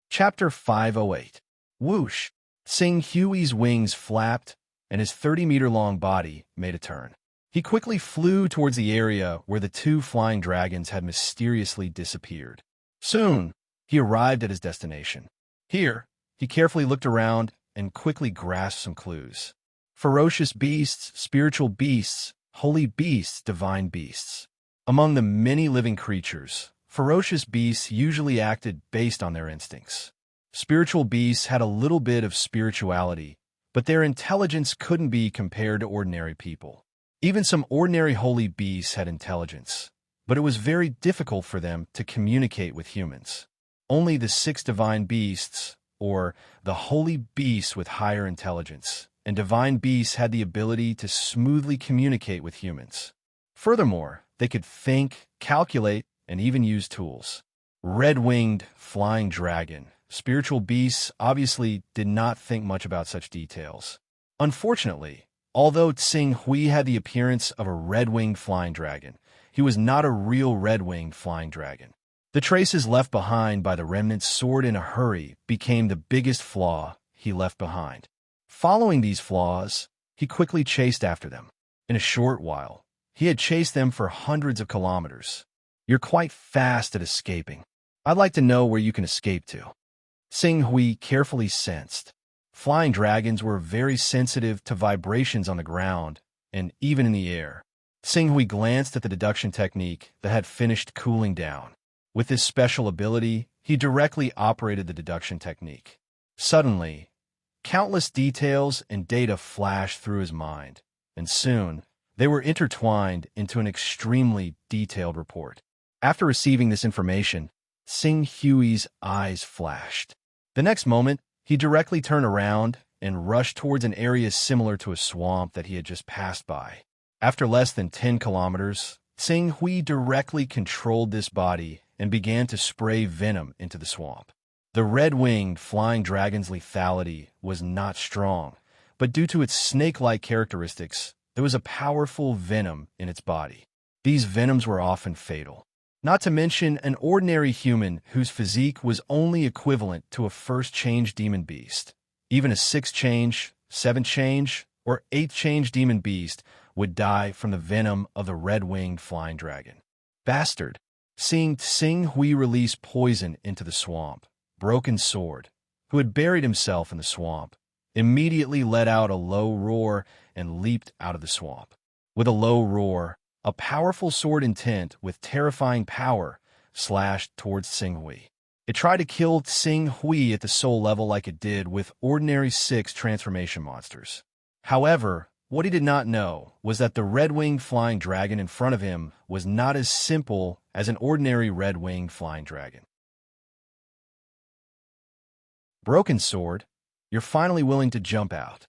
Chapter 508. Whoosh! Xing Hui's wings flapped, and his 30-meter-long body made a turn. He quickly flew towards the area where the 2 flying dragons had mysteriously disappeared. Soon, he arrived at his destination. Here, he carefully looked around and quickly grasped some clues. Ferocious beasts, spiritual beasts, holy beasts, divine beasts. Among the many living creatures, ferocious beasts usually acted based on their instincts. Spiritual beasts had a little bit of spirituality, but their intelligence couldn't be compared to ordinary people. Even some ordinary holy beasts had intelligence, but it was very difficult for them to communicate with humans. Only the 6 divine beasts, or the holy beasts with higher intelligence, and divine beasts had the ability to smoothly communicate with humans. Furthermore, they could think, calculate, and even use tools. Red-winged, flying dragon, spiritual beasts obviously did not think much about such details. Unfortunately, although Tsing Hui had the appearance of a red-winged flying dragon, he was not a real red-winged flying dragon. The traces left behind by the remnant's sword in a hurry became the biggest flaw he left behind. Following these flaws, he quickly chased after them. In a short while, he had chased them for hundreds of kilometers. You're quite fast at escaping. I'd like to know where you can escape to. Tsing Hui carefully sensed. Flying dragons were very sensitive to vibrations on the ground and even in the air. Tsing Hui glanced at the deduction technique that had finished cooling down. With this special ability, he directly operated the deduction technique. Suddenly, countless details and data flashed through his mind, and soon, they were intertwined into an extremely detailed report. After receiving this information, Tsing Hui's eyes flashed. The next moment, he directly turned around and rushed towards an area similar to a swamp that he had just passed by. After less than 10 kilometers, Tsing Hui directly controlled this body and began to spray venom into the swamp. The red-winged flying dragon's lethality was not strong, but due to its snake-like characteristics, there was a powerful venom in its body. These venoms were often fatal. Not to mention an ordinary human whose physique was only equivalent to a first-change demon beast. Even a 6th-change, 7th-change, or 8th-change demon beast would die from the venom of the red-winged flying dragon. Bastard! Seeing Tsing Hui release poison into the swamp, Broken Sword, who had buried himself in the swamp, immediately let out a low roar and leaped out of the swamp. With a low roar, a powerful sword intent with terrifying power slashed towards Tsing Hui. It tried to kill Tsing Hui at the soul level like it did with ordinary 6 transformation monsters. However, what he did not know was that the red-winged flying dragon in front of him was not as simple as an ordinary red-winged flying dragon. Broken Sword, you're finally willing to jump out.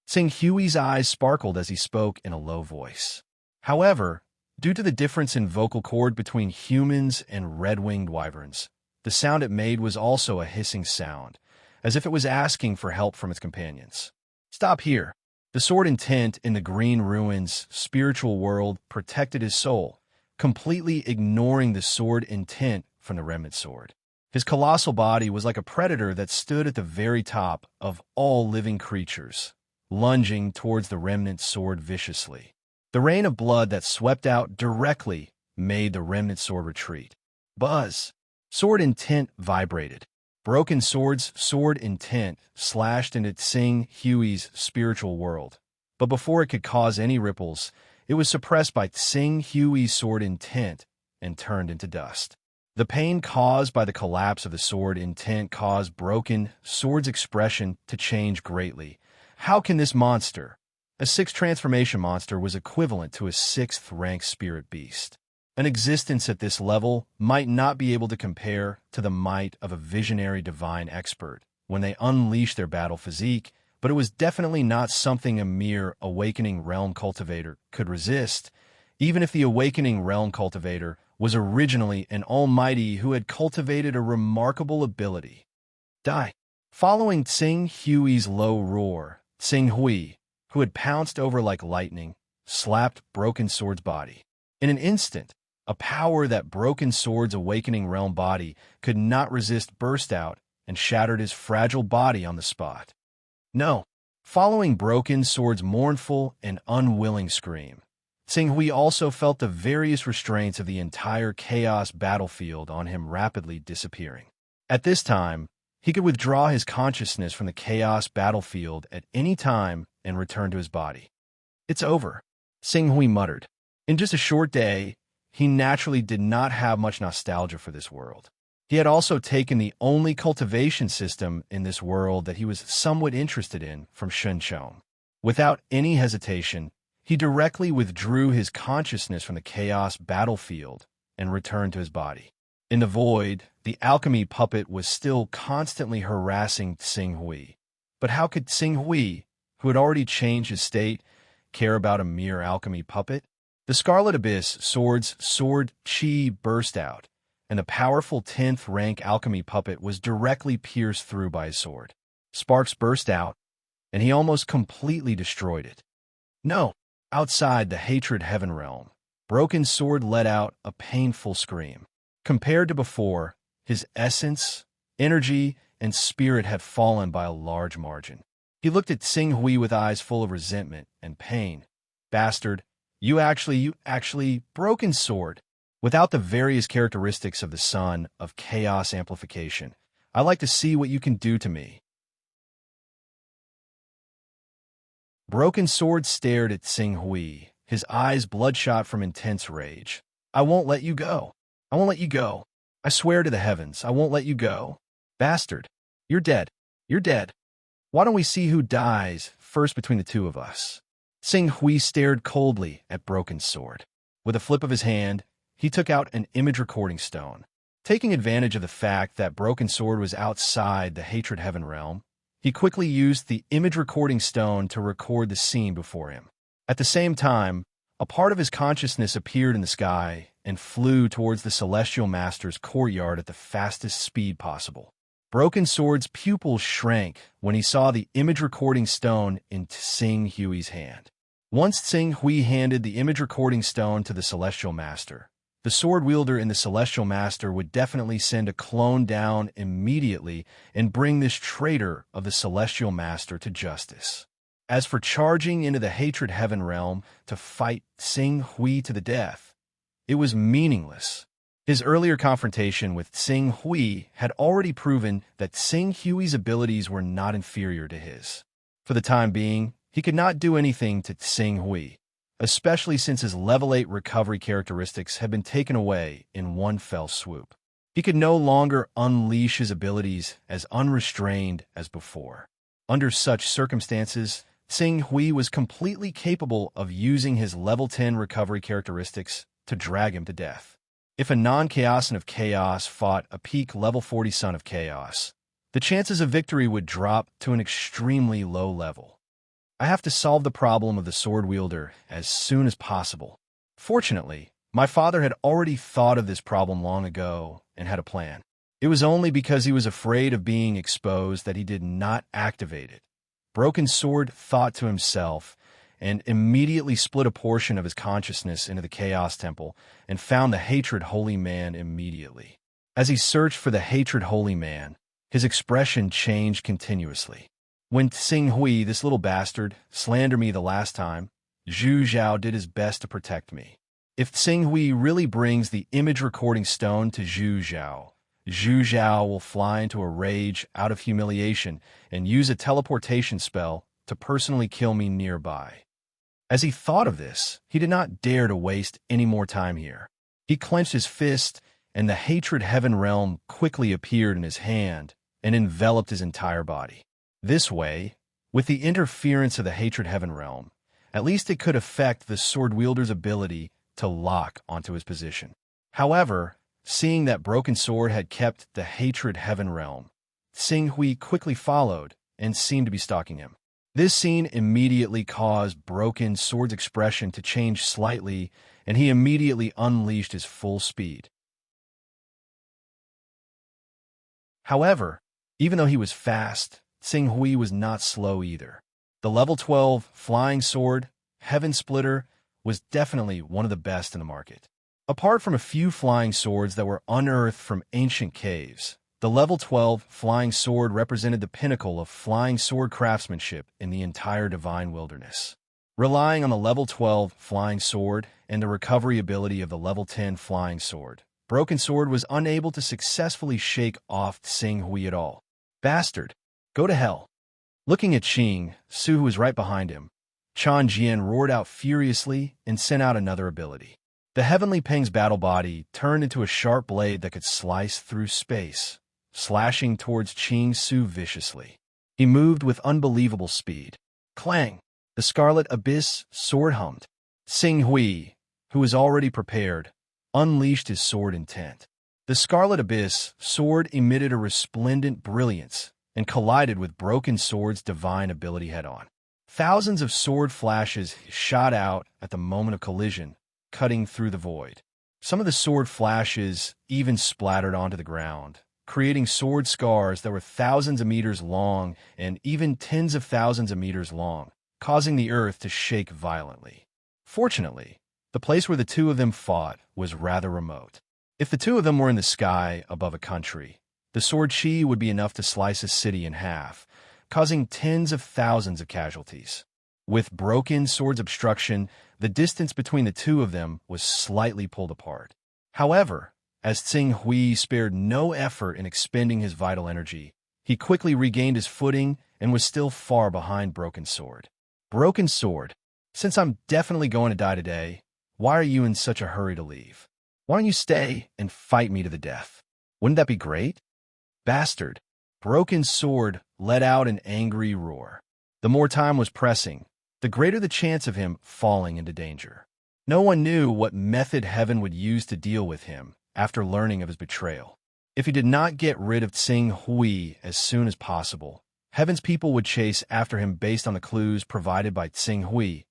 Tsing Hui's eyes sparkled as he spoke in a low voice. However, due to the difference in vocal cord between humans and red-winged wyverns, the sound it made was also a hissing sound, as if it was asking for help from its companions. Stop here. The sword intent in the Green Ruins spiritual world protected his soul, completely ignoring the sword intent from the remnant sword. His colossal body was like a predator that stood at the very top of all living creatures, lunging towards the remnant sword viciously. The rain of blood that swept out directly made the remnant sword retreat. Buzz! Sword intent vibrated. Broken Sword's sword intent slashed into Tsing Hui's spiritual world. But before it could cause any ripples, it was suppressed by Tsing Hui's sword intent and turned into dust. The pain caused by the collapse of the sword intent caused Broken Sword's expression to change greatly. How can this monster, a sixth transformation monster, was equivalent to a sixth-rank spirit beast? An existence at this level might not be able to compare to the might of a visionary divine expert when they unleash their battle physique, but it was definitely not something a mere Awakening Realm cultivator could resist, even if the Awakening Realm cultivator was originally an almighty who had cultivated a remarkable ability. Die. Following Tsing Hui's low roar, Tsing Hui, who had pounced over like lightning, slapped Broken Sword's body. In an instant, a power that Broken Sword's Awakening Realm body could not resist burst out and shattered his fragile body on the spot. No. Following Broken Sword's mournful and unwilling scream, Tsing Hui also felt the various restraints of the entire chaos battlefield on him rapidly disappearing. At this time, he could withdraw his consciousness from the chaos battlefield at any time and return to his body. It's over, Tsing Hui muttered. In just a short day, he naturally did not have much nostalgia for this world. He had also taken the only cultivation system in this world that he was somewhat interested in from Shunchong. Without any hesitation, he directly withdrew his consciousness from the chaos battlefield and returned to his body. In the void, the alchemy puppet was still constantly harassing Tsing Hui. But how could Tsing Hui, who had already changed his state, care about a mere alchemy puppet? The Scarlet Abyss Sword's sword chi burst out, and the powerful 10th rank alchemy puppet was directly pierced through by his sword. Sparks burst out, and he almost completely destroyed it. No! Outside the Hatred Heaven Realm, Broken Sword let out a painful scream. Compared to before, his essence, energy, and spirit had fallen by a large margin. He looked at Tsing Hui with eyes full of resentment and pain. Bastard! You actually, Broken Sword. Without the various characteristics of the Son of Chaos Amplification, I like to see what you can do to me. Broken Sword stared at Tsing Hui, his eyes bloodshot from intense rage. I won't let you go. I won't let you go. I swear to the heavens, I won't let you go. Bastard, you're dead. You're dead. Why don't we see who dies first between the two of us? Tsing Hui stared coldly at Broken Sword. With a flip of his hand, he took out an image recording stone. Taking advantage of the fact that Broken Sword was outside the Hatred Heaven realm, he quickly used the image recording stone to record the scene before him. At the same time, a part of his consciousness appeared in the sky and flew towards the Celestial Master's courtyard at the fastest speed possible. Broken Sword's pupils shrank when he saw the image recording stone in Tsing Hui's hand. Once Tsing Hui handed the image recording stone to the Celestial Master, the sword wielder in the Celestial Master would definitely send a clone down immediately and bring this traitor of the Celestial Master to justice. As for charging into the Hatred Heaven realm to fight Tsing Hui to the death, it was meaningless. His earlier confrontation with Tsing Hui had already proven that Tsing Hui's abilities were not inferior to his. For the time being, he could not do anything to Tsing Hui, especially since his level 8 recovery characteristics had been taken away in one fell swoop. He could no longer unleash his abilities as unrestrained as before. Under such circumstances, Tsing Hui was completely capable of using his level 10 recovery characteristics to drag him to death. If a non-Chaosan of Chaos fought a peak level 40 Son of Chaos, the chances of victory would drop to an extremely low level. I have to solve the problem of the sword wielder as soon as possible. Fortunately, my father had already thought of this problem long ago and had a plan. It was only because he was afraid of being exposed that he did not activate it. Broken Sword thought to himself and immediately split a portion of his consciousness into the Chaos Temple and found the Hatred Holy Man immediately. As he searched for the Hatred Holy Man, his expression changed continuously. When Tsing Hui, this little bastard, slandered me the last time, Zhu Zhao did his best to protect me. If Tsing Hui really brings the image recording stone to Zhu Zhao will fly into a rage out of humiliation and use a teleportation spell to personally kill me nearby. As he thought of this, he did not dare to waste any more time here. He clenched his fist, and the hatred heaven realm quickly appeared in his hand and enveloped his entire body. This way, with the interference of the hatred heaven realm, at least it could affect the sword wielder's ability to lock onto his position. However, seeing that Broken Sword had kept the hatred heaven realm, Tsing Hui quickly followed and seemed to be stalking him. This scene immediately caused Broken Sword's expression to change slightly, and he immediately unleashed his full speed. However, even though he was fast, Tsing Hui was not slow either. The level 12 flying sword, Heaven Splitter, was definitely one of the best in the market. Apart from a few flying swords that were unearthed from ancient caves, the level 12 flying sword represented the pinnacle of flying sword craftsmanship in the entire Divine Wilderness. Relying on the level 12 flying sword and the recovery ability of the level 10 flying sword, Broken Sword was unable to successfully shake off Tsing Hui at all. Bastard! Go to hell! Looking at Qing, Su, who was right behind him, Chan Jian roared out furiously and sent out another ability. The Heavenly Peng's battle body turned into a sharp blade that could slice through space, slashing towards Qing Su viciously. He moved with unbelievable speed. Clang! The Scarlet Abyss sword hummed. Tsing Hui, who was already prepared, unleashed his sword intent. The Scarlet Abyss sword emitted a resplendent brilliance and collided with Broken Sword's divine ability head-on. Thousands of sword flashes shot out at the moment of collision, cutting through the void. Some of the sword flashes even splattered onto the ground, creating sword scars that were thousands of meters long and even tens of thousands of meters long, causing the earth to shake violently. Fortunately, the place where the two of them fought was rather remote. If the two of them were in the sky above a country, the sword chi would be enough to slice a city in half, causing tens of thousands of casualties. With Broken Sword's obstruction, the distance between the two of them was slightly pulled apart. However, as Tsing Hui spared no effort in expending his vital energy, he quickly regained his footing and was still far behind Broken Sword. Broken Sword, since I'm definitely going to die today, why are you in such a hurry to leave? Why don't you stay and fight me to the death? Wouldn't that be great? Bastard! Broken Sword let out an angry roar. The more time was pressing, the greater the chance of him falling into danger. No one knew what method Heaven would use to deal with him after learning of his betrayal. If he did not get rid of Tsing Hui as soon as possible, Heaven's people would chase after him based on the clues provided by Tsing Hui.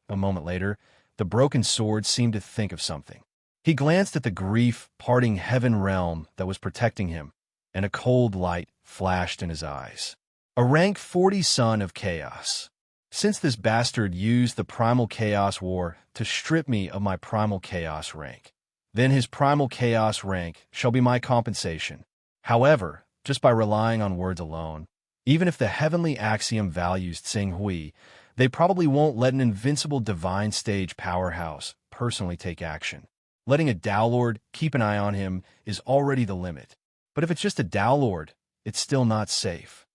A moment later, the Broken Sword seemed to think of something. He glanced at the grief-parting Heaven realm that was protecting him, and a cold light flashed in his eyes. A rank 40 son of chaos. Since this bastard used the primal chaos war to strip me of my primal chaos rank, then his primal chaos rank shall be my compensation. However, just by relying on words alone, even if the heavenly axiom values Tsing Hui, they probably won't let an invincible divine stage powerhouse personally take action. Letting a Tao Lord keep an eye on him is already the limit. But if it's just a Tao Lord, it's still not safe.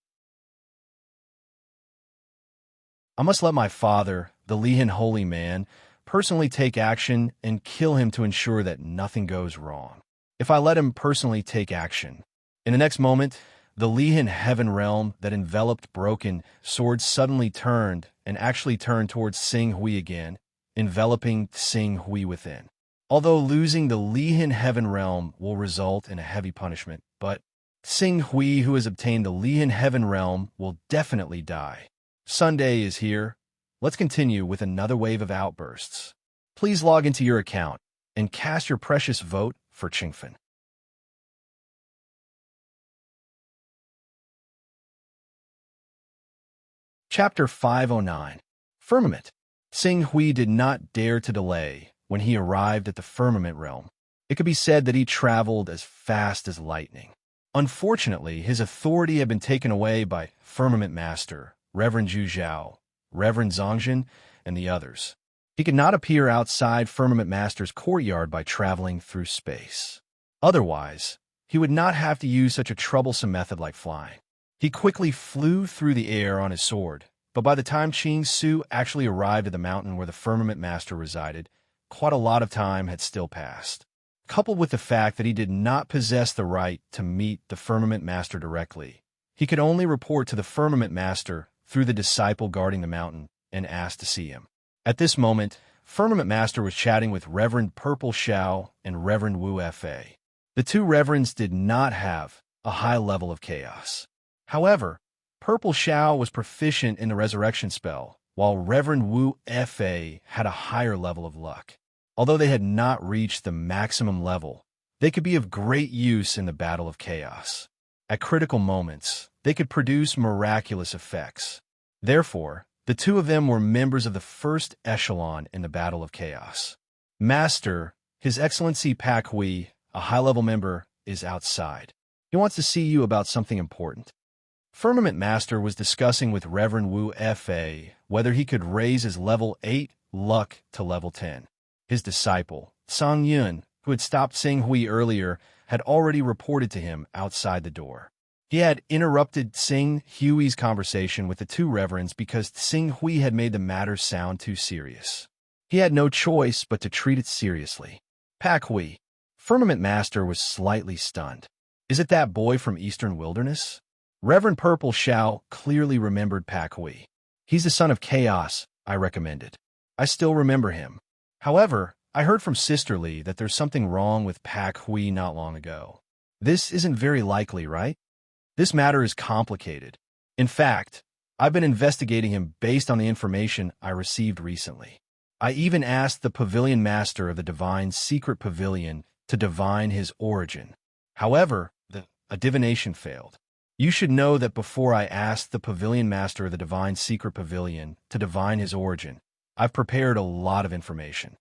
I must let my father, the Lihan Holy Man, personally take action and kill him to ensure that nothing goes wrong. If I let him personally take action, in the next moment, the Lihan Heaven realm that enveloped Broken Sword suddenly turned and actually turned towards Tsing Hui again, enveloping Tsing Hui within. Although losing the Lihan Heaven realm will result in a heavy punishment, but Tsing Hui, who has obtained the Lihan Heaven realm, will definitely die. Sunday is here. Let's continue with another wave of outbursts. Please log into your account and cast your precious vote for Qingfen. Chapter 509. Firmament. Tsing Hui did not dare to delay when he arrived at the Firmament realm. It could be said that he traveled as fast as lightning. Unfortunately, his authority had been taken away by Firmament Master, Reverend Zhu Zhao, Reverend Zongjin, and the others. He could not appear outside Firmament Master's courtyard by traveling through space. Otherwise, he would not have to use such a troublesome method like flying. He quickly flew through the air on his sword, but by the time Ching Su actually arrived at the mountain where the Firmament Master resided, quite a lot of time had still passed. Coupled with the fact that he did not possess the right to meet the Firmament Master directly, he could only report to the Firmament Master through the disciple guarding the mountain and ask to see him. At this moment, Firmament Master was chatting with Reverend Purple Xiao and Reverend Wu Fa. The two reverends did not have a high level of chaos. However, Purple Xiao was proficient in the resurrection spell, while Reverend Wu Fa had a higher level of luck. Although they had not reached the maximum level, they could be of great use in the battle of chaos. At critical moments, they could produce miraculous effects. Therefore, the two of them were members of the first echelon in the battle of chaos. Master, His Excellency Pak Hui, a high-level member, is outside. He wants to see you about something important. Firmament Master was discussing with Reverend Wu Fa whether he could raise his level 8 luck to level 10. His disciple, Hunyuan, who had stopped Sing Hui earlier, had already reported to him outside the door. He had interrupted Sing Hui's conversation with the two reverends because Sing Hui had made the matter sound too serious. He had no choice but to treat it seriously. Pak Hui, Firmament Master was slightly stunned. Is it that boy from Eastern Wilderness? Reverend Purple Xiao clearly remembered Pak Hui. He's the son of Chaos, I recommended. I still remember him. However, I heard from Sister Lee that there's something wrong with Pak Hui not long ago. This isn't very likely, right? This matter is complicated. In fact, I've been investigating him based on the information I received recently. I even asked the Pavilion Master of the Divine Secret Pavilion to divine his origin. However, a divination failed. You should know that before I asked the Pavilion Master of the Divine Secret Pavilion to divine his origin, I've prepared a lot of information.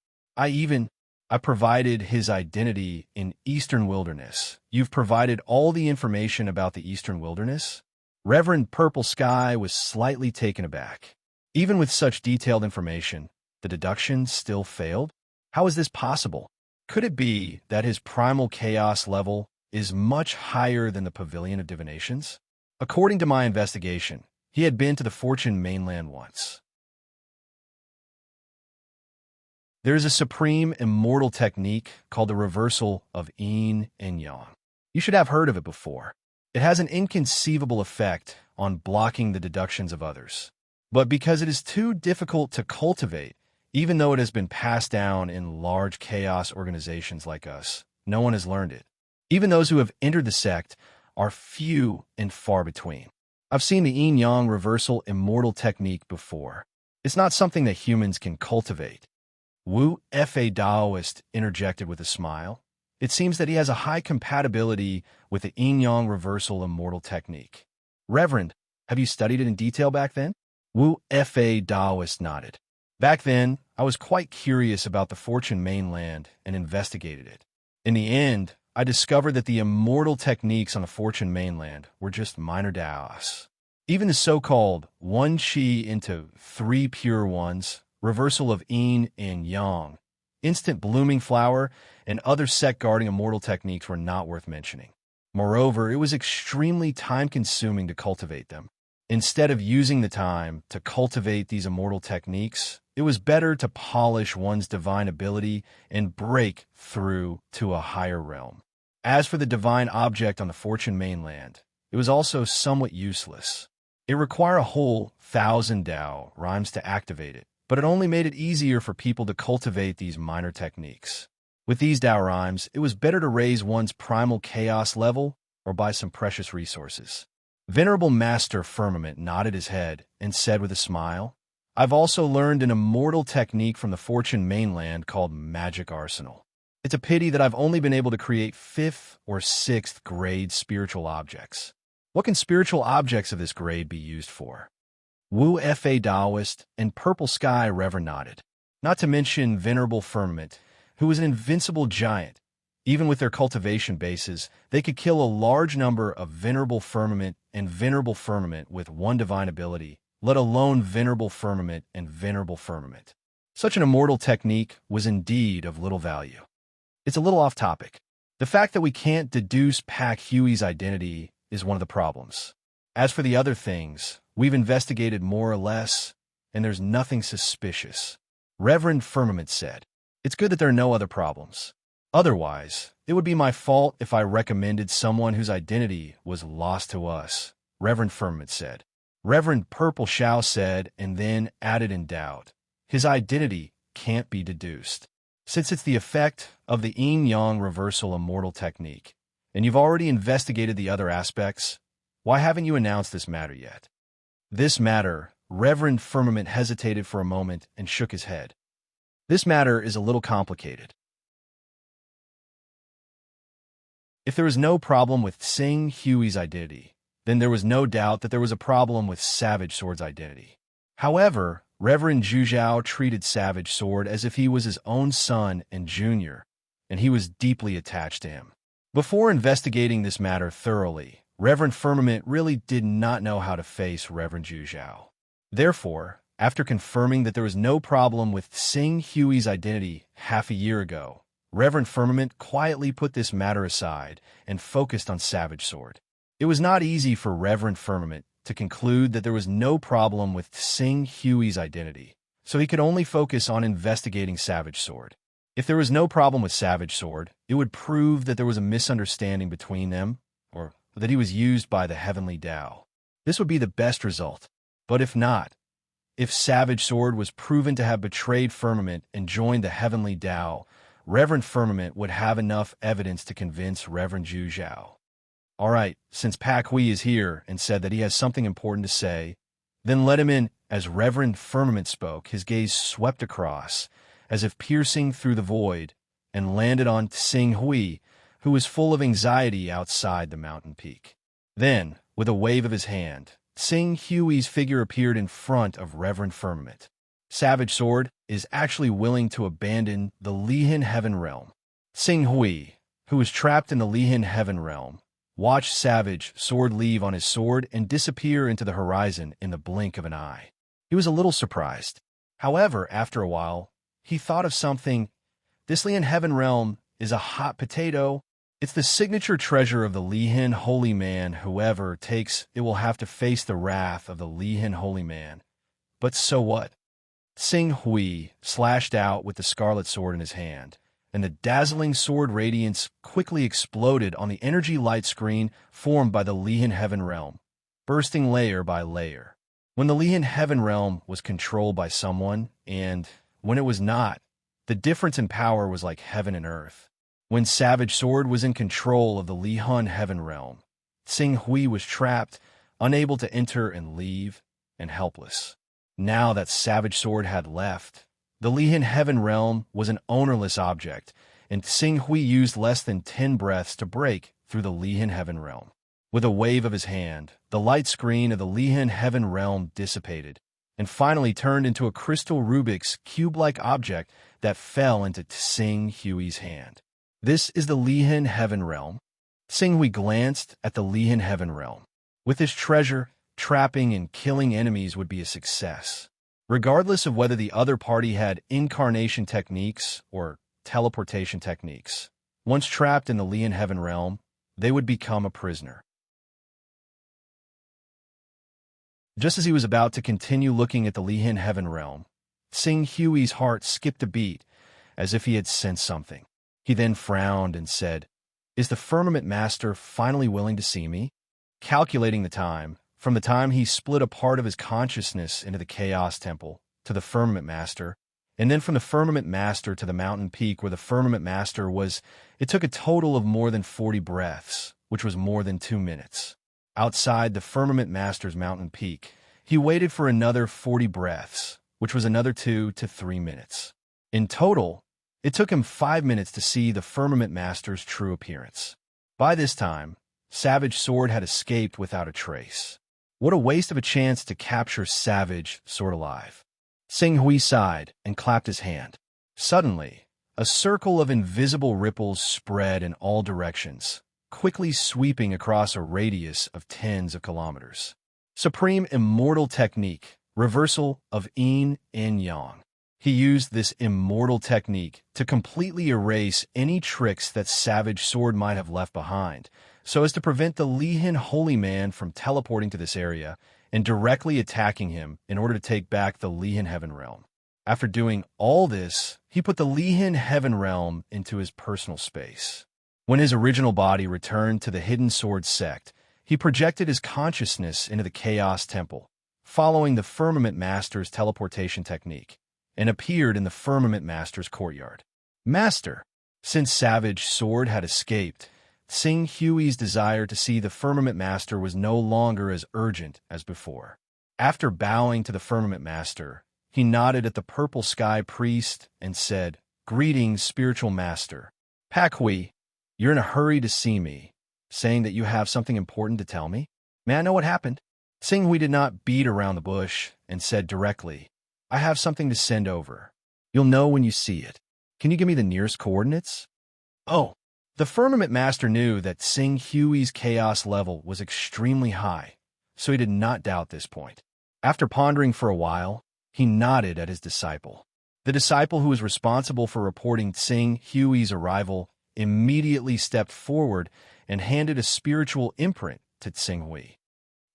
I provided his identity in Eastern Wilderness. You've provided all the information about the Eastern Wilderness? Reverend Purple Sky was slightly taken aback. Even with such detailed information, the deduction still failed? How is this possible? Could it be that his primal chaos level is much higher than the Pavilion of Divinations? According to my investigation, he had been to the Fortune mainland once. There is a supreme immortal technique called the reversal of yin and yang. You should have heard of it before. It has an inconceivable effect on blocking the deductions of others. But because it is too difficult to cultivate, even though it has been passed down in large chaos organizations like us, no one has learned it. Even those who have entered the sect are few and far between. I've seen the yin-yang reversal immortal technique before. It's not something that humans can cultivate. Wu Fa Daoist interjected with a smile. It seems that he has a high compatibility with the yin-yang reversal immortal technique. Reverend, have you studied it in detail back then? Wu Fa Daoist nodded. Back then, I was quite curious about the Fortune mainland and investigated it. In the end, I discovered that the immortal techniques on the Fortune mainland were just minor Daos. Even the so-called one chi into three pure ones, reversal of yin and yang, instant blooming flower, and other sect-guarding immortal techniques were not worth mentioning. Moreover, it was extremely time-consuming to cultivate them. Instead of using the time to cultivate these immortal techniques, it was better to polish one's divine ability and break through to a higher realm. As for the divine object on the Fortune mainland, it was also somewhat useless. It required a whole 1,000 Dao rhymes to activate it, but it only made it easier for people to cultivate these minor techniques. With these Dao rhymes, it was better to raise one's primal chaos level or buy some precious resources. Venerable Master Firmament nodded his head and said with a smile, I've also learned an immortal technique from the Fortune mainland called Magic Arsenal. It's a pity that I've only been able to create 5th or 6th grade spiritual objects. What can spiritual objects of this grade be used for? Wu Fa Daoist and Purple Sky Reverend nodded. Not to mention Venerable Firmament, who was an invincible giant. Even with their cultivation bases, they could kill a large number of Venerable Firmament and Venerable Firmament with one divine ability, let alone Venerable Firmament and Venerable Firmament. Such an immortal technique was indeed of little value. It's a little off topic. The fact that we can't deduce Pak Hui's identity is one of the problems. As for the other things, we've investigated more or less, and there's nothing suspicious. Reverend Firmament said, "It's good that there are no other problems. Otherwise, it would be my fault if I recommended someone whose identity was lost to us," Reverend Firmament said. Reverend Purple Shao said, and then added in doubt, "His identity can't be deduced. Since it's the effect of the yin-yang reversal immortal technique, and you've already investigated the other aspects, why haven't you announced this matter yet?" This matter, Reverend Firmament hesitated for a moment and shook his head. This matter is a little complicated. If there was no problem with Sing Hui's identity, then there was no doubt that there was a problem with Savage Sword's identity. However, Reverend Zhu treated Savage Sword as if he was his own son and junior, and he was deeply attached to him. Before investigating this matter thoroughly, Reverend Firmament really did not know how to face Reverend Zhu. Therefore, after confirming that there was no problem with Sing Hui's identity half a year ago, Reverend Firmament quietly put this matter aside and focused on Savage Sword. It was not easy for Reverend Firmament to conclude that there was no problem with Sing Hui's identity, so he could only focus on investigating Savage Sword. If there was no problem with Savage Sword, it would prove that there was a misunderstanding between them, or that he was used by the Heavenly Tao. This would be the best result. But if not, if Savage Sword was proven to have betrayed Firmament and joined the Heavenly Tao, Reverend Firmament would have enough evidence to convince Reverend Zhu. All right, since Pak Hui is here and said that he has something important to say, then let him in. As Reverend Firmament spoke, his gaze swept across, as if piercing through the void, and landed on Sing Hui, who was full of anxiety outside the mountain peak. Then, with a wave of his hand, Sing Hui's figure appeared in front of Reverend Firmament. Savage Sword is actually willing to abandon the Lihin Heaven Realm. Sing Hui, who was trapped in the Lihin Heaven Realm, watched Savage Sword leave on his sword and disappear into the horizon in the blink of an eye. He was a little surprised. However, after a while, he thought of something. This Lihin Heaven Realm is a hot potato. It's the signature treasure of the Lihin Holy Man. Whoever takes it will have to face the wrath of the Lihin Holy Man. But so what? Sing Hui slashed out with the scarlet sword in his hand, and the dazzling sword radiance quickly exploded on the energy light screen formed by the Lihin Heaven Realm, bursting layer by layer. When the Lihin Heaven Realm was controlled by someone, and when it was not, the difference in power was like heaven and earth. When Savage Sword was in control of the Lihin Heaven Realm, Sing Hui was trapped, unable to enter and leave, and helpless. Now that Savage Sword had left, the Lihin Heaven Realm was an ownerless object, and Sing Hui used less than 10 breaths to break through the Lihin Heaven Realm. With a wave of his hand, the light screen of the Lihin Heaven Realm dissipated, and finally turned into a crystal Rubik's cube-like object that fell into Sing Hui's hand. This is the Lihin Heaven Realm. Sing Hui glanced at the Lihin Heaven Realm. With this treasure, trapping and killing enemies would be a success. Regardless of whether the other party had incarnation techniques or teleportation techniques, once trapped in the Lihin Heaven Realm, they would become a prisoner. Just as he was about to continue looking at the Lihin Heaven Realm, Sing Hui's heart skipped a beat, as if he had sensed something. He then frowned and said, "Is the Firmament Master finally willing to see me?" Calculating the time, from the time he split a part of his consciousness into the Chaos Temple to the Firmament Master, and then from the Firmament Master to the mountain peak where the Firmament Master was, it took a total of more than 40 breaths, which was more than 2 minutes. Outside the Firmament Master's mountain peak, he waited for another 40 breaths, which was another 2 to 3 minutes. In total, it took him 5 minutes to see the Firmament Master's true appearance. By this time, Savage Sword had escaped without a trace. What a waste of a chance to capture Savage Sword alive. Sing Hui sighed and clapped his hand. Suddenly, a circle of invisible ripples spread in all directions, quickly sweeping across a radius of tens of kilometers. Supreme Immortal Technique, Reversal of Yin and Yang. He used this immortal technique to completely erase any tricks that Savage Sword might have left behind, so as to prevent the Lihin Holy Man from teleporting to this area and directly attacking him in order to take back the Lihin Heaven Realm. After doing all this, he put the Lihin Heaven Realm into his personal space. When his original body returned to the Hidden Sword sect, he projected his consciousness into the Chaos Temple, following the Firmament Master's teleportation technique, and appeared in the Firmament Master's courtyard. Master, since Savage Sword had escaped, Tsing Hui's desire to see the Firmament Master was no longer as urgent as before. After bowing to the Firmament Master, he nodded at the Purple Sky Priest and said, "Greetings, Spiritual Master. Pak Hui, you're in a hurry to see me, saying that you have something important to tell me? May I know what happened?" Tsing Hui did not beat around the bush and said directly, "I have something to send over. You'll know when you see it. Can you give me the nearest coordinates?" Oh, the Firmament Master knew that Tsing Hui's chaos level was extremely high, so he did not doubt this point. After pondering for a while, he nodded at his disciple. The disciple who was responsible for reporting Tsing Hui's arrival immediately stepped forward and handed a spiritual imprint to Tsing Hui.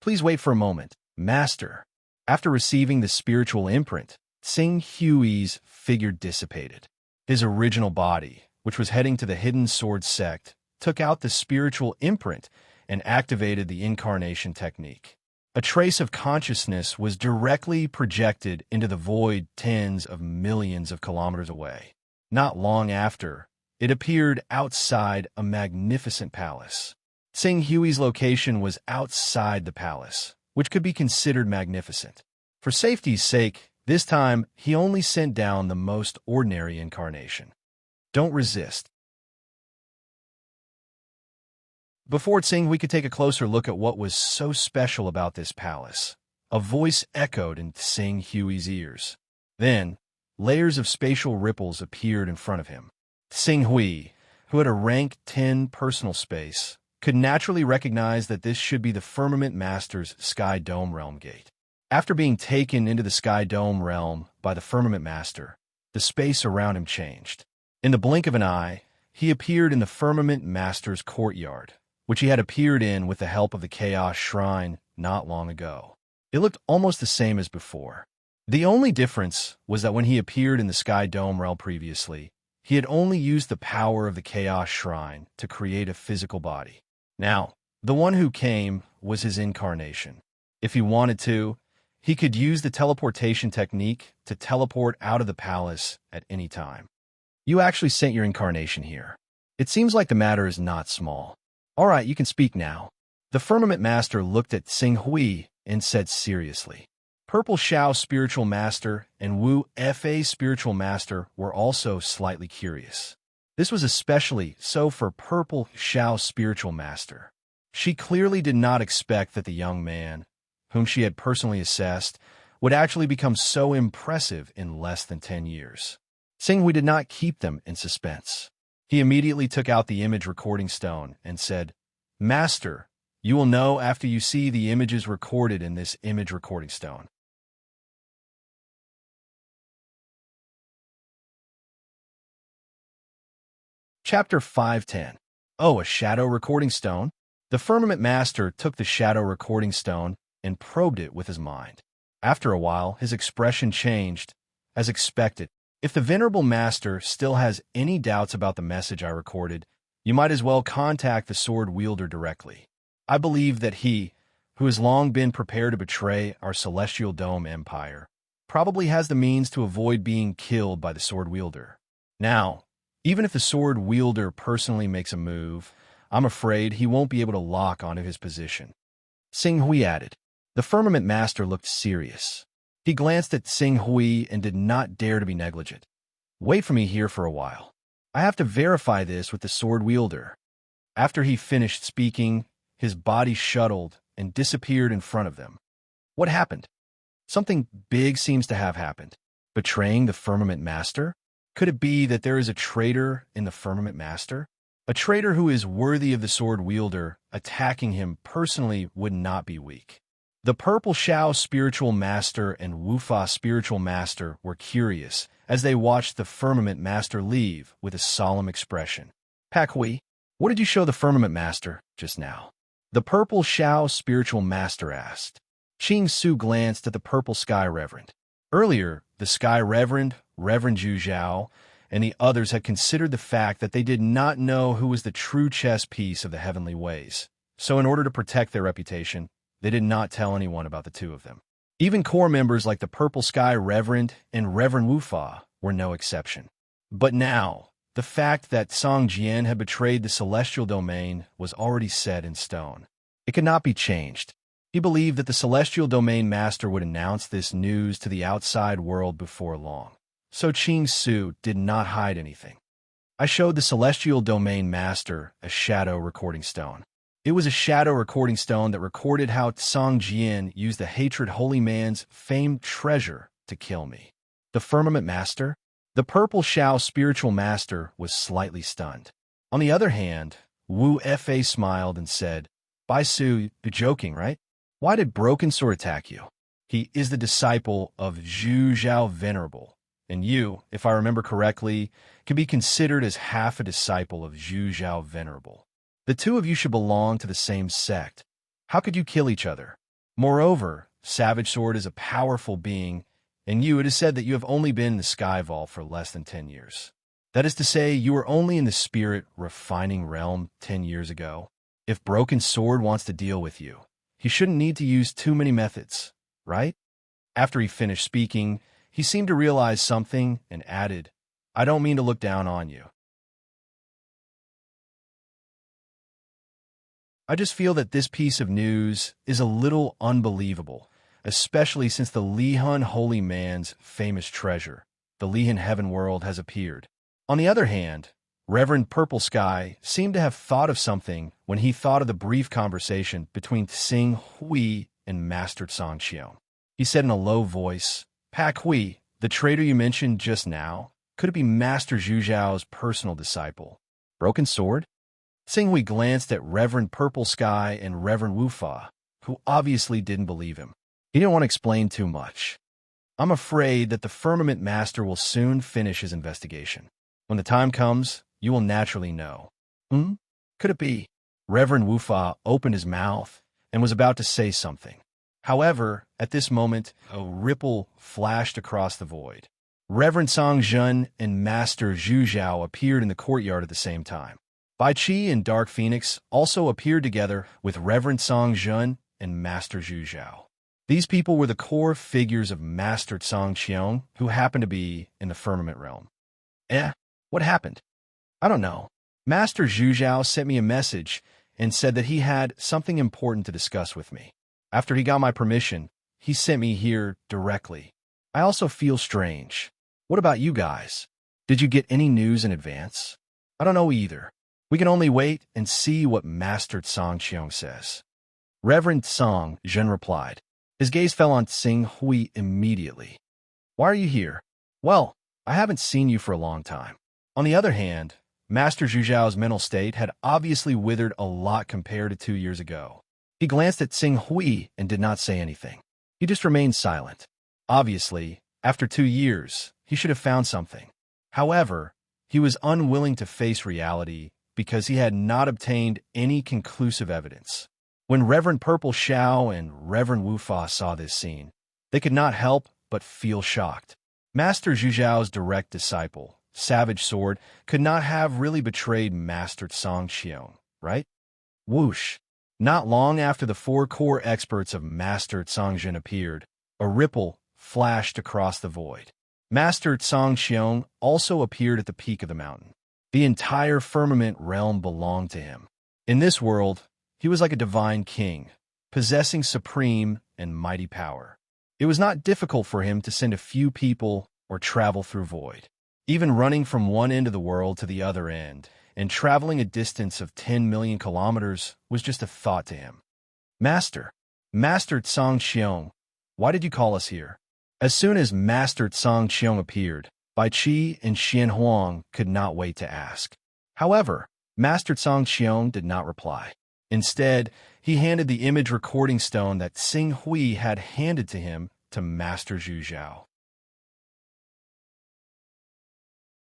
"Please wait for a moment, Master." After receiving the spiritual imprint, Tsing Hui's figure dissipated. His original body, which was heading to the Hidden Sword sect, took out the spiritual imprint and activated the incarnation technique. A trace of consciousness was directly projected into the void tens of millions of kilometers away. Not long after, it appeared outside a magnificent palace. Tsing Hui's location was outside the palace, which could be considered magnificent. For safety's sake, this time he only sent down the most ordinary incarnation. Don't resist. Before Tsing Hui could take a closer look at what was so special about this palace, a voice echoed in Tsing Hui's ears. Then, layers of spatial ripples appeared in front of him. Tsing Hui, who had a rank 10 personal space, could naturally recognize that this should be the Firmament Master's Sky Dome Realm gate. After being taken into the Sky Dome Realm by the Firmament Master, the space around him changed. In the blink of an eye, he appeared in the Firmament Master's courtyard, which he had appeared in with the help of the Chaos Shrine not long ago. It looked almost the same as before. The only difference was that when he appeared in the Sky Dome Realm previously, he had only used the power of the Chaos Shrine to create a physical body. Now, the one who came was his incarnation. If he wanted to, he could use the teleportation technique to teleport out of the palace at any time. You actually sent your incarnation here. It seems like the matter is not small. All right, you can speak now. The Firmament Master looked at Tsing Hui and said seriously. Purple Shao Spiritual Master and Wu Fa Spiritual Master were also slightly curious. This was especially so for Purple Shao Spiritual Master. She clearly did not expect that the young man, whom she had personally assessed, would actually become so impressive in less than 10 years. Tsing Hui did not keep them in suspense. He immediately took out the image recording stone and said, "Master, you will know after you see the images recorded in this image recording stone." Chapter 510. Oh, a shadow recording stone? The Firmament Master took the shadow recording stone and probed it with his mind. After a while, his expression changed, as expected. If the Venerable Master still has any doubts about the message I recorded, you might as well contact the sword wielder directly. I believe that he, who has long been prepared to betray our Celestial Dome Empire, probably has the means to avoid being killed by the sword wielder. Now, even if the sword wielder personally makes a move, I'm afraid he won't be able to lock onto his position. Tsing Hui added. The Firmament Master looked serious. He glanced at Tsing Hui and did not dare to be negligent. Wait for me here for a while. I have to verify this with the sword wielder. After he finished speaking, his body shuttled and disappeared in front of them. What happened? Something big seems to have happened. Betraying the Firmament Master? Could it be that there is a traitor in the Firmament Master? A traitor who is worthy of the sword wielder attacking him personally would not be weak. The Purple Shao spiritual master and Wufa spiritual master were curious as they watched the firmament master leave with a solemn expression. Pak Hui, what did you show the firmament master just now? The Purple Shao spiritual master asked. Qing Su glanced at the purple sky reverend. Earlier, the sky reverend, Reverend Zhu Zhao, and the others had considered the fact that they did not know who was the true chess piece of the heavenly ways. So in order to protect their reputation, they did not tell anyone about the two of them. Even core members like the Purple Sky Reverend and Reverend Wufa were no exception. But now, the fact that Song Jian had betrayed the celestial domain was already set in stone. It could not be changed. He believed that the celestial domain master would announce this news to the outside world before long. So Qing Su did not hide anything. I showed the celestial domain master a shadow recording stone. It was a shadow recording stone that recorded how Song Jian used the hatred holy man's famed treasure to kill me. The firmament master? The Purple Shao spiritual master was slightly stunned. On the other hand, Wu Fa smiled and said, Bai Su, you're joking, right? Why did Broken Sword attack you? He is the disciple of Zhu Zhao Venerable, and you, if I remember correctly, can be considered as half a disciple of Zhu Zhao Venerable. The two of you should belong to the same sect. How could you kill each other? Moreover, Savage Sword is a powerful being, and it is said that you have only been in the Sky Vault for less than 10 years. That is to say, you were only in the spirit refining realm 10 years ago. If Broken Sword wants to deal with you, he shouldn't need to use too many methods, right? After he finished speaking, he seemed to realize something and added, I don't mean to look down on you. I just feel that this piece of news is a little unbelievable, especially since the Lihun holy man's famous treasure, the Lihun heaven world, has appeared. On the other hand, Reverend Purple Sky seemed to have thought of something when he thought of the brief conversation between Tsing Hui and Master Song Xiong. He said in a low voice, Pak Hui, the traitor you mentioned just now, could it be Master Zhu Zhao's personal disciple? Broken Sword? Tsing Hui glanced at Reverend Purple Sky and Reverend Wufa, who obviously didn't believe him. He didn't want to explain too much. I'm afraid that the Firmament Master will soon finish his investigation. When the time comes, you will naturally know. Could it be? Reverend Wufa opened his mouth and was about to say something. However, at this moment, a ripple flashed across the void. Reverend Song Zhen and Master Zhu Zhao appeared in the courtyard at the same time. Bai Qi and Dark Phoenix also appeared together with Reverend Song Zhen and Master Zhu Zhao. These people were the core figures of Master Song Qiong, who happened to be in the firmament realm. What happened? I don't know. Master Zhu Zhao sent me a message and said that he had something important to discuss with me. After he got my permission, he sent me here directly. I also feel strange. What about you guys? Did you get any news in advance? I don't know either. We can only wait and see what Master Song Qiong says. Reverend Song Zhen replied. His gaze fell on Tsing Hui immediately. Why are you here? Well, I haven't seen you for a long time. On the other hand, Master Zhu Zhao's mental state had obviously withered a lot compared to 2 years ago. He glanced at Tsing Hui and did not say anything. He just remained silent. Obviously, after 2 years, he should have found something. However, he was unwilling to face reality because he had not obtained any conclusive evidence. When Reverend Purple Shao and Reverend Wufa saw this scene, they could not help but feel shocked. Master Zhu Zhao's direct disciple, Savage Sword, could not have really betrayed Master Song Qiong, right? Whoosh! Not long after the 4 core experts of Master Song Zhen appeared, a ripple flashed across the void. Master Song Qiong also appeared at the peak of the mountain. The entire firmament realm belonged to him. In this world, he was like a divine king, possessing supreme and mighty power. It was not difficult for him to send a few people or travel through void. Even running from one end of the world to the other end and traveling a distance of 10 million kilometers was just a thought to him. Master Song Qiong, why did you call us here? As soon as Master Song Qiong appeared, Bai Qi and Xian Huang could not wait to ask. However, Master Song Qiong did not reply. Instead, he handed the image recording stone that Xing Hui had handed to him to Master Zhu Zhao.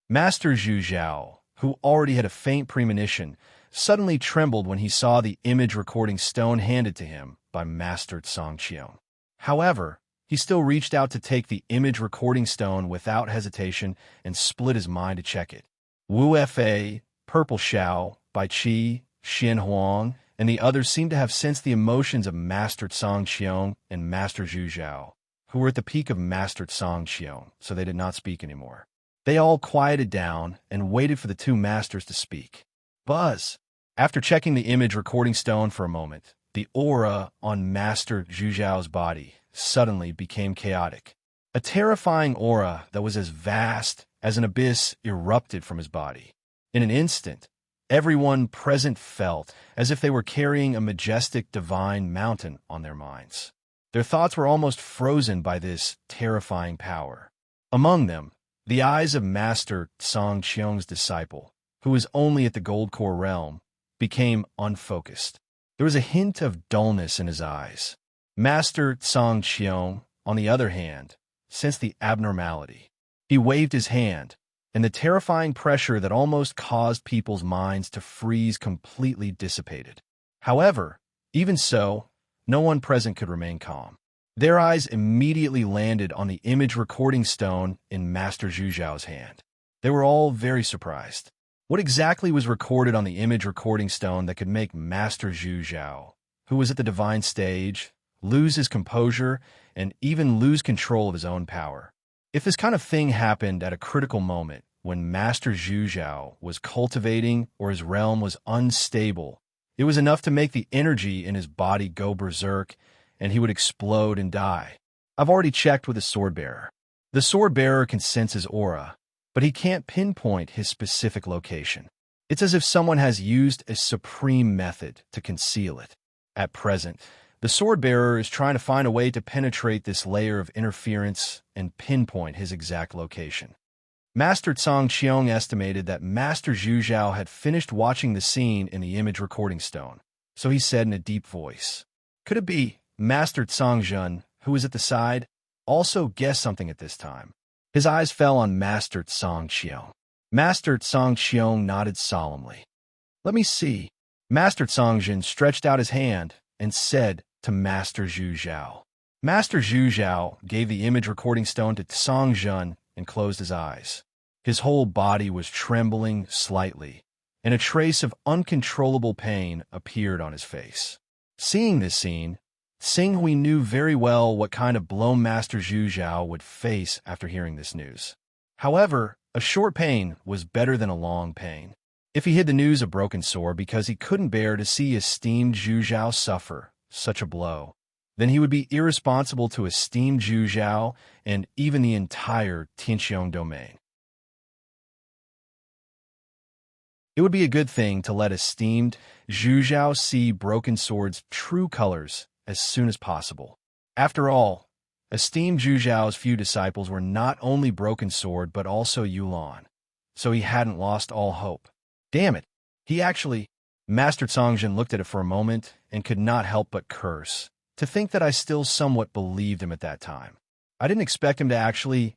Master Zhu Zhao, who already had a faint premonition, suddenly trembled when he saw the image recording stone handed to him by Master Tsang Qiong. However, he still reached out to take the image recording stone without hesitation and split his mind to check it. Wu Fa, Purple Xiao, Bai Qi, Xin Huang, and the others seemed to have sensed the emotions of Master Tsang Qiong and Master Zhu Zhao, who were at the peak of Master Tsang Qiong, so they did not speak anymore. They all quieted down and waited for the two masters to speak. Buzz! After checking the image recording stone for a moment, the aura on Master Zhu Zhao's body suddenly became chaotic. A terrifying aura that was as vast as an abyss erupted from his body. In an instant, everyone present felt as if they were carrying a majestic divine mountain on their minds. Their thoughts were almost frozen by this terrifying power. Among them, the eyes of Master Tsang Qiong's disciple, who was only at the Gold Core realm, became unfocused. There was a hint of dullness in his eyes. Master Tsang Qiong, on the other hand, sensed the abnormality. He waved his hand, and the terrifying pressure that almost caused people's minds to freeze completely dissipated. However, even so, no one present could remain calm. Their eyes immediately landed on the image recording stone in Master Zhu Zhao's hand. They were all very surprised. What exactly was recorded on the image recording stone that could make Master Zhu Zhao, who was at the divine stage, lose his composure and even lose control of his own power? If this kind of thing happened at a critical moment, when Master Zhu Zhao was cultivating or his realm was unstable, it was enough to make the energy in his body go berserk, and he would explode and die. I've already checked with the sword bearer. The sword bearer can sense his aura, but he can't pinpoint his specific location. It's as if someone has used a supreme method to conceal it. At present, the sword bearer is trying to find a way to penetrate this layer of interference and pinpoint his exact location. Master Tsang Qiong estimated that Master Zhu Zhao had finished watching the scene in the image recording stone, so he said in a deep voice, "Could it be Master Tsang Zhen, who was at the side, also guessed something at this time?" His eyes fell on Master Tsang Qiong. Master Tsang Qiong nodded solemnly. "Let me see." Master Tsang Zhen stretched out his hand and said to Master Zhu Zhao. Master Zhu Zhao gave the image recording stone to Tsang Zhen and closed his eyes. His whole body was trembling slightly, and a trace of uncontrollable pain appeared on his face. Seeing this scene, Xing Hui knew very well what kind of blow Master Zhu Zhao would face after hearing this news. However, a short pain was better than a long pain. If he hid the news of Broken Sword because he couldn't bear to see esteemed Zhu Zhao suffer such a blow, then he would be irresponsible to esteemed Zhu Zhao and even the entire Tianqiong domain. It would be a good thing to let esteemed Zhu Zhao see Broken Sword's true colors as soon as possible. After all, esteemed Zhu Zhao's few disciples were not only Broken Sword but also Yulan, so he hadn't lost all hope. Damn it, Master Tsangzhen looked at it for a moment and could not help but curse. To think that I still somewhat believed him at that time. I didn't expect him to actually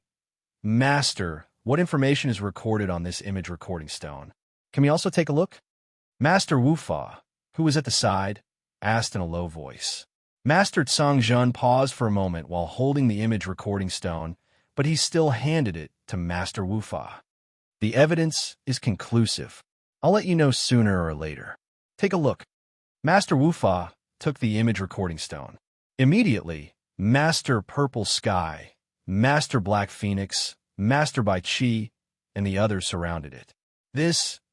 master what information is recorded on this image recording stone. Can we also take a look? Master Wufa, who was at the side, asked in a low voice. Master Tsangzhen paused for a moment while holding the image recording stone, but he still handed it to Master Wufa. The evidence is conclusive. I'll let you know sooner or later. Take a look. Master Wufa took the image recording stone. Immediately, Master Purple Sky, Master Black Phoenix, Master Bai Qi, and the others surrounded it.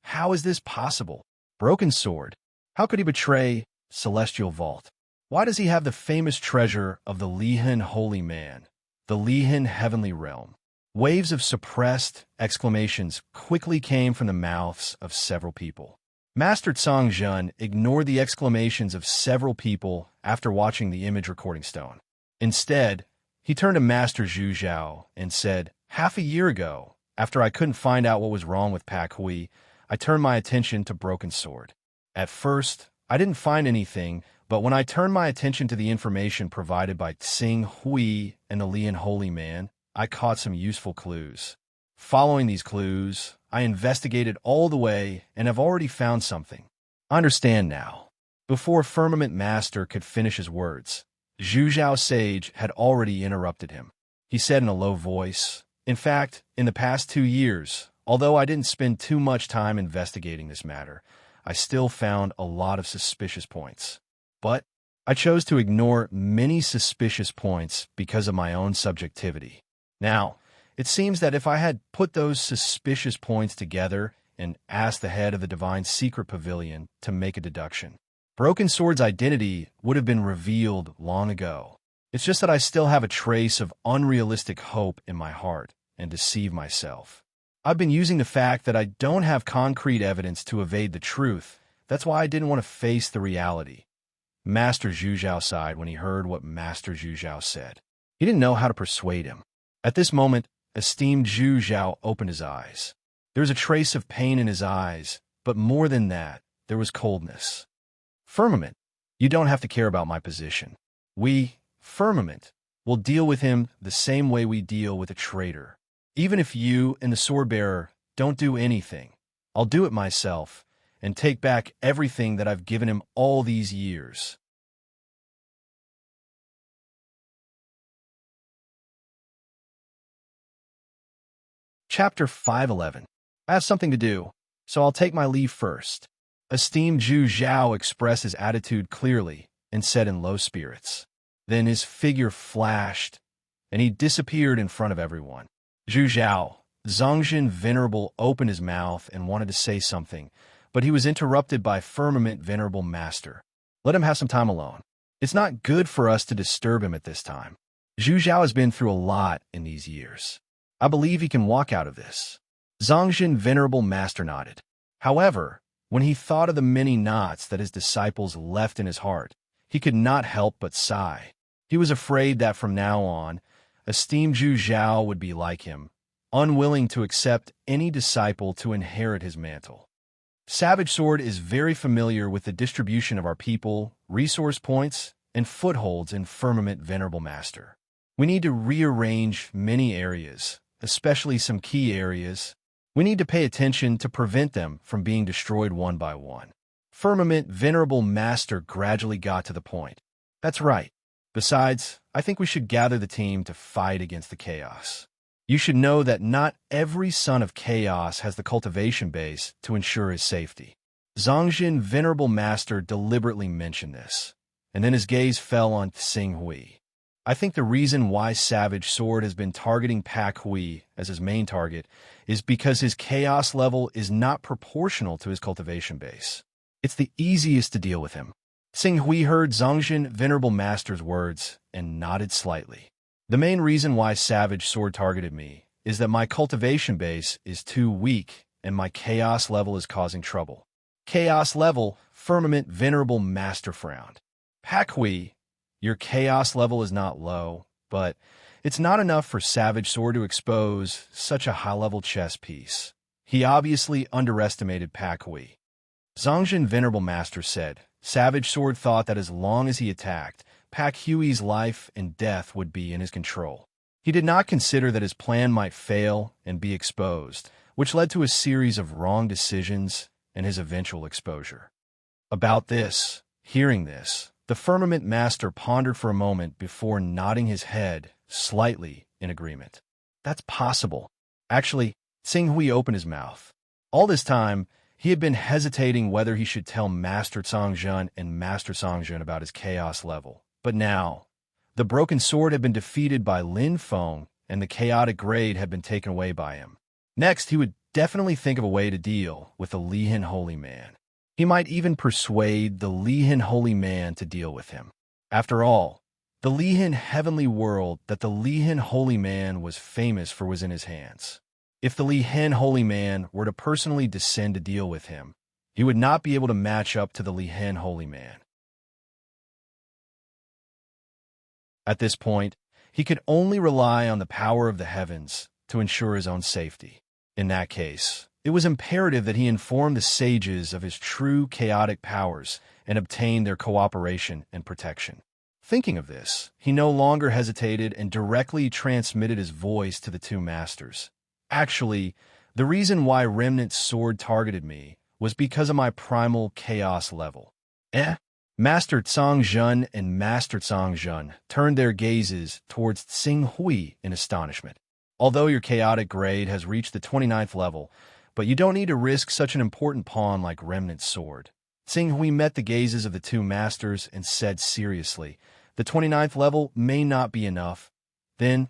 How is this possible? Broken Sword. How could he betray Celestial Vault? Why does he have the famous treasure of the Lihan Holy Man, the Lihan Heavenly Realm? Waves of suppressed exclamations quickly came from the mouths of several people. Master Tsangzhen ignored the exclamations of several people after watching the image recording stone. Instead, he turned to Master Zhu Zhao and said, "Half a year ago, after I couldn't find out what was wrong with Pak Hui, I turned my attention to Broken Sword. At first, I didn't find anything, but when I turned my attention to the information provided by Tsing Hui and the Lian Holy Man, I caught some useful clues. Following these clues, I investigated all the way and have already found something. I understand now. Before Firmament Master could finish his words, Zhu Zhao Sage had already interrupted him. He said in a low voice, "In fact, in the past 2 years, although I didn't spend too much time investigating this matter, I still found a lot of suspicious points. But I chose to ignore many suspicious points because of my own subjectivity. Now, it seems that if I had put those suspicious points together and asked the head of the Divine Secret Pavilion to make a deduction, Broken Sword's identity would have been revealed long ago. It's just that I still have a trace of unrealistic hope in my heart and deceive myself. I've been using the fact that I don't have concrete evidence to evade the truth. That's why I didn't want to face the reality." Master Zhu Zhao sighed when he heard what Master Zhu Zhao said. He didn't know how to persuade him. At this moment, esteemed Zhu Zhao opened his eyes. There was a trace of pain in his eyes, but more than that, there was coldness. "Firmament, you don't have to care about my position. We, Firmament, will deal with him the same way we deal with a traitor. Even if you and the sword-bearer don't do anything, I'll do it myself and take back everything that I've given him all these years." Chapter 511. I have something to do, so I'll take my leave first. Esteemed Zhu Zhao expressed his attitude clearly and said in low spirits. Then his figure flashed, and he disappeared in front of everyone. Zhu Zhao, Zongjin Venerable, opened his mouth and wanted to say something, but he was interrupted by Firmament Venerable Master. "Let him have some time alone. It's not good for us to disturb him at this time. Zhu Zhao has been through a lot in these years. I believe he can walk out of this." Zongjin Venerable Master nodded. However, when he thought of the many knots that his disciples left in his heart, he could not help but sigh. He was afraid that from now on, esteemed Zhu Zhao would be like him, unwilling to accept any disciple to inherit his mantle. Savage Sword is very familiar with the distribution of our people, resource points, and footholds in Firmament Venerable Master. We need to rearrange many areas, especially some key areas. We need to pay attention to prevent them from being destroyed one by one. Firmament Venerable Master gradually got to the point. "That's right. Besides, I think we should gather the team to fight against the chaos. You should know that not every son of chaos has the cultivation base to ensure his safety." Zongjin Venerable Master deliberately mentioned this, and then his gaze fell on Tsing Hui. "I think the reason why Savage Sword has been targeting Pak Hui as his main target is because his chaos level is not proportional to his cultivation base. It's the easiest to deal with him." Tsing Hui heard Zongjin Venerable Master's words and nodded slightly. "The main reason why Savage Sword targeted me is that my cultivation base is too weak and my chaos level is causing trouble." Chaos level, Firmament Venerable Master frowned. "Pak Hui, your chaos level is not low, but it's not enough for Savage Sword to expose such a high-level chess piece. He obviously underestimated Pak Hui." Zongjin Venerable Master said, "Savage Sword thought that as long as he attacked, Pak Hui's life and death would be in his control. He did not consider that his plan might fail and be exposed, which led to a series of wrong decisions and his eventual exposure." Hearing this, the Firmament Master pondered for a moment before nodding his head slightly in agreement. "That's possible." Actually, Tsing Hui opened his mouth. All this time, he had been hesitating whether he should tell Master Songjun and Master Songjun about his chaos level. But now, the Broken Sword had been defeated by Lin Feng, and the chaotic grade had been taken away by him. Next, he would definitely think of a way to deal with the Lihan Holy Man. He might even persuade the Lihan Holy Man to deal with him. After all, the Lihan Heavenly World that the Lihan Holy Man was famous for was in his hands. If the Lihan Holy Man were to personally descend to deal with him, he would not be able to match up to the Lihan Holy Man. At this point, he could only rely on the power of the heavens to ensure his own safety. In that case, It was imperative that he inform the sages of his true chaotic powers and obtain their cooperation and protection. Thinking of this, he no longer hesitated and directly transmitted his voice to the two masters. Actually, the reason why Remnant's sword targeted me was because of my primal chaos level. Master Zhang and Master Zhang turned their gazes towards Tsing Hui in astonishment. Although your chaotic grade has reached the 29th level, but you don't need to risk such an important pawn like Remnant's sword. Tsing Hui met the gazes of the two masters and said seriously, the 29th level may not be enough. Then,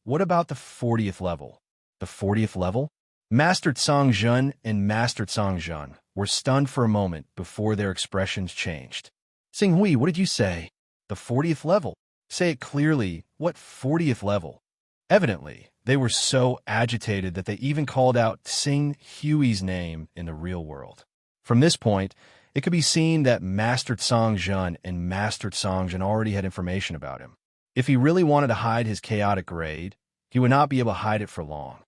what about the 40th level? The 40th level? Master Zhang and Master Zhang were stunned for a moment before their expressions changed. Tsing Hui, what did you say? The 40th level? Say it clearly. What 40th level? Evidently, they were so agitated that they even called out Tsing Hui's name in the real world. From this point, it could be seen that Master Zhang and Master Zhang already had information about him. If he really wanted to hide his chaotic grade, he would not be able to hide it for long.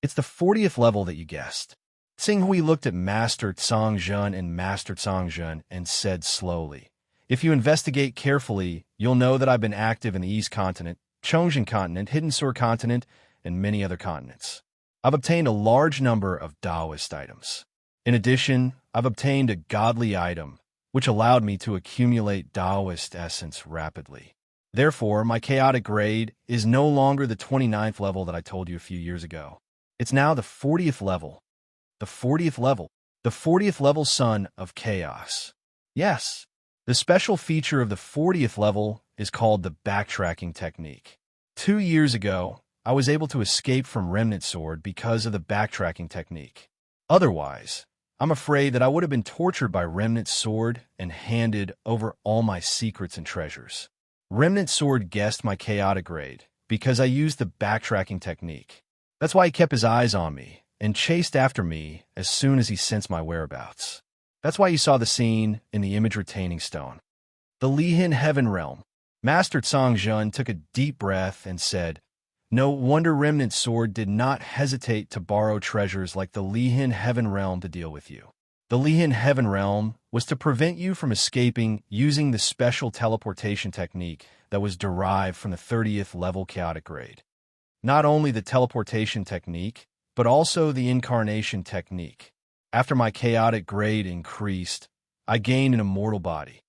It's the 40th level that you guessed. Tsing Hui looked at Master Zhang and Master Zhang and said slowly, if you investigate carefully, you'll know that I've been active in the East Continent, Chongjian Continent, Hidden Sur Continent, and many other continents. I've obtained a large number of Taoist items. In addition, I've obtained a godly item, which allowed me to accumulate Taoist essence rapidly. Therefore, my chaotic grade is no longer the 29th level that I told you a few years ago. It's now the 40th level. The 40th level. The 40th level Son of Chaos. Yes, the special feature of the 40th level is called the backtracking technique. 2 years ago, I was able to escape from Remnant Sword because of the backtracking technique. Otherwise, I'm afraid that I would have been tortured by Remnant Sword and handed over all my secrets and treasures. Remnant Sword guessed my chaotic grade because I used the backtracking technique. That's why he kept his eyes on me and chased after me as soon as he sensed my whereabouts. That's why you saw the scene in the image retaining stone. The Lihin Heaven Realm. Master Zhang took a deep breath and said, no wonder Remnant Sword did not hesitate to borrow treasures like the Lihin Heaven Realm to deal with you. The Lihin Heaven Realm was to prevent you from escaping using the special teleportation technique that was derived from the 30th level chaotic grade. Not only the teleportation technique, but also the incarnation technique. After my chaotic grade increased, I gained an immortal body.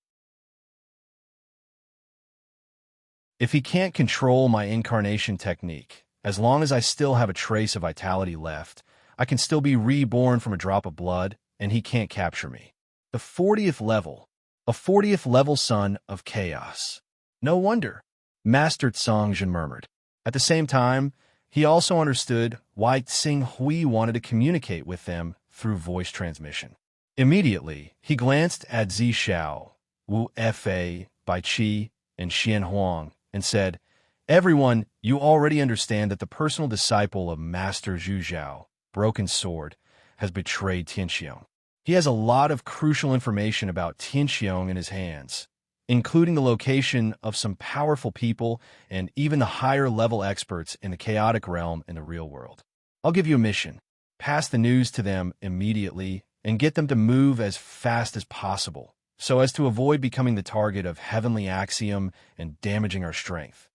If he can't control my incarnation technique, as long as I still have a trace of vitality left, I can still be reborn from a drop of blood, and he can't capture me. The 40th level. A 40th level Son of Chaos. No wonder, Master Zhang murmured. At the same time, he also understood why Tsing Hui wanted to communicate with them through voice transmission. Immediately, he glanced at Zishao, Wu Fa, Bai Qi, and Xian Huang, and said, everyone, you already understand that the personal disciple of Master Zhu Zhao, Broken Sword, has betrayed Tianxiong. He has a lot of crucial information about Tianxiong in his hands, including the location of some powerful people and even the higher-level experts in the chaotic realm in the real world. I'll give you a mission. Pass the news to them immediately and get them to move as fast as possible, so as to avoid becoming the target of heavenly axiom and damaging our strength.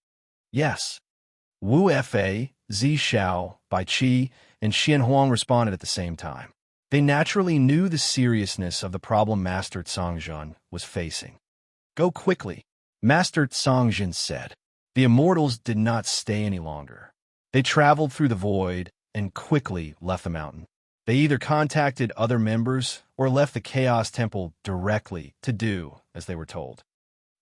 Yes. Wu Fa, Zishao, Bai Qi, and Xian Huang responded at the same time. They naturally knew the seriousness of the problem Master Zhang was facing. Go quickly, Master Zhang said. The immortals did not stay any longer. They traveled through the void and quickly left the mountain. They either contacted other members or left the Chaos Temple directly to do as they were told.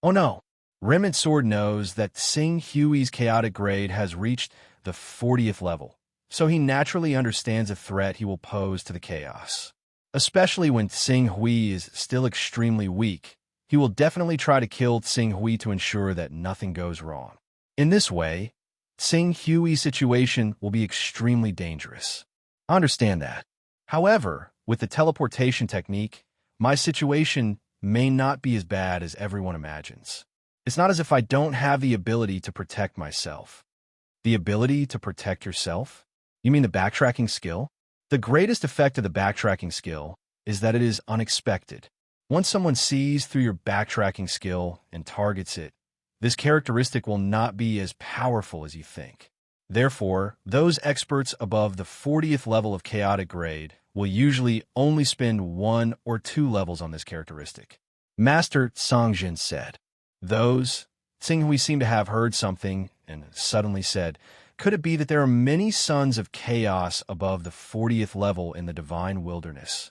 Oh no, Remnant Sword knows that Tsing Hui's chaotic grade has reached the 40th level, so he naturally understands the threat he will pose to the chaos. Especially when Tsing Hui is still extremely weak, he will definitely try to kill Tsing Hui to ensure that nothing goes wrong. In this way, Tsing Hui's situation will be extremely dangerous. I understand that. However, with the teleportation technique, my situation may not be as bad as everyone imagines. It's not as if I don't have the ability to protect myself. The ability to protect yourself? You mean the backtracking skill? The greatest effect of the backtracking skill is that it is unexpected. Once someone sees through your backtracking skill and targets it, this characteristic will not be as powerful as you think. Therefore, those experts above the 40th level of chaotic grade will usually only spend 1 or 2 levels on this characteristic. Master Songjin said. Those, Tsinghui seemed to have heard something and suddenly said, could it be that there are many sons of chaos above the 40th level in the divine wilderness?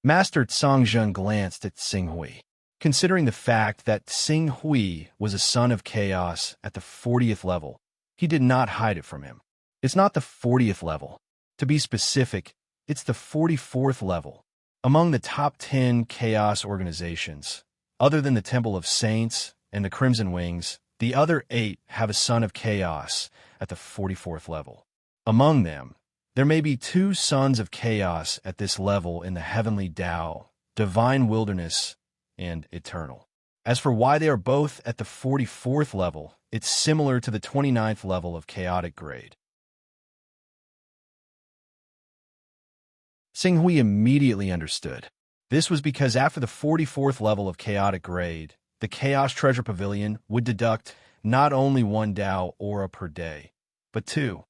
Master Songjin glanced at Tsinghui. Considering the fact that Tsinghui was a son of chaos at the 40th level, he did not hide it from him. It's not the 40th level. To be specific, it's the 44th level. Among the top 10 chaos organizations, other than the Temple of Saints and the Crimson Wings, the other 8 have a son of chaos at the 44th level. Among them, there may be 2 sons of chaos at this level in the heavenly Tao, divine wilderness, and eternal. As for why they are both at the 44th level, it's similar to the 29th level of chaotic grade. Tsinghui immediately understood. This was because after the 44th level of chaotic grade, the Chaos Treasure Pavilion would deduct not only 1 Tao aura per day, but 2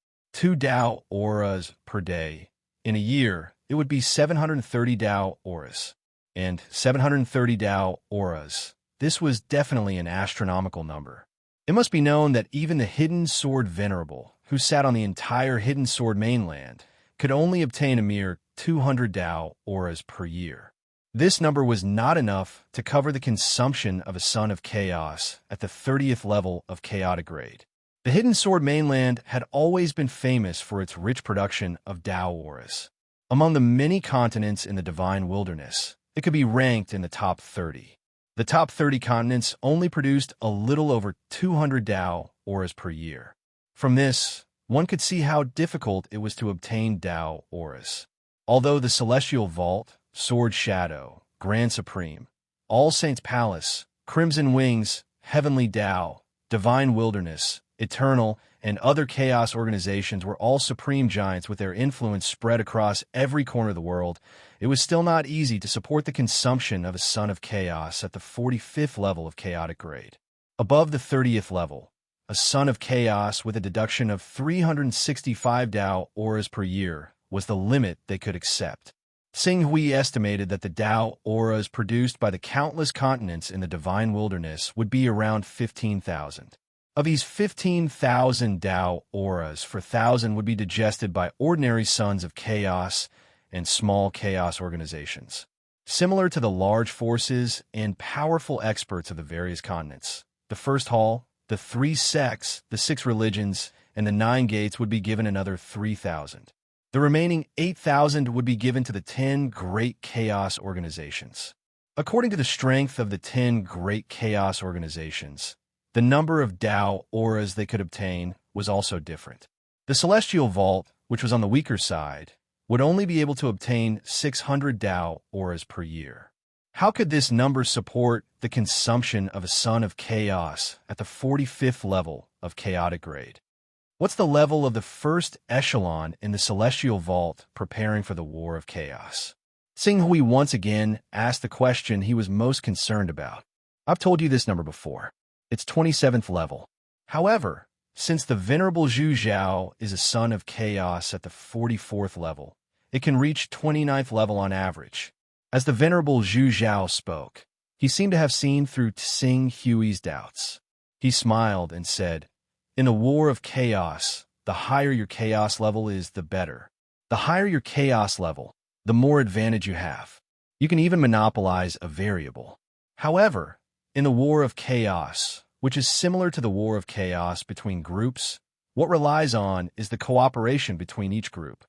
Tao auras per day. In a year, it would be 730 Tao auras. And 730 Tao auras. This was definitely an astronomical number. It must be known that even the Hidden Sword Venerable, who sat on the entire Hidden Sword mainland, could only obtain a mere 200 Tao auras per year. This number was not enough to cover the consumption of a Son of Chaos at the 30th level of chaotic grade. The Hidden Sword mainland had always been famous for its rich production of Tao auras. Among the many continents in the divine wilderness, it could be ranked in the top 30. The top 30 continents only produced a little over 200 Tao auras per year. From this, one could see how difficult it was to obtain Tao auras. Although the Celestial Vault, Sword Shadow, Grand Supreme, All Saints Palace, Crimson Wings, Heavenly Tao, Divine Wilderness, Eternal, and other chaos organizations were all supreme giants with their influence spread across every corner of the world, it was still not easy to support the consumption of a Son of Chaos at the 45th level of chaotic grade. Above the 30th level, a Son of Chaos with a deduction of 365 Tao auras per year was the limit they could accept. Tsinghui estimated that the Tao auras produced by the countless continents in the divine wilderness would be around 15,000. Of these 15,000 Tao auras, 4,000 would be digested by ordinary sons of chaos and small chaos organizations. Similar to the large forces and powerful experts of the various continents, the first hall, the 3 sects, the 6 religions, and the 9 gates would be given another 3,000. The remaining 8,000 would be given to the 10 great chaos organizations. According to the strength of the 10 great chaos organizations, the number of Tao auras they could obtain was also different. The Celestial Vault, which was on the weaker side, would only be able to obtain 600 Tao auras per year. How could this number support the consumption of a Son of Chaos at the 45th level of chaotic grade? What's the level of the first echelon in the Celestial Vault preparing for the War of Chaos? Tsinghui once again asked the question he was most concerned about. I've told you this number before. It's 27th level. However, since the Venerable Zhu Zhao is a Son of Chaos at the 44th level, it can reach 29th level on average. As the Venerable Zhu Zhao spoke, he seemed to have seen through Tsinghui's doubts. He smiled and said, "In the War of Chaos, the higher your chaos level is, the better. The higher your chaos level, the more advantage you have. You can even monopolize a variable. However, in the War of Chaos, which is similar to the War of Chaos between groups, what relies on is the cooperation between each group.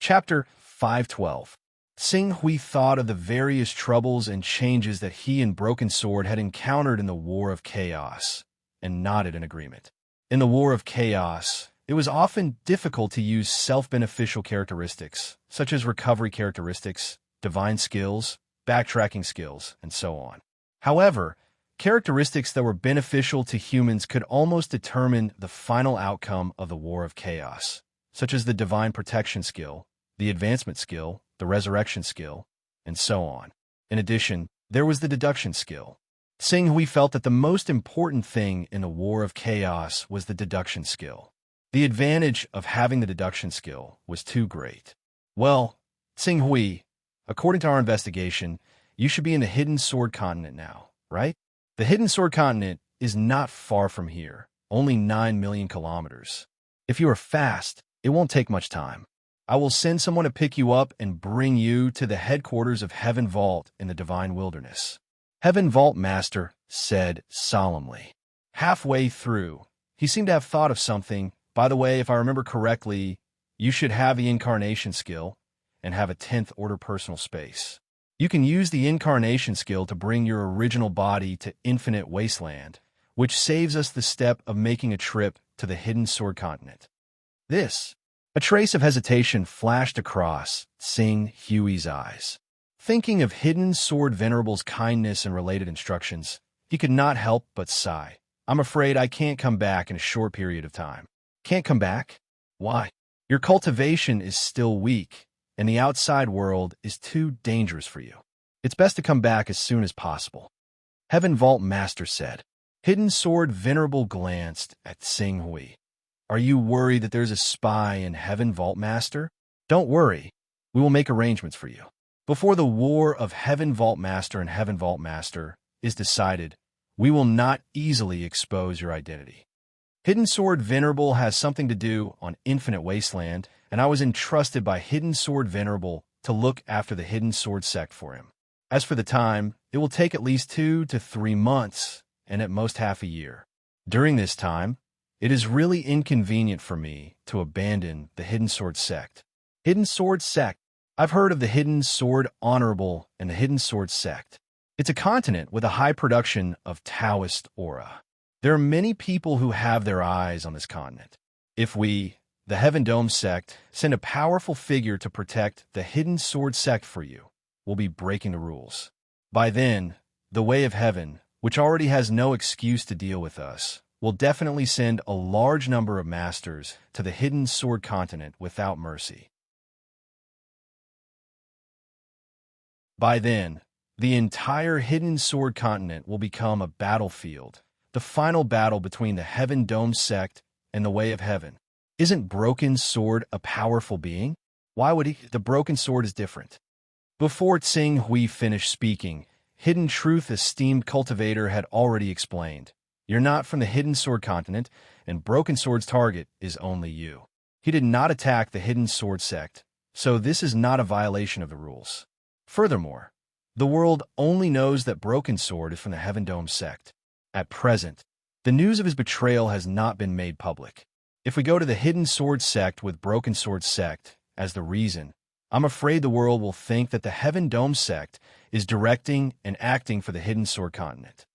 Chapter 512. Tsinghui thought of the various troubles and changes that he and Broken Sword had encountered in the War of Chaos, and nodded in agreement. In the War of Chaos, it was often difficult to use self-beneficial characteristics, such as recovery characteristics, divine skills, backtracking skills, and so on. However, characteristics that were beneficial to humans could almost determine the final outcome of the War of Chaos, such as the divine protection skill, the advancement skill, the resurrection skill, and so on. In addition, there was the deduction skill. Tsing felt that the most important thing in the War of Chaos was the deduction skill. The advantage of having the deduction skill was too great. Well, Tsing, according to our investigation, you should be in the Hidden Sword Continent now, right? The Hidden Sword Continent is not far from here, only 9 million kilometers. If you are fast, it won't take much time. I will send someone to pick you up and bring you to the headquarters of Heaven Vault in the Divine Wilderness. Heaven Vault Master said solemnly. Halfway through, he seemed to have thought of something. By the way, if I remember correctly, you should have the Incarnation skill and have a 10th order personal space. You can use the Incarnation skill to bring your original body to Infinite Wasteland, which saves us the step of making a trip to the Hidden Sword Continent. A trace of hesitation flashed across Tsing Hui's eyes. Thinking of Hidden Sword Venerable's kindness and related instructions, he could not help but sigh. I'm afraid I can't come back in a short period of time. Can't come back? Why? Your cultivation is still weak, and the outside world is too dangerous for you. It's best to come back as soon as possible. Heaven Vault Master said. Hidden Sword Venerable glanced at Tsing Hui. Are you worried that there's a spy in Heaven Vault Master? Don't worry. We will make arrangements for you. Before the war of Heaven Vault Master and Heaven Vault Master is decided, we will not easily expose your identity. Hidden Sword Venerable has something to do on Infinite Wasteland, and I was entrusted by Hidden Sword Venerable to look after the Hidden Sword sect for him. As for the time, it will take at least 2 to 3 months, and at most half a year. During this time, it is really inconvenient for me to abandon the Hidden Sword sect. Hidden Sword sect. I've heard of the Hidden Sword Honorable and the Hidden Sword sect. It's a continent with a high production of Taoist aura. There are many people who have their eyes on this continent. If we, the Heaven Dome sect, send a powerful figure to protect the Hidden Sword sect for you, we'll be breaking the rules. By then, the Way of Heaven, which already has no excuse to deal with us, will definitely send a large number of masters to the Hidden Sword continent without mercy. By then, the entire Hidden Sword continent will become a battlefield, the final battle between the Heaven Dome sect and the Way of Heaven. Isn't Broken Sword a powerful being? Why would he? The Broken Sword is different. Before Tsing Hui finished speaking, Hidden Truth esteemed cultivator had already explained. You're not from the Hidden Sword continent, and Broken Sword's target is only you. He did not attack the Hidden Sword sect, so this is not a violation of the rules. Furthermore, the world only knows that Broken Sword is from the Heaven Dome sect. At present, the news of his betrayal has not been made public. If we go to the Hidden Sword sect with Broken Sword sect as the reason, I'm afraid the world will think that the Heaven Dome sect is directing and acting for the Hidden Sword continent.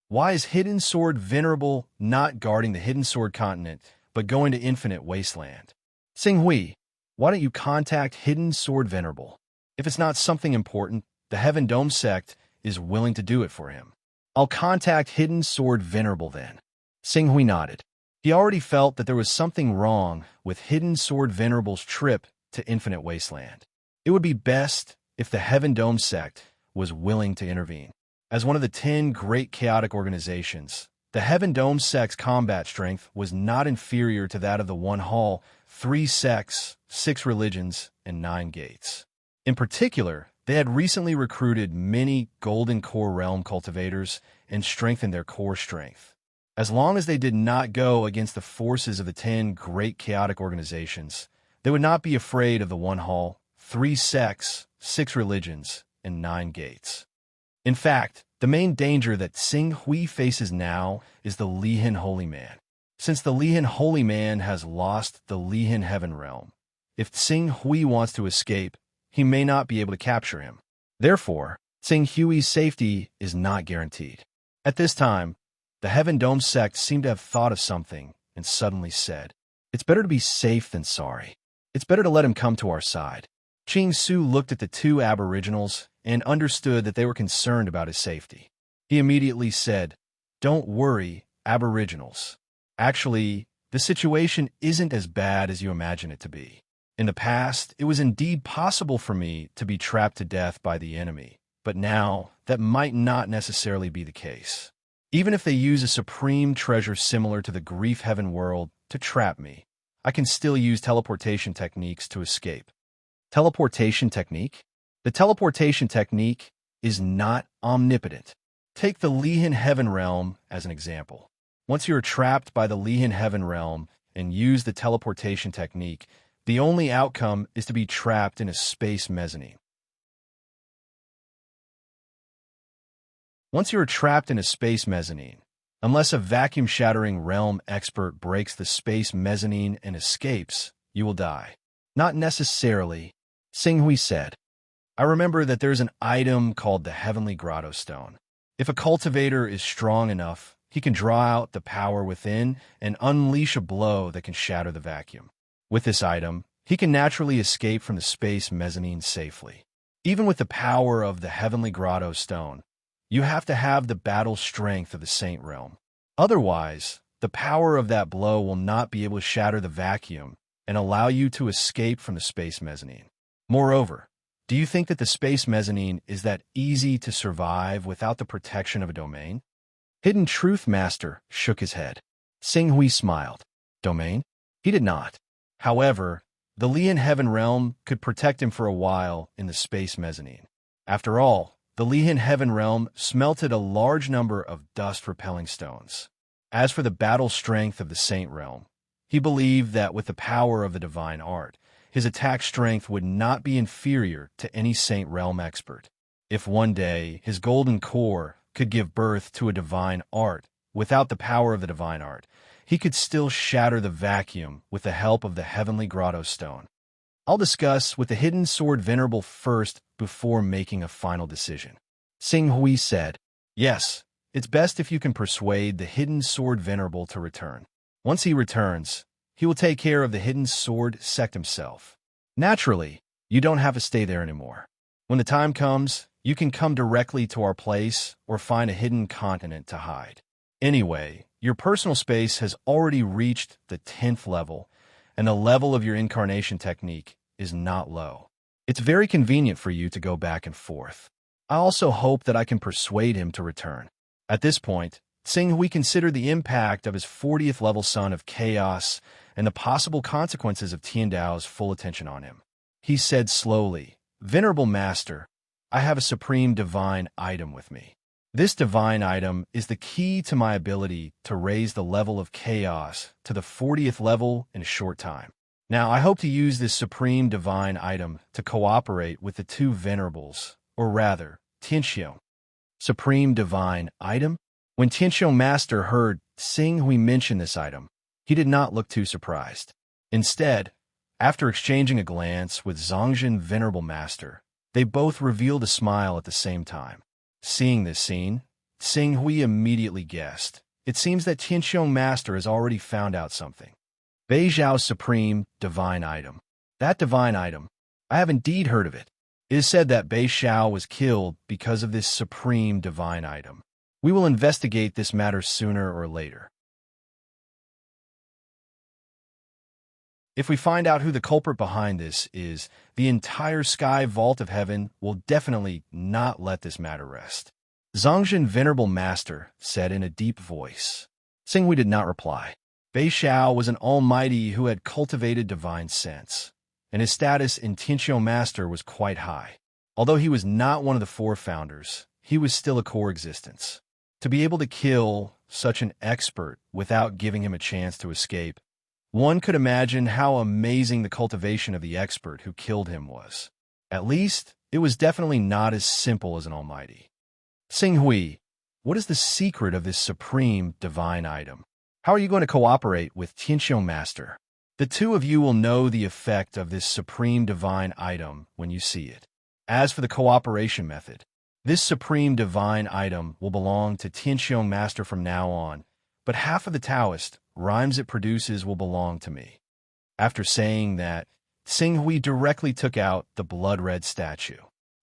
Why is Hidden Sword Venerable not guarding the Hidden Sword continent, but going to Infinite Wasteland? Tsing Hui, why don't you contact Hidden Sword Venerable? If it's not something important, the Heaven Dome sect is willing to do it for him. I'll contact Hidden Sword Venerable then. Tsing Hui nodded. He already felt that there was something wrong with Hidden Sword Venerable's trip to Infinite Wasteland. It would be best if the Heaven Dome sect was willing to intervene. As one of the 10 great chaotic organizations, the Heaven Dome sect's combat strength was not inferior to that of the One Hall, 3 sects, 6 religions, and 9 gates. In particular, they had recently recruited many Golden Core Realm cultivators and strengthened their core strength. As long as they did not go against the forces of the 10 great chaotic organizations, they would not be afraid of the One Hall, 3 sects, 6 religions, and 9 gates. In fact, the main danger that Tsing Hui faces now is the Lihin Holy Man. Since the Lihin Holy Man has lost the Lihin Heaven Realm, if Tsing Hui wants to escape, he may not be able to capture him. Therefore, Tsing Hui's safety is not guaranteed. At this time, the Heaven Dome sect seemed to have thought of something and suddenly said, "It's better to be safe than sorry. It's better to let him come to our side." Ching Su looked at the 2 aboriginals and understood that they were concerned about his safety. He immediately said, "Don't worry, aboriginals. Actually, the situation isn't as bad as you imagine it to be. In the past, it was indeed possible for me to be trapped to death by the enemy, but now that might not necessarily be the case. Even if they use a supreme treasure similar to the Grief Heaven world to trap me, I can still use teleportation techniques to escape." Teleportation technique? The teleportation technique is not omnipotent. Take the Lihan Heaven realm as an example. Once you are trapped by the Lihan Heaven realm and use the teleportation technique, the only outcome is to be trapped in a space mezzanine. Once you are trapped in a space mezzanine, unless a vacuum-shattering realm expert breaks the space mezzanine and escapes, you will die. Not necessarily, Xinghui said. I remember that there's an item called the Heavenly Grotto Stone. If a cultivator is strong enough, he can draw out the power within and unleash a blow that can shatter the vacuum. With this item, he can naturally escape from the space mezzanine safely. Even with the power of the Heavenly Grotto Stone, you have to have the battle strength of the Saint Realm. Otherwise, the power of that blow will not be able to shatter the vacuum and allow you to escape from the space mezzanine. Moreover, do you think that the space mezzanine is that easy to survive without the protection of a domain? Hidden Truth Master shook his head. Xinghui smiled. Domain? He did not. However, the Lian Heaven realm could protect him for a while in the space mezzanine. After all, the Lian Heaven realm smelted a large number of dust-repelling stones. As for the battle strength of the Saint realm, he believed that with the power of the divine art, his attack strength would not be inferior to any Saint Realm expert. If one day his golden core could give birth to a divine art without the power of the divine art, he could still shatter the vacuum with the help of the Heavenly Grotto Stone. I'll discuss with the Hidden Sword Venerable first before making a final decision. Xinghui said, Yes, it's best if you can persuade the Hidden Sword Venerable to return. Once he returns, he will take care of the Hidden Sword sect himself. Naturally, you don't have to stay there anymore. When the time comes, you can come directly to our place or find a hidden continent to hide. Anyway, your personal space has already reached the 10th level, and the level of your incarnation technique is not low. It's very convenient for you to go back and forth. I also hope that I can persuade him to return. At this point, Xinghui considered the impact of his 40th level son of chaos and the possible consequences of Tiandao's full attention on him. He said slowly, Venerable Master, I have a supreme divine item with me. This divine item is the key to my ability to raise the level of chaos to the 40th level in a short time. Now, I hope to use this supreme divine item to cooperate with the two venerables, or rather, Tianxiong. Supreme divine item? When Tianxiong Master heard Xinghui mention this item, he did not look too surprised. Instead, after exchanging a glance with Zhongjin Venerable Master, they both revealed a smile at the same time. Seeing this scene, Xinghui immediately guessed. It seems that Tianxiong Master has already found out something. Bei Zhao's supreme divine item. That divine item, I have indeed heard of it. It is said that Bei Zhao was killed because of this supreme divine item. We will investigate this matter sooner or later. If we find out who the culprit behind this is, the entire sky vault of heaven will definitely not let this matter rest. Zhongjin Venerable Master said in a deep voice. Xinghui did not reply. Bei Zhao was an almighty who had cultivated divine sense, and his status in Tianxiong Master was quite high. Although he was not one of the four founders, he was still a core existence. To be able to kill such an expert without giving him a chance to escape, one could imagine how amazing the cultivation of the expert who killed him was. At least, it was definitely not as simple as an almighty. Xinghui, what is the secret of this supreme divine item? How are you going to cooperate with Tianxiong Master? The two of you will know the effect of this supreme divine item when you see it. As for the cooperation method, this supreme divine item will belong to Tianxiong Master from now on, but half of the Taoist rhymes it produces will belong to me. After saying that, Xinghui directly took out the blood-red statue.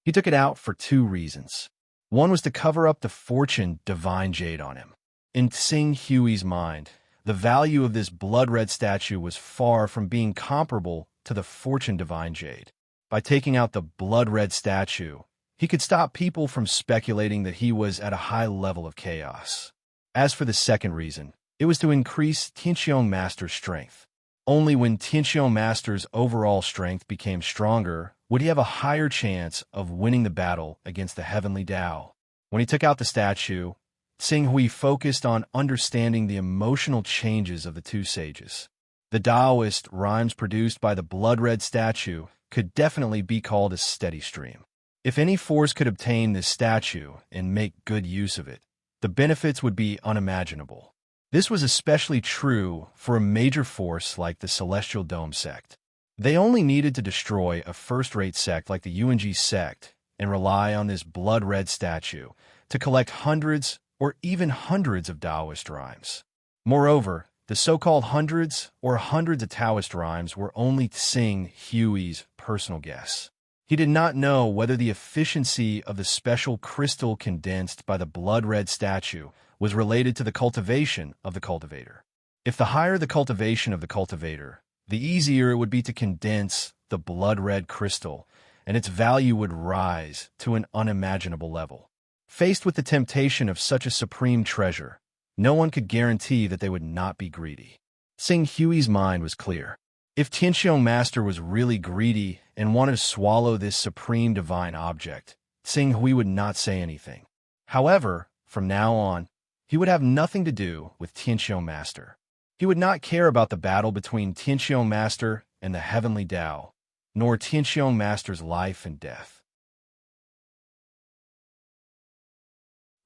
He took it out for two reasons. One was to cover up the fortune divine jade on him. In Tsing Hui's mind, the value of this blood-red statue was far from being comparable to the fortune divine jade. By taking out the blood-red statue, he could stop people from speculating that he was at a high level of chaos. As for the second reason, it was to increase Tianqiong Master's strength. Only when Tianqiong Master's overall strength became stronger would he have a higher chance of winning the battle against the heavenly Tao. When he took out the statue, Tsing Hui focused on understanding the emotional changes of the two sages. The Taoist rhymes produced by the blood-red statue could definitely be called a steady stream. If any force could obtain this statue and make good use of it, the benefits would be unimaginable. This was especially true for a major force like the Celestial Dome sect. They only needed to destroy a first-rate sect like the UNG sect and rely on this blood-red statue to collect hundreds or even hundreds of Taoist rhymes. Moreover, the so-called hundreds of Taoist rhymes were only Tsing Hui's personal guess. He did not know whether the efficiency of the special crystal condensed by the blood-red statue was related to the cultivation of the cultivator. If the higher the cultivation of the cultivator, the easier it would be to condense the blood-red crystal, and its value would rise to an unimaginable level. Faced with the temptation of such a supreme treasure, no one could guarantee that they would not be greedy. Tsing Hui's mind was clear. If Tianqiong Master was really greedy and wanted to swallow this supreme divine object, Tsing Hui would not say anything. However, from now on, he would have nothing to do with Tianqiong Master. He would not care about the battle between Tianqiong Master and the heavenly Tao, nor Tianqiong Master's life and death.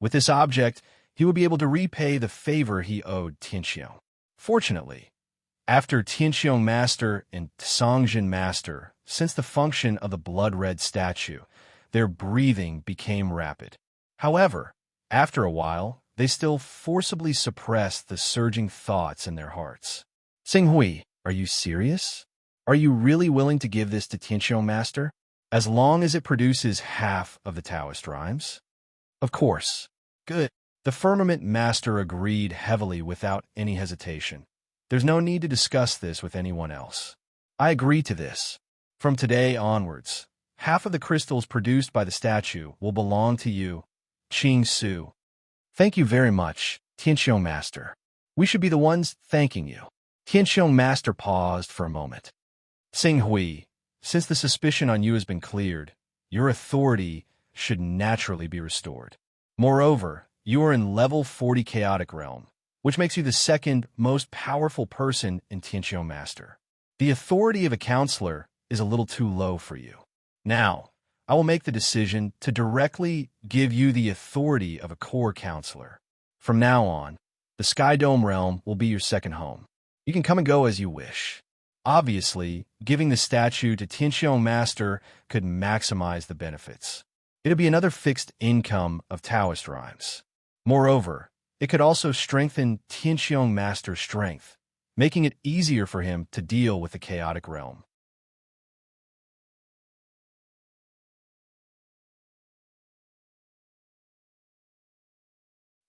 With this object, he would be able to repay the favor he owed Tianqiong. Fortunately, after Tianqiong Master and Songjin Master, since the function of the blood-red statue, their breathing became rapid. However, after a while, they still forcibly suppressed the surging thoughts in their hearts. Tsing Hui, are you serious? Are you really willing to give this to Tianqiong Master? As long as it produces half of the Taoist rhymes? Of course. Good. The Firmament Master agreed heavily without any hesitation. There's no need to discuss this with anyone else. I agree to this. From today onwards, half of the crystals produced by the statue will belong to you, Qing Su. Thank you very much, Tianqiong Master. We should be the ones thanking you. Tianqiong Master paused for a moment. Tsing Hui, since the suspicion on you has been cleared, your authority should naturally be restored. Moreover, you are in level 40 chaotic realm, which makes you the second most powerful person in Tianqiong Master. The authority of a counselor is a little too low for you. Now, I will make the decision to directly give you the authority of a core counselor. From now on, the Sky Dome realm will be your second home. You can come and go as you wish. Obviously, giving the statue to Tianqiong Master could maximize the benefits. It'd be another fixed income of Taoist rhymes. Moreover, it could also strengthen Tianqiong Master's strength, making it easier for him to deal with the chaotic realm.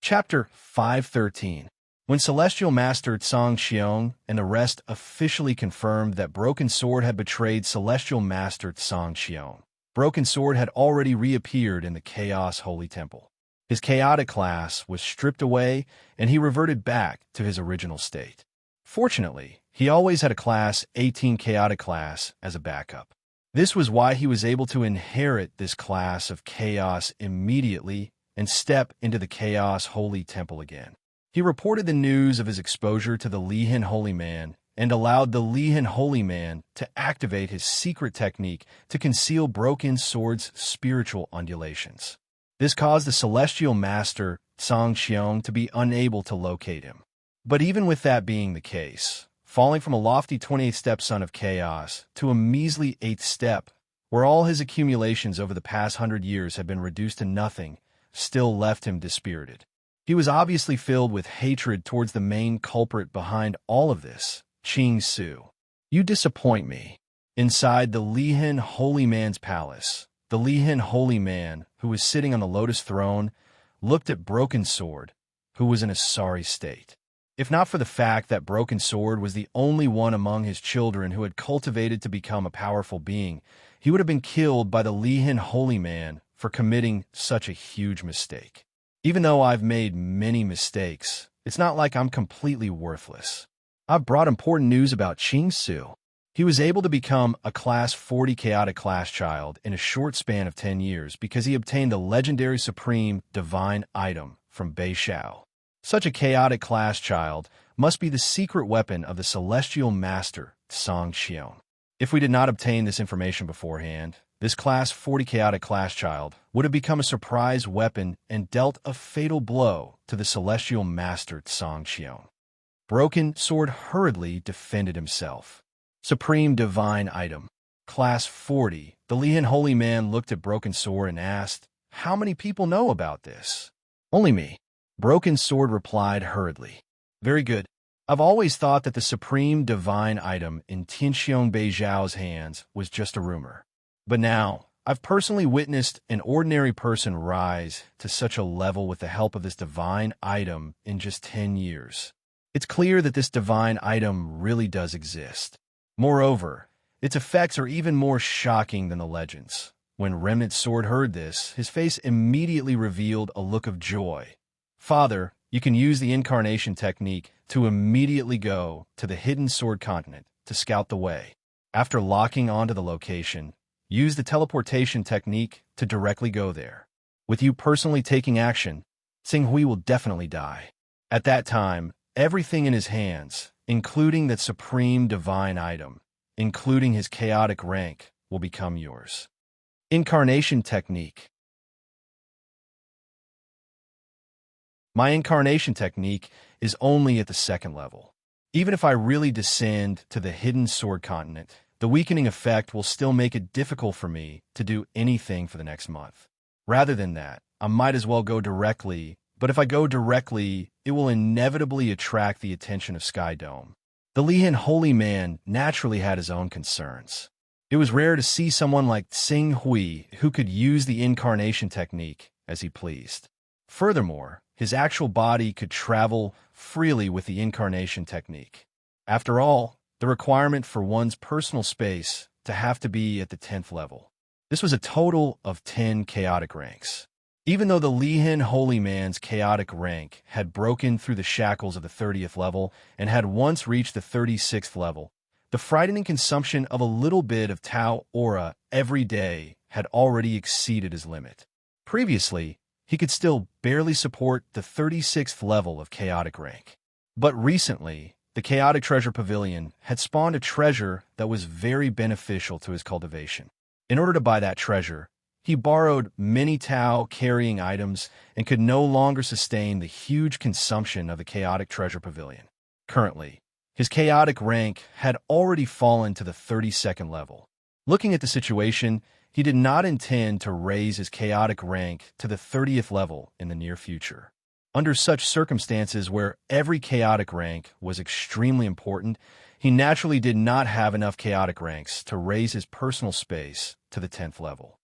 Chapter 513. When Celestial Master Tsang Qiong and the rest officially confirmed that Broken Sword had betrayed Celestial Master Tsang Qiong, Broken Sword had already reappeared in the Chaos Holy Temple. His chaotic class was stripped away, and he reverted back to his original state. Fortunately, he always had a Class 18 chaotic class as a backup. This was why he was able to inherit this class of chaos immediately and step into the Chaos Holy Temple again. He reported the news of his exposure to the Lihin Holy Man and allowed the Lihin Holy Man to activate his secret technique to conceal Broken Sword's spiritual undulations. This caused the Celestial Master, Tsang Qiong, to be unable to locate him. But even with that being the case, falling from a lofty 28th step Son of Chaos to a measly 8th step, where all his accumulations over the past 100 years had been reduced to nothing, still left him dispirited. He was obviously filled with hatred towards the main culprit behind all of this, Qing Su. You disappoint me. Inside the Lihin Holy Man's palace, the Lihin Holy Man, who was sitting on the lotus throne, looked at Broken Sword, who was in a sorry state. If not for the fact that Broken Sword was the only one among his children who had cultivated to become a powerful being, he would have been killed by the Lihin holy man for committing such a huge mistake. Even though I've made many mistakes, it's not like I'm completely worthless. I've brought important news about Qingsu. He was able to become a Class 40 chaotic class child in a short span of 10 years because he obtained the legendary supreme divine item from Beishao. Such a chaotic class child must be the secret weapon of the celestial master, Song Xion. If we did not obtain this information beforehand, this Class 40 chaotic class child would have become a surprise weapon and dealt a fatal blow to the celestial master, Song Xion. Broken Sword hurriedly defended himself. Supreme divine item. Class 40. The Lihin holy man looked at Broken Sword and asked, "How many people know about this?" "Only me." Broken Sword replied hurriedly. "Very good. I've always thought that the supreme divine item in Tianxiong Beijiao's hands was just a rumor. But now, I've personally witnessed an ordinary person rise to such a level with the help of this divine item in just 10 years. It's clear that this divine item really does exist. Moreover, its effects are even more shocking than the legends." When Remnant Sword heard this, his face immediately revealed a look of joy. "Father, you can use the incarnation technique to immediately go to the Hidden Sword Continent to scout the way. After locking onto the location, use the teleportation technique to directly go there. With you personally taking action, Xinghui will definitely die. At that time, everything in his hands, including that supreme divine item, including his chaotic rank, will become yours." Incarnation technique. My incarnation technique is only at the 2nd level. Even if I really descend to the Hidden Sword Continent, the weakening effect will still make it difficult for me to do anything for the next month. Rather than that, I might as well go directly, but if I go directly, it will inevitably attract the attention of Sky Dome. The Lihin holy man naturally had his own concerns. It was rare to see someone like Xinghui who could use the incarnation technique as he pleased. Furthermore, his actual body could travel freely with the incarnation technique. After all, the requirement for one's personal space to have to be at the 10th level. This was a total of 10 chaotic ranks. Even though the Lihin holy man's chaotic rank had broken through the shackles of the 30th level and had once reached the 36th level, the frightening consumption of a little bit of Tao aura every day had already exceeded his limit. Previously, he could still barely support the 36th level of chaotic rank. But recently, the Chaotic Treasure Pavilion had spawned a treasure that was very beneficial to his cultivation. In order to buy that treasure, he borrowed many Tao-carrying items and could no longer sustain the huge consumption of the Chaotic Treasure Pavilion. Currently, his chaotic rank had already fallen to the 32nd level. Looking at the situation, he did not intend to raise his chaotic rank to the 30th level in the near future. Under such circumstances where every chaotic rank was extremely important, he naturally did not have enough chaotic ranks to raise his personal space to the 10th level.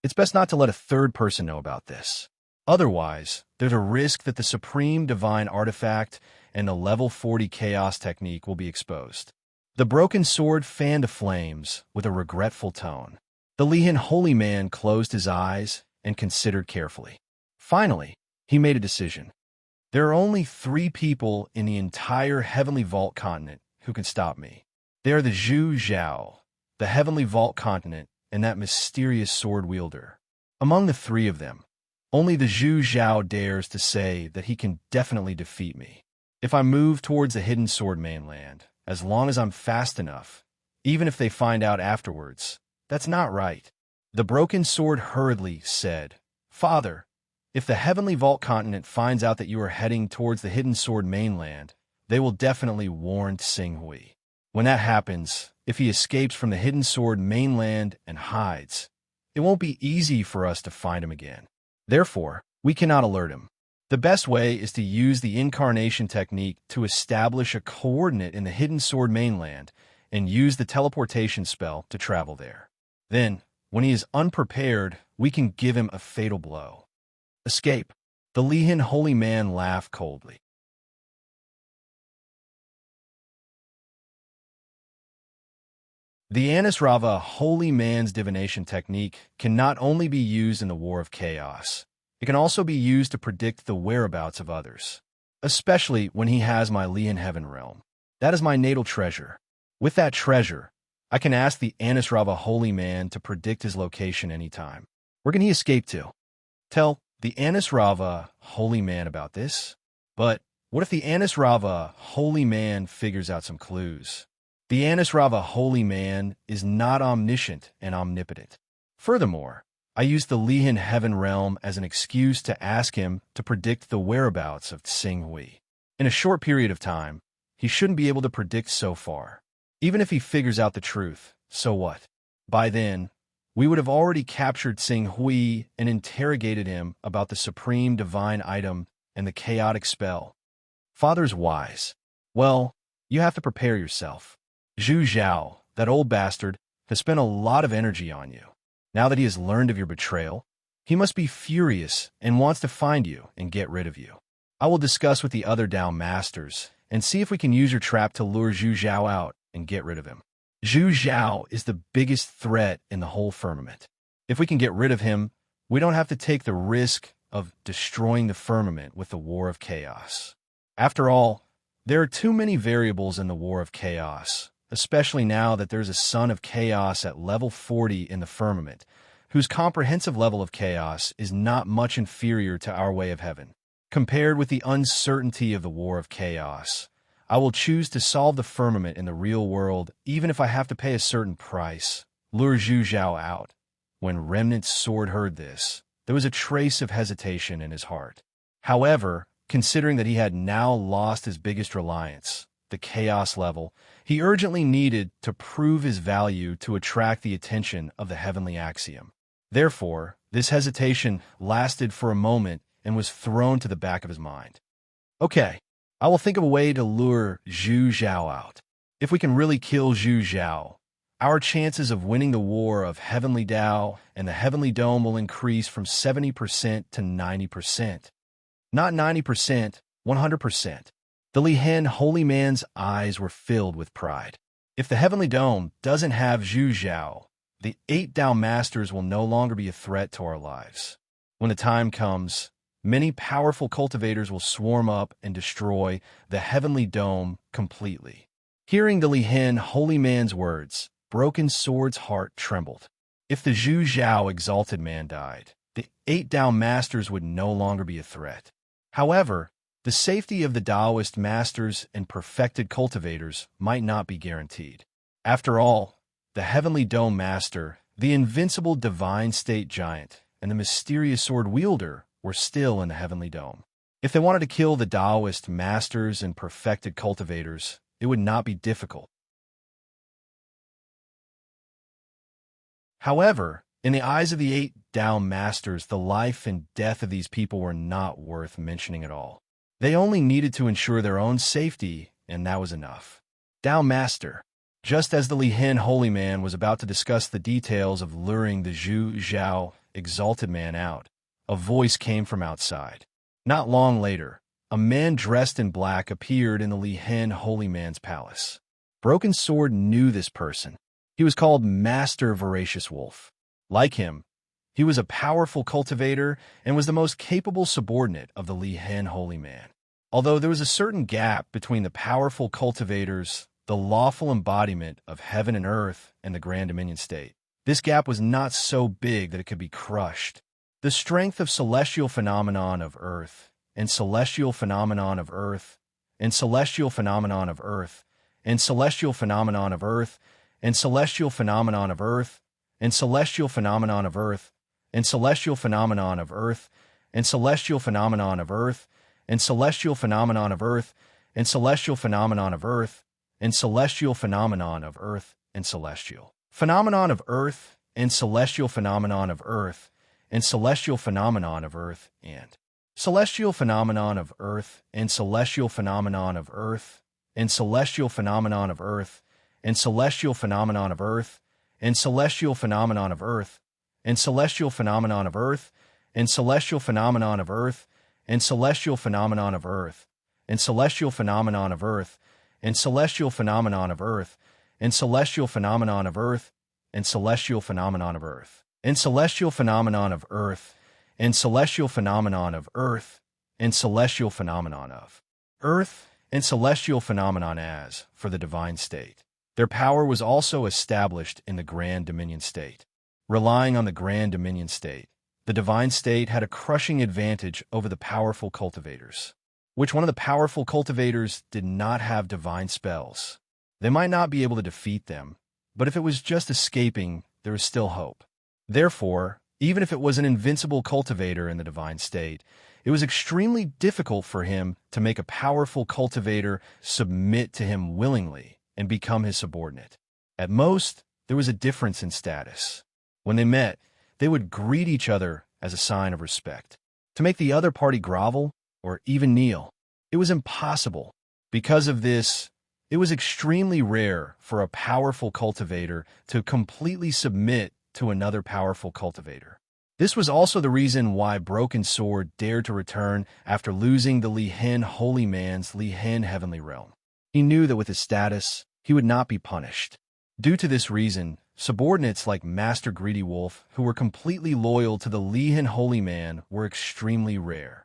It's best not to let a third person know about this. Otherwise, there's a risk that the supreme divine artifact and the level 40 chaos technique will be exposed. The Broken Sword fanned the flames with a regretful tone. The Lihin holy man closed his eyes and considered carefully. Finally, he made a decision. There are only 3 people in the entire Heavenly Vault continent who can stop me. They are the Zhu Zhao, the Heavenly Vault continent, and that mysterious sword wielder. Among the 3 of them, only the Zhu Zhao dares to say that he can definitely defeat me. If I move towards the Hidden Sword mainland, as long as I'm fast enough, even if they find out afterwards, that's not right. The Broken Sword hurriedly said, "Father, if the Heavenly Vault continent finds out that you are heading towards the Hidden Sword mainland, they will definitely warn Xinghui. When that happens, if he escapes from the Hidden Sword mainland and hides, it won't be easy for us to find him again. Therefore, we cannot alert him. The best way is to use the incarnation technique to establish a coordinate in the Hidden Sword mainland and use the teleportation spell to travel there. Then, when he is unprepared, we can give him a fatal blow. Escape. The Lihin holy man laughed coldly. The Anisrava holy man's divination technique can not only be used in the War of Chaos, it can also be used to predict the whereabouts of others, especially when he has my Lihin heaven realm. That is my natal treasure. With that treasure, I can ask the Anisrava holy man to predict his location anytime. Where can he escape to? Tell the Anisrava holy man about this? But what if the Anisrava holy man figures out some clues? The Anisrava holy man is not omniscient and omnipotent. Furthermore, I use the Lihin heaven realm as an excuse to ask him to predict the whereabouts of Tsing Hui. In a short period of time, he shouldn't be able to predict so far. Even if he figures out the truth, so what? By then, we would have already captured Tsing Hui and interrogated him about the supreme divine item and the chaotic spell. Father's wise. Well, you have to prepare yourself. Zhu Zhao, that old bastard, has spent a lot of energy on you. Now that he has learned of your betrayal, he must be furious and wants to find you and get rid of you. I will discuss with the other Dao masters and see if we can use your trap to lure Zhu Zhao out and get rid of him. Zhu Zhao is the biggest threat in the whole firmament. If we can get rid of him, we don't have to take the risk of destroying the firmament with the War of Chaos. After all, there are too many variables in the War of Chaos, especially now that there's a Son of Chaos at level 40 in the firmament, whose comprehensive level of chaos is not much inferior to our way of heaven. Compared with the uncertainty of the War of Chaos, I will choose to solve the firmament in the real world, even if I have to pay a certain price. Lure Zhu Zhao out. When Remnant's sword heard this, there was a trace of hesitation in his heart. However, considering that he had now lost his biggest reliance, the chaos level, he urgently needed to prove his value to attract the attention of the heavenly axiom. Therefore, this hesitation lasted for a moment and was thrown to the back of his mind. Okay, I will think of a way to lure Zhu Zhao out. If we can really kill Zhu Zhao, our chances of winning the war of Heavenly Dao and the Heavenly Dome will increase from 70% to 90%. Not 90%, 100%. The Lihin holy man's eyes were filled with pride. If the Heavenly Dome doesn't have Zhu Zhao, the 8 Dao Masters will no longer be a threat to our lives. When the time comes, many powerful cultivators will swarm up and destroy the Heavenly Dome completely. Hearing the Lihin holy man's words, Broken Sword's heart trembled. If the Zhu Zhao exalted man died, the 8 Dao Masters would no longer be a threat. However, the safety of the Taoist masters and perfected cultivators might not be guaranteed. After all, the Heavenly Dome Master, the invincible divine state giant, and the mysterious sword wielder were still in the Heavenly Dome. If they wanted to kill the Taoist masters and perfected cultivators, it would not be difficult. However, in the eyes of the 8 Dao Masters, the life and death of these people were not worth mentioning at all. They only needed to ensure their own safety, and that was enough. Dao Master. Just as the Lihin holy man was about to discuss the details of luring the Zhu Zhao exalted man out, a voice came from outside. Not long later, a man dressed in black appeared in the Lihin holy man's palace. Broken Sword knew this person. He was called Master Voracious Wolf. Like him, he was a powerful cultivator and was the most capable subordinate of the Lihin holy man. Although there was a certain gap between the powerful cultivators, the lawful embodiment of heaven and earth, and the Grand Dominion State, this gap was not so big that it could be crushed. The strength of celestial phenomenon of earth, and celestial phenomenon of earth, and celestial phenomenon of earth, and celestial phenomenon of earth, and celestial phenomenon of earth, and celestial phenomenon of earth, and celestial phenomenon of earth, and celestial phenomenon of earth, and celestial phenomenon of earth, and celestial phenomenon of earth, and celestial phenomenon of earth, and celestial phenomenon of earth, and celestial phenomenon of earth, and celestial phenomenon of earth, and celestial phenomenon of earth, and celestial phenomenon of earth, and celestial phenomenon of earth, and celestial phenomenon of earth, and celestial phenomenon of earth, and celestial phenomenon of earth, and celestial phenomenon of earth, and celestial phenomenon of earth, and celestial phenomenon of earth, and celestial phenomenon of earth, and celestial phenomenon of earth, and celestial phenomenon of earth, and celestial phenomenon of earth, and celestial phenomenon of earth, and celestial phenomenon of earth, and celestial phenomenon as for the divine state. Their power was also established in the grand dominion state. Relying on the grand dominion state, the divine state had a crushing advantage over the powerful cultivators. Which one of the powerful cultivators did not have divine spells? They might not be able to defeat them, but if it was just escaping, there is still hope. Therefore, even if it was an invincible cultivator in the divine state, it was extremely difficult for him to make a powerful cultivator submit to him willingly and become his subordinate. At most, there was a difference in status. When they met, they would greet each other as a sign of respect. To make the other party grovel or even kneel, it was impossible. Because of this, it was extremely rare for a powerful cultivator to completely submit to another powerful cultivator. This was also the reason why Broken Sword dared to return after losing the Lihen Holy Man's Lihen Heavenly Realm. He knew that with his status, he would not be punished. Due to this reason, subordinates like Master Greedy Wolf, who were completely loyal to the Lihen Holy Man, were extremely rare.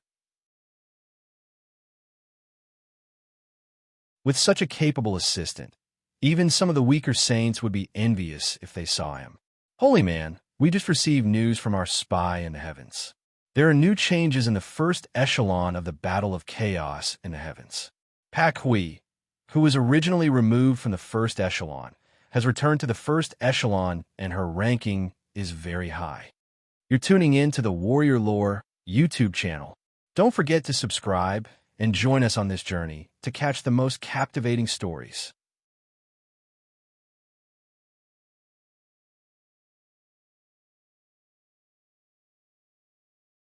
With such a capable assistant, even some of the weaker saints would be envious if they saw him. Holy Man, we just received news from our spy in the heavens. There are new changes in the first echelon of the Battle of Chaos in the heavens. Pak Hui, who was originally removed from the first echelon, has returned to the first echelon and her ranking is very high. You're tuning in to the Warrior Lore YouTube channel. Don't forget to subscribe and join us on this journey to catch the most captivating stories.